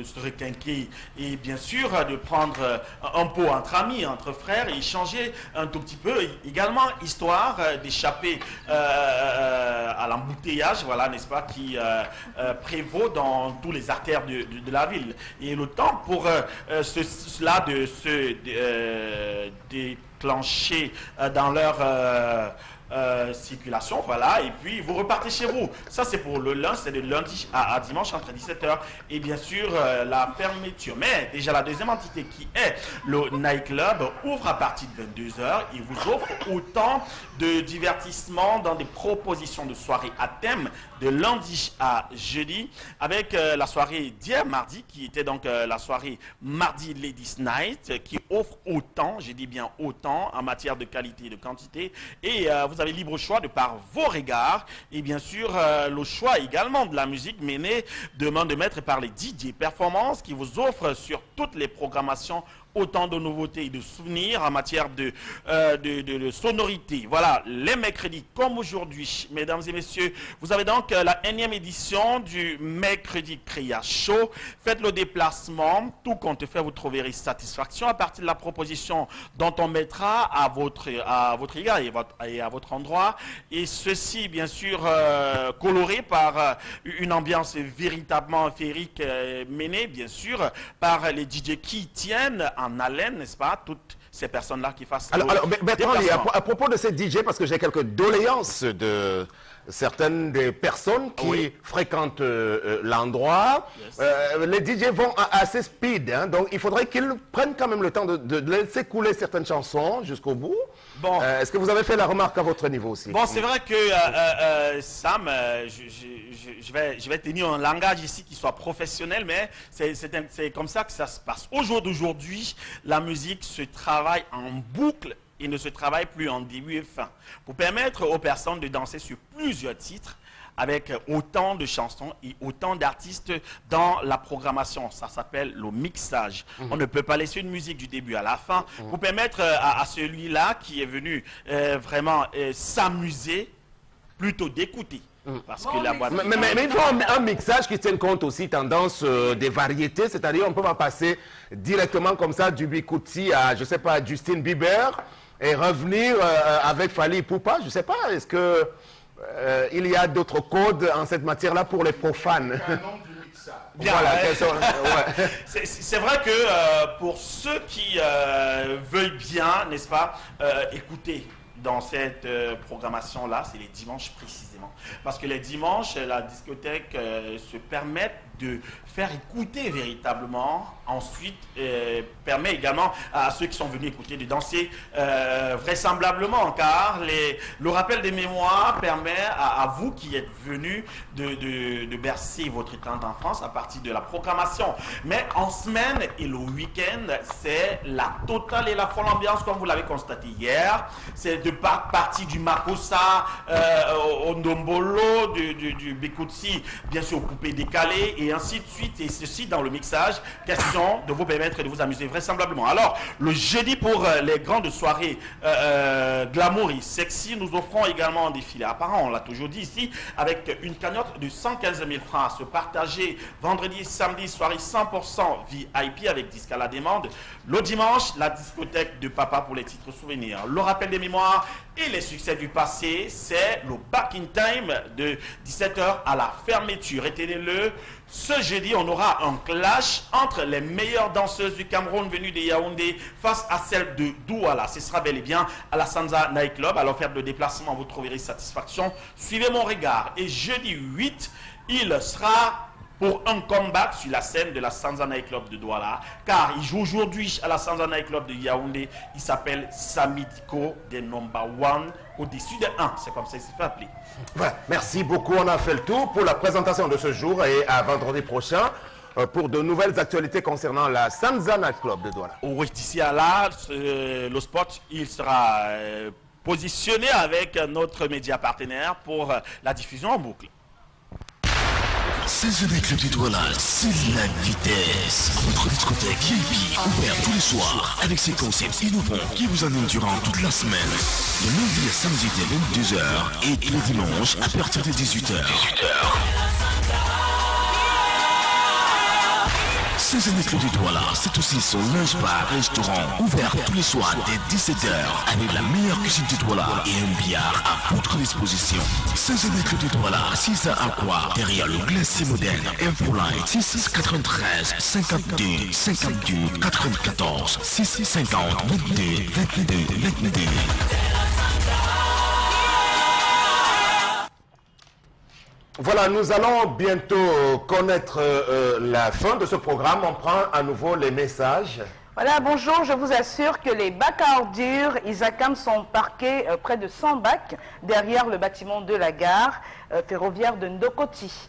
se requinquer et bien sûr de prendre un pot entre amis, entre frères et échanger un tout petit peu, également histoire d'échapper à l'embouteillage, voilà, n'est-ce pas, qui prévaut dans tous les artères de la ville. Et le temps pour cela de se déclencher dans leur circulation, voilà, et puis vous repartez chez vous. Ça c'est pour le lundi, c'est de lundi à dimanche entre 17h et bien sûr la fermeture. Mais déjà la deuxième entité qui est le nightclub ouvre à partir de 22h et vous offre autant de divertissement dans des propositions de soirée à thème de lundi à jeudi avec la soirée d'hier mardi qui était donc la soirée Mardi Ladies Night qui offre autant, je dis bien autant en matière de qualité et de quantité et vous avez libre choix de par vos regards et bien sûr le choix également de la musique menée de main de maître par les DJ Performance qui vous offrent sur toutes les programmations autant de nouveautés et de souvenirs en matière de sonorité. Voilà, les mercredis comme aujourd'hui, mesdames et messieurs, vous avez donc la 1e édition du mercredi Créa Show. Faites le déplacement, tout compte fait, vous trouverez satisfaction à partir de la proposition dont on mettra à votre égard et à votre endroit. Et ceci, bien sûr, coloré par une ambiance véritablement féerique menée, bien sûr, par les DJ qui tiennent en haleine, n'est-ce pas, toutes ces personnes-là qui fassent... Alors Bertrand, à propos de ces DJ, parce que j'ai quelques doléances de certaines des personnes qui fréquentent l'endroit, les DJ vont assez speed, hein, donc il faudrait qu'ils prennent quand même le temps de laisser couler certaines chansons jusqu'au bout. Bon. Est-ce que vous avez fait la remarque à votre niveau aussi? Bon, c'est vrai que Sam, je vais tenir un langage ici qui soit professionnel, mais c'est comme ça que ça se passe. Au jour d'aujourd'hui, la musique se travaille en boucle et ne se travaille plus en début et fin. Pour permettre aux personnes de danser sur plusieurs titres, avec autant de chansons et autant d'artistes dans la programmation. Ça s'appelle le mixage. On ne peut pas laisser une musique du début à la fin pour permettre à celui-là qui est venu vraiment s'amuser, plutôt d'écouter. Parce que la boîte... mais il faut un mixage qui tienne compte aussi tendance des variétés, c'est-à-dire on ne peut pas passer directement comme ça du Bikuti à, je sais pas, Justin Bieber et revenir avec Fally Ipupa, je ne sais pas, est-ce que il y a d'autres codes en cette matière-là pour les profanes? Bien, voilà, c'est vrai que pour ceux qui veulent bien, n'est-ce pas, écouter dans cette programmation-là, c'est les dimanches précisément. Parce que les dimanches, la discothèque se permet de faire écouter véritablement, ensuite permet également à ceux qui sont venus écouter de danser vraisemblablement, car le rappel des mémoires permet à vous qui êtes venus de bercer votre temps d'enfance à partir de la programmation. Mais en semaine et le week-end, c'est la totale et la folle ambiance, comme vous l'avez constaté hier. C'est de partie du Makossa au Ndombolo, du Bikuti, bien sûr au coupé décalé, et ainsi de suite, et ceci dans le mixage, question de vous permettre de vous amuser vraisemblablement. Alors, le jeudi pour les grandes soirées glamour et sexy, nous offrons également un défilé apparent, on l'a toujours dit ici, avec une cagnotte de 115 000 francs à se partager vendredi et samedi, soirée 100% VIP avec disque à la demande. Le dimanche, la discothèque de papa pour les titres souvenirs. Le rappel des mémoires et les succès du passé, c'est le Back in Time de 17h à la fermeture. Retenez-le, Ce jeudi, on aura un clash entre les meilleures danseuses du Cameroun venues de Yaoundé face à celles de Douala. Ce sera bel et bien à la Sanza Night Club. À l'offerte de déplacement, vous trouverez satisfaction. Suivez mon regard. Et jeudi 8, il sera pour un comeback sur la scène de la Sanza Night Club de Douala, car il joue aujourd'hui à la Sanza Night Club de Yaoundé. Il s'appelle Samidiko des Number One au-dessus de 1. C'est comme ça qu'il s'est fait appeler. Voilà, merci beaucoup. On a fait le tour pour la présentation de ce jour et à vendredi prochain pour de nouvelles actualités concernant la Sanza Night Club de Douala. Oui, d'ici à là, le spot, il sera positionné avec notre média partenaire pour la diffusion en boucle. Sanza Night Club de Douala, c'est la vitesse. Votre discothèque VIP, ouvert tous les soirs, avec ses concepts innovants qui vous animent durant toute la semaine. De lundi à samedi dès 22h et le dimanche à partir de 18h. Sanza Night Club de Douala, c'est aussi son lunch bar restaurant ouvert tous les soirs dès 17h avec la meilleure cuisine de Douala et un billard à votre disposition. Sanza Night Club de Douala, 6 à Aqua, derrière le glacier moderne. Infoline 6 93 52 52 94 6 50 22 22 22. Voilà, nous allons bientôt connaître la fin de ce programme. On prend à nouveau les messages. Voilà, bonjour, je vous assure que les bacs à ordures Isacam sont parqués près de 100 bacs derrière le bâtiment de la gare ferroviaire de Ndokoti.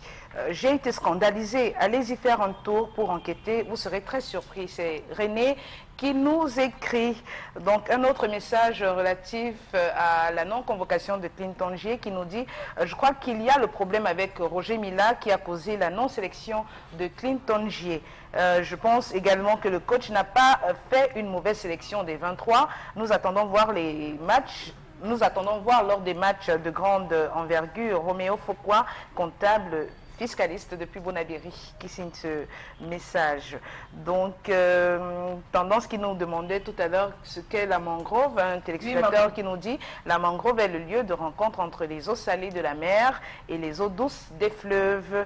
J'ai été scandalisé. Allez-y faire un tour pour enquêter. Vous serez très surpris. C'est René qui nous écrit. Donc, un autre message relatif à la non-convocation de Clinton J qui nous dit je crois qu'il y a le problème avec Roger Mila qui a causé la non-sélection de Clinton J. Je pense également que le coach n'a pas fait une mauvaise sélection des 23. Nous attendons voir les matchs. Nous attendons voir lors des matchs de grande envergure Roméo Foucault, comptable fiscaliste depuis Bonabéry, qui signe ce message. Donc, tendance qui nous demandait tout à l'heure ce qu'est la mangrove, un téléspectateur qui nous dit la mangrove est le lieu de rencontre entre les eaux salées de la mer et les eaux douces des fleuves.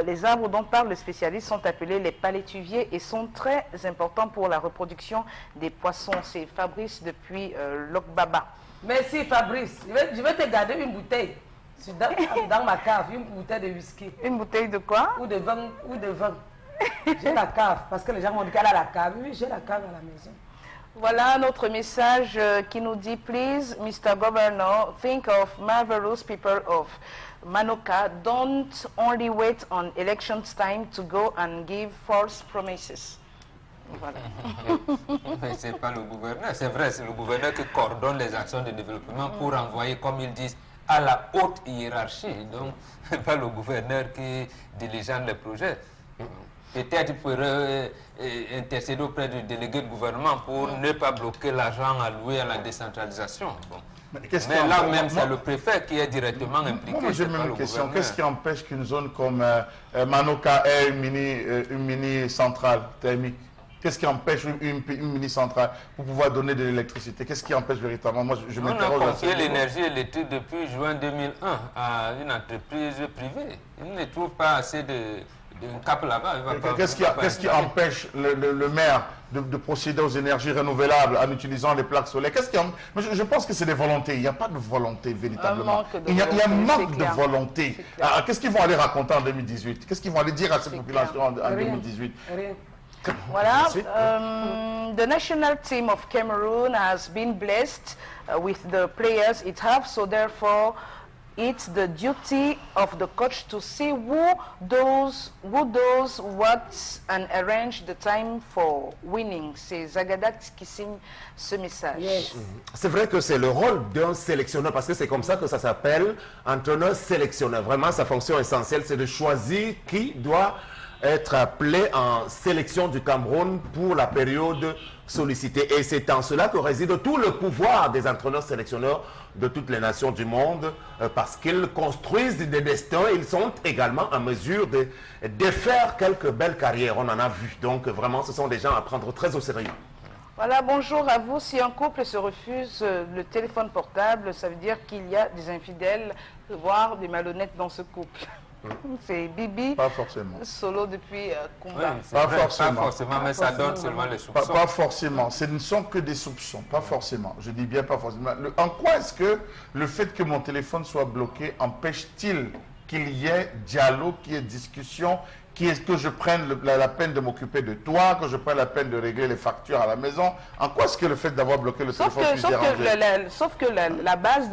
Les arbres dont parle le spécialiste sont appelés les palétuviers et sont très importants pour la reproduction des poissons. C'est Fabrice depuis Lokbaba. Merci Fabrice. Je vais te garder une bouteille. Dans ma cave, une bouteille de whisky. Une bouteille de quoi? Ou de vin. J'ai la cave, parce que les gens m'ont dit qu'elle a la cave. Oui, j'ai la cave à la maison. Voilà notre message qui nous dit please, Mr. Governor, think of marvelous people of Manoka. Don't only wait on elections time to go and give false promises. Voilà. Mais ce n'est pas le gouverneur. C'est vrai, c'est le gouverneur qui coordonne les actions de développement pour envoyer, comme ils disent, à la haute hiérarchie. Donc, ce n'est pas le gouverneur qui diligente les projets. Peut-être qu'il pourrait intercéder auprès du délégué de gouvernement pour ne pas bloquer l'argent alloué à la décentralisation. Bon. Mais là même, c'est le préfet qui est directement impliqué. Moi, j'ai même une question. Qu'est-ce qui empêche qu'une zone comme Manoka ait une mini centrale thermique? Qu'est-ce qui empêche une mini-centrale pour pouvoir donner de l'électricité? Qu'est-ce qui empêche véritablement? Moi, je m'interroge. On a confié l'énergie électrique depuis juin 2001 à une entreprise privée. Il ne trouve pas assez de cap là-bas. Qu'est-ce qui empêche le maire de procéder aux énergies renouvelables en utilisant les plaques solaires? Je pense que c'est des volontés. Il n'y a pas de volonté véritablement. Il y a un manque de volonté. Qu'est-ce qu'ils vont aller raconter en 2018? Qu'est-ce qu'ils vont aller dire à ces populations en 2018? Voilà, the national team of Cameroon has been blessed with the players it has, so therefore it's the duty of the coach to see who does what and arrange the time for winning. C'est Zagadat qui signe ce message. Yes. C'est vrai que c'est le rôle d'un sélectionneur, parce que c'est comme ça que ça s'appelle, entraîneur-sélectionneur. Vraiment, sa fonction essentielle, c'est de choisir qui doit être appelé en sélection du Cameroun pour la période sollicitée. Et c'est en cela que réside tout le pouvoir des entraîneurs-sélectionneurs de toutes les nations du monde, parce qu'ils construisent des destins. Ils sont également en mesure de faire quelques belles carrières. On en a vu. Donc vraiment, ce sont des gens à prendre très au sérieux. Voilà, bonjour à vous. Si un couple se refuse le téléphone portable, ça veut dire qu'il y a des infidèles, voire des malhonnêtes dans ce couple. C'est Bibi. Pas forcément. Solo depuis Kumba. Oui, Pas vrai, forcément. pas forcément, mais ça donne seulement les soupçons. Pas forcément. Ce ne sont que des soupçons. Pas forcément. Je dis bien pas forcément. En quoi est-ce que le fait que mon téléphone soit bloqué empêche-t-il qu'il y ait dialogue, qu'il y ait discussion, que je prenne la peine de m'occuper de toi, que je prenne la peine de régler les factures à la maison? En quoi est-ce que le fait d'avoir bloqué le téléphone puisse déranger? Sauf que la base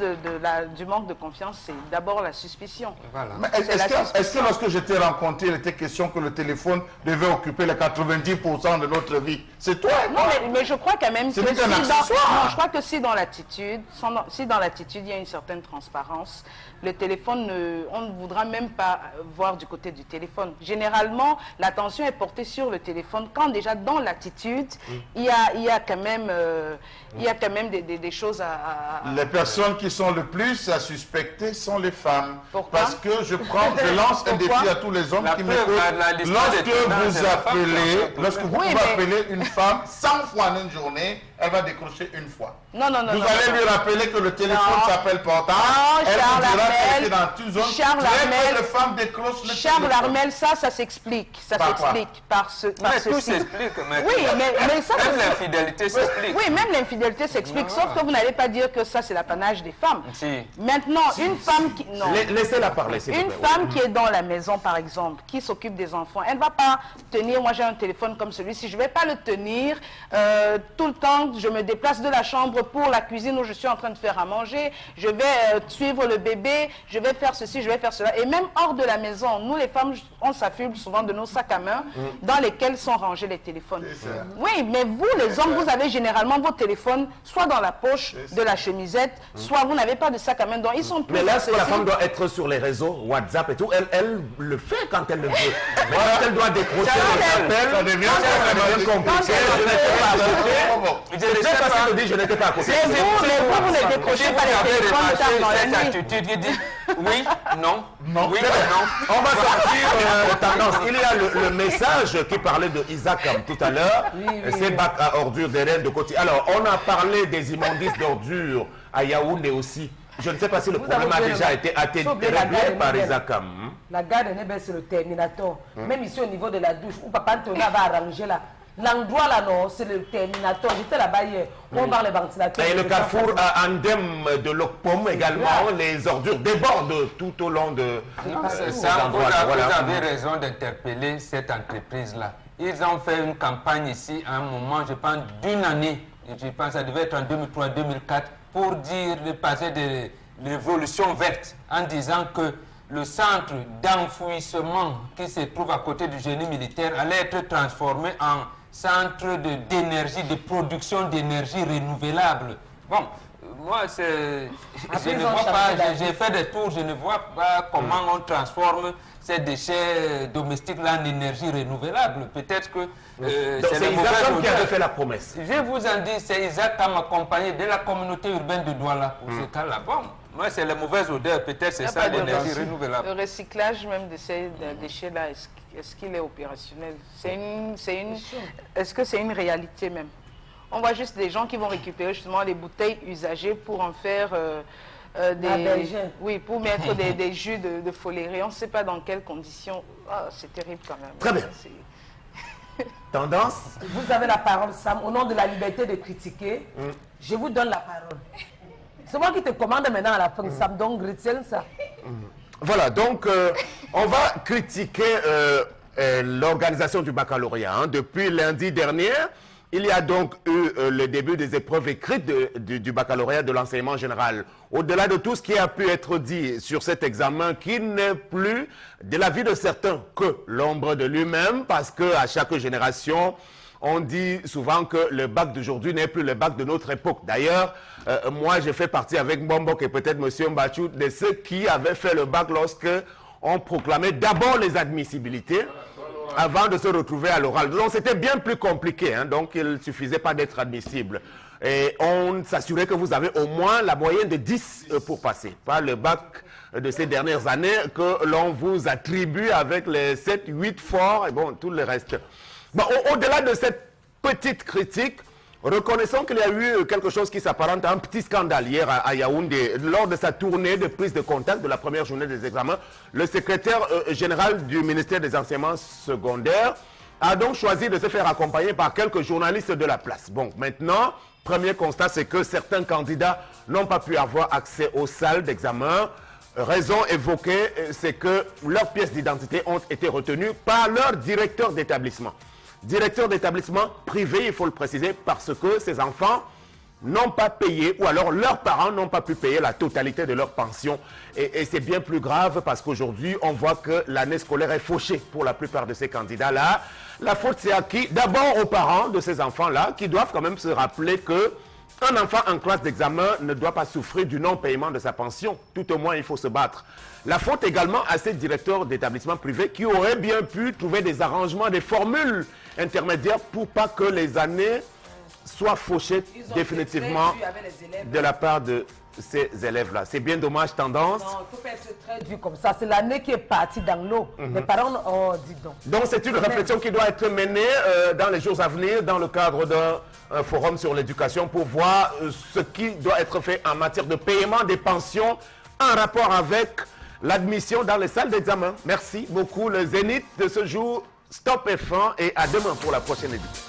du manque de confiance, c'est d'abord la suspicion. Voilà. Est-ce que lorsque je t'ai rencontré, il était question que le téléphone devait occuper les 90% de notre vie? C'est toi et Non, moi. mais je crois quand même que je crois que si dans l'attitude, il y a une certaine transparence, le téléphone, on ne voudra même pas voir du côté du téléphone. Généralement, l'attention est portée sur le téléphone quand déjà dans l'attitude, il y a quand même des choses à... Les personnes qui sont le plus à suspecter sont les femmes. Pourquoi? Parce que je lance un défi à tous les hommes qui m'écoutent. Lorsque vous pouvez appeler une femme 100 fois en une journée, elle va décrocher une fois. Non. Vous allez lui rappeler que le téléphone s'appelle portable. Elle vous dira qu'elle est dans une zone. Charles Armel, ça s'explique. Ça s'explique par ceci. Tout s'explique. Oui, mais ça... Même l'infidélité s'explique. Oui, même l'infidélité s'explique. Sauf que vous n'allez pas dire que ça, c'est l'apanage des femmes. Si. Maintenant, une femme qui... Non. Laissez-la parler, s'il vous plaît. Une femme qui est dans la maison, par exemple, qui s'occupe des enfants, elle ne va pas tenir... Moi, j'ai un téléphone comme celui-ci. Je ne vais pas le tenir tout le temps. Je me déplace de la chambre pour la cuisine où je suis en train de faire à manger. Je vais suivre le bébé. Je vais faire ceci, je vais faire cela. Et même hors de la maison, nous, les femmes, on s'affuble souvent de nos sacs à main dans lesquels sont rangés les téléphones. Oui, mais vous, les hommes, vous avez généralement vos téléphones soit dans la poche de la chemisette, soit vous n'avez pas de sac à main. Donc, ils sont plus... Mais là, est-ce que la femme doit être sur les réseaux, WhatsApp et tout? Elle le fait quand elle le veut. Mais quand elle doit décrocher les appels, ça devient compliqué. Je n'étais pas à côté. Je n'étais pas à côté. Mais vous ne décrochez pas les téléphones tard dans la nuit. Attitude qui dit oui, non, non. Oui, non. On va sortir tendance. Il y a le message qui parlait de Isaac tout à l'heure. C'est bac à ordures des Rennes de Côte. Alors, on a parlé des immondices d'ordures à Yaoundé aussi. Je ne sais pas si le problème a déjà été réglé par Isaac. La gare de Nébel, c'est le Terminator. Même ici au niveau de la douche, où Papa Antoine va arranger là. L'endroit là, non, c'est le Terminator. J'étais là-bas hier. On parle des ventilateurs. Et le carrefour Andem de l'Okpom également, les ordures débordent tout au long de ces endroits-là. Vous avez raison d'interpeller cette entreprise-là. Ils ont fait une campagne ici à un moment, je pense, d'une année. Je pense que ça devait être en 2003-2004 pour dire de passer de l'évolution verte en disant que le centre d'enfouissement qui se trouve à côté du génie militaire allait être transformé en centre d'énergie, de production d'énergie renouvelable. Bon, moi, je ne vois pas, j'ai fait des tours, je ne vois pas comment on transforme ces déchets domestiques-là en énergie renouvelable. Peut-être que c'est Isaac qui avait fait la promesse. Je vous en dis, c'est Isaac qui m'a accompagné de la communauté urbaine de Douala pour ce cas-là. Bon, moi, c'est la mauvaise odeur, peut-être c'est ça l'énergie renouvelable. Le recyclage même de ces déchets-là, est-ce qu'il est opérationnel? Est-ce que c'est une réalité même? On voit juste des gens qui vont récupérer justement les bouteilles usagées pour en faire pour mettre des jus de foléré. On ne sait pas dans quelles conditions. Ah, c'est terrible quand même. Très bien. Tendance. Vous avez la parole, Sam. Au nom de la liberté de critiquer, je vous donne la parole. C'est moi qui te commande maintenant à la fin, Sam. Donc, retiens ça. Voilà, donc on va critiquer l'organisation du baccalauréat. Depuis lundi dernier, il y a donc eu le début des épreuves écrites du baccalauréat de l'enseignement général. Au-delà de tout ce qui a pu être dit sur cet examen, qui n'est plus de l'avis de certains que l'ombre de lui-même, parce qu'à chaque génération, on dit souvent que le bac d'aujourd'hui n'est plus le bac de notre époque. D'ailleurs, moi, j'ai fait partie avec Mbombo et peut-être M. Mbachou de ceux qui avaient fait le bac lorsque on proclamait d'abord les admissibilités avant de se retrouver à l'oral. Donc, c'était bien plus compliqué. Donc, il ne suffisait pas d'être admissible. Et on s'assurait que vous avez au moins la moyenne de 10 pour passer. Pas le bac de ces dernières années que l'on vous attribue avec les 7, 8 forts et bon, tout le reste. Bon, au-delà de cette petite critique, Reconnaissons qu'il y a eu quelque chose qui s'apparente à un petit scandale hier à Yaoundé. Lors de sa tournée de prise de contact de la première journée des examens, le secrétaire général du ministère des enseignements secondaires a donc choisi de se faire accompagner par quelques journalistes de la place. Bon, maintenant, premier constat, c'est que certains candidats n'ont pas pu avoir accès aux salles d'examen. Raison évoquée, c'est que leurs pièces d'identité ont été retenues par leur directeur d'établissement. Directeur d'établissement privé, il faut le préciser, parce que ces enfants n'ont pas payé, ou alors leurs parents n'ont pas pu payer la totalité de leur pension. Et c'est bien plus grave parce qu'aujourd'hui, on voit que l'année scolaire est fauchée pour la plupart de ces candidats-là. La faute, c'est à qui? D'abord aux parents de ces enfants-là, qui doivent quand même se rappeler que un enfant en classe d'examen ne doit pas souffrir du non-paiement de sa pension. Tout au moins, il faut se battre. La faute également à ces directeurs d'établissements privés qui auraient bien pu trouver des arrangements, des formules intermédiaires pour pas que les années soient fauchées définitivement de la part de ces élèves-là. C'est bien dommage, tendance. Non, il ne faut pas être très dur comme ça. C'est l'année qui est partie dans l'eau. Les parents ont dit non. Donc c'est une réflexion qui doit être menée dans les jours à venir dans le cadre d'un forum sur l'éducation pour voir ce qui doit être fait en matière de paiement des pensions en rapport avec l'admission dans les salles d'examen. Merci beaucoup. Le Zénith de ce jour, stop F1 et à demain pour la prochaine édition.